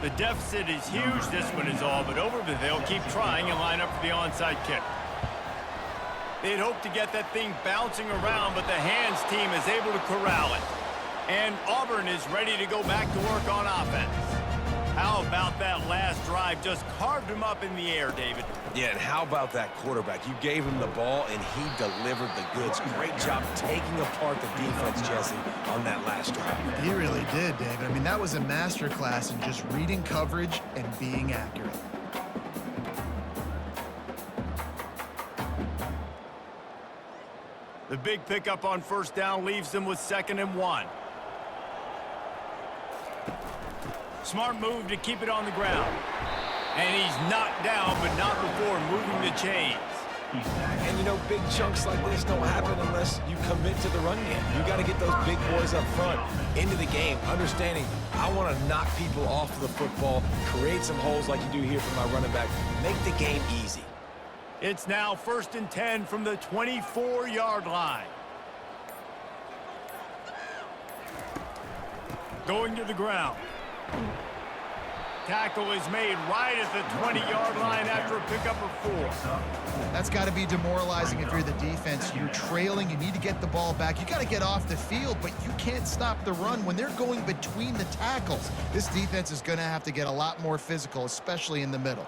The deficit is huge, this one is all but over, but they'll keep trying and line up for the onside kick. They'd hope to get that thing bouncing around, but the hands team is able to corral it. And Auburn is ready to go back to work on offense. How about that last drive? Just carved him up in the air, David. Yeah, and how about that quarterback? You gave him the ball, and he delivered the goods. Great job taking apart the defense, Jesse, on that last drive. He really did, David. I mean, that was a masterclass in just reading coverage and being accurate. The big pickup on first down leaves them with 2nd and 1. Smart move to keep it on the ground. And he's knocked down, but not before moving the chains. And you know, big chunks like this don't happen unless you commit to the run game. You got to get those big boys up front into the game, understanding I want to knock people off the football, create some holes like you do here for my running back, make the game easy. It's now 1st and 10 from the 24-yard line. Going to the ground. Tackle is made right at the 20-yard line after a pickup of 4. That's got to be demoralizing if you're the defense. You're trailing. You need to get the ball back. You got to get off the field, but you can't stop the run when they're going between the tackles. This defense is going to have to get a lot more physical, especially in the middle.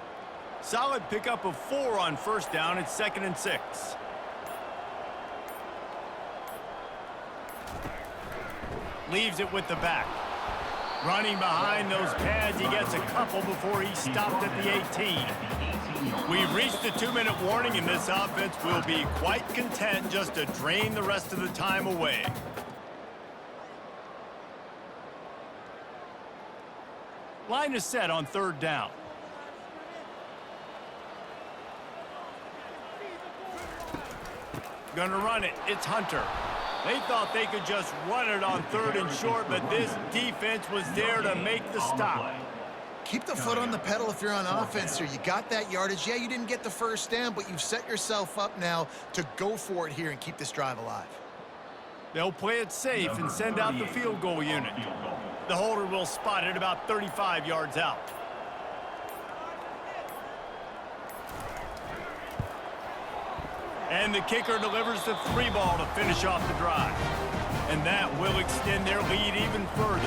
Solid pickup of 4 on first down. It's 2nd and 6. Leaves it with the back. Running behind those pads, he gets a couple before he stopped at the 18. We've reached the 2-minute warning, and this offense will be quite content just to drain the rest of the time away. Line is set on 3rd down. Gonna run it. It's Hunter. They thought they could just run it on 3rd and short, but this defense was there to make the stop. Keep the foot on the pedal if you're on offense here. You got that yardage. Yeah, you didn't get the first down, but you've set yourself up now to go for it here and keep this drive alive. They'll play it safe and send out the field goal unit. The holder will spot it about 35 yards out. And the kicker delivers the 3 ball to finish off the drive. And that will extend their lead even further.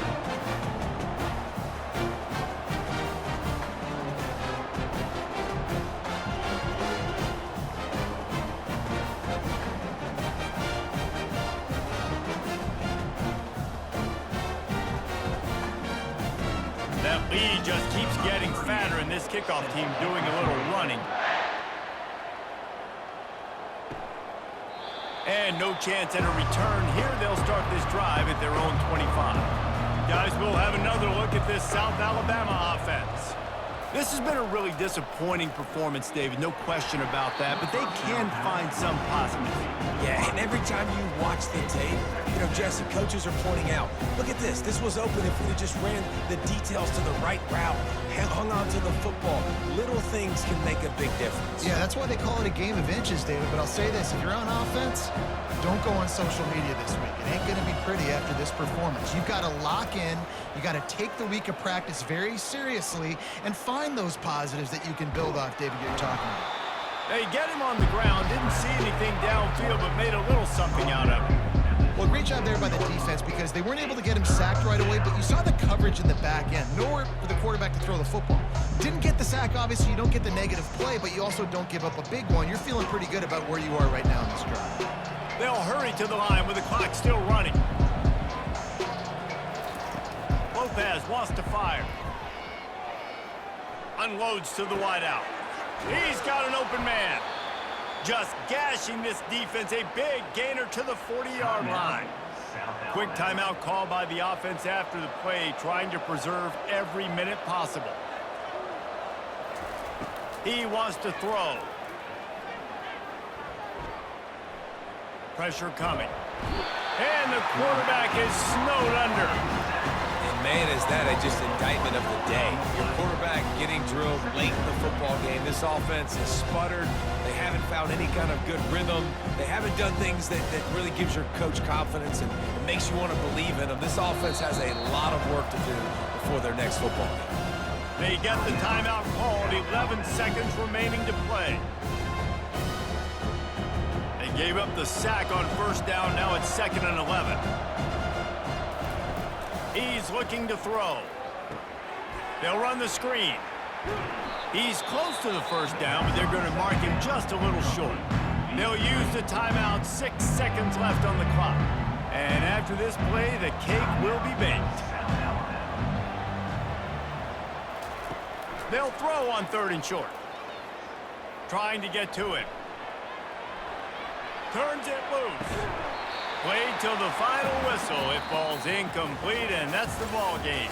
That lead just keeps getting fatter, and this kickoff team doing a little running. And no chance at a return. Here they'll start this drive at their own 25. Guys, we'll have another look at this South Alabama offense. This has been a really disappointing performance, David. No question about that, but they can find some positives. Yeah, and every time you watch the tape, you know, Jesse, coaches are pointing out, look at this. This was open if we just ran the details to the right route, hung on to the football. Little things can make a big difference. Yeah, that's why they call it a game of inches, David. But I'll say this, if you're on offense, don't go on social media this week. It ain't going to be pretty after this performance. You've got to lock in. You got to take the week of practice very seriously and find those positives that you can build off, David, you're talking about. They get him on the ground, didn't see anything downfield, but made a little something out of it. Well, great job there by the defense because they weren't able to get him sacked right away, but you saw the coverage in the back end. Nowhere for the quarterback quarterback to throw the football. Didn't get the sack, obviously. You don't get the negative play, but you also don't give up a big one. You're feeling pretty good about where you are right now in this drive. They'll hurry to the line with the clock still running. Lopez wants to fire. Unloads to the wideout. He's got an open man. Just gashing this defense. A big gainer to the 40-yard line. Quick timeout call by the offense after the play, trying to preserve every minute possible. He wants to throw. Pressure coming. And the quarterback is snowed under. And man, is that just indictment of the day. Your quarterback getting drilled late in the football game. This offense has sputtered. They haven't found any kind of good rhythm. They haven't done things that really gives your coach confidence and makes you want to believe in them. This offense has a lot of work to do before their next football game. They get the timeout called. 11 seconds remaining to play. They gave up the sack on first down. Now it's 2nd and 11. He's looking to throw. They'll run the screen. He's close to the first down, but they're going to mark him just a little short. They'll use the timeout. 6 seconds left on the clock. And after this play, the cake will be baked. They'll throw on 3rd and short. Trying to get to it. Turns it loose. Played till the final whistle. It falls incomplete, and that's the ball game.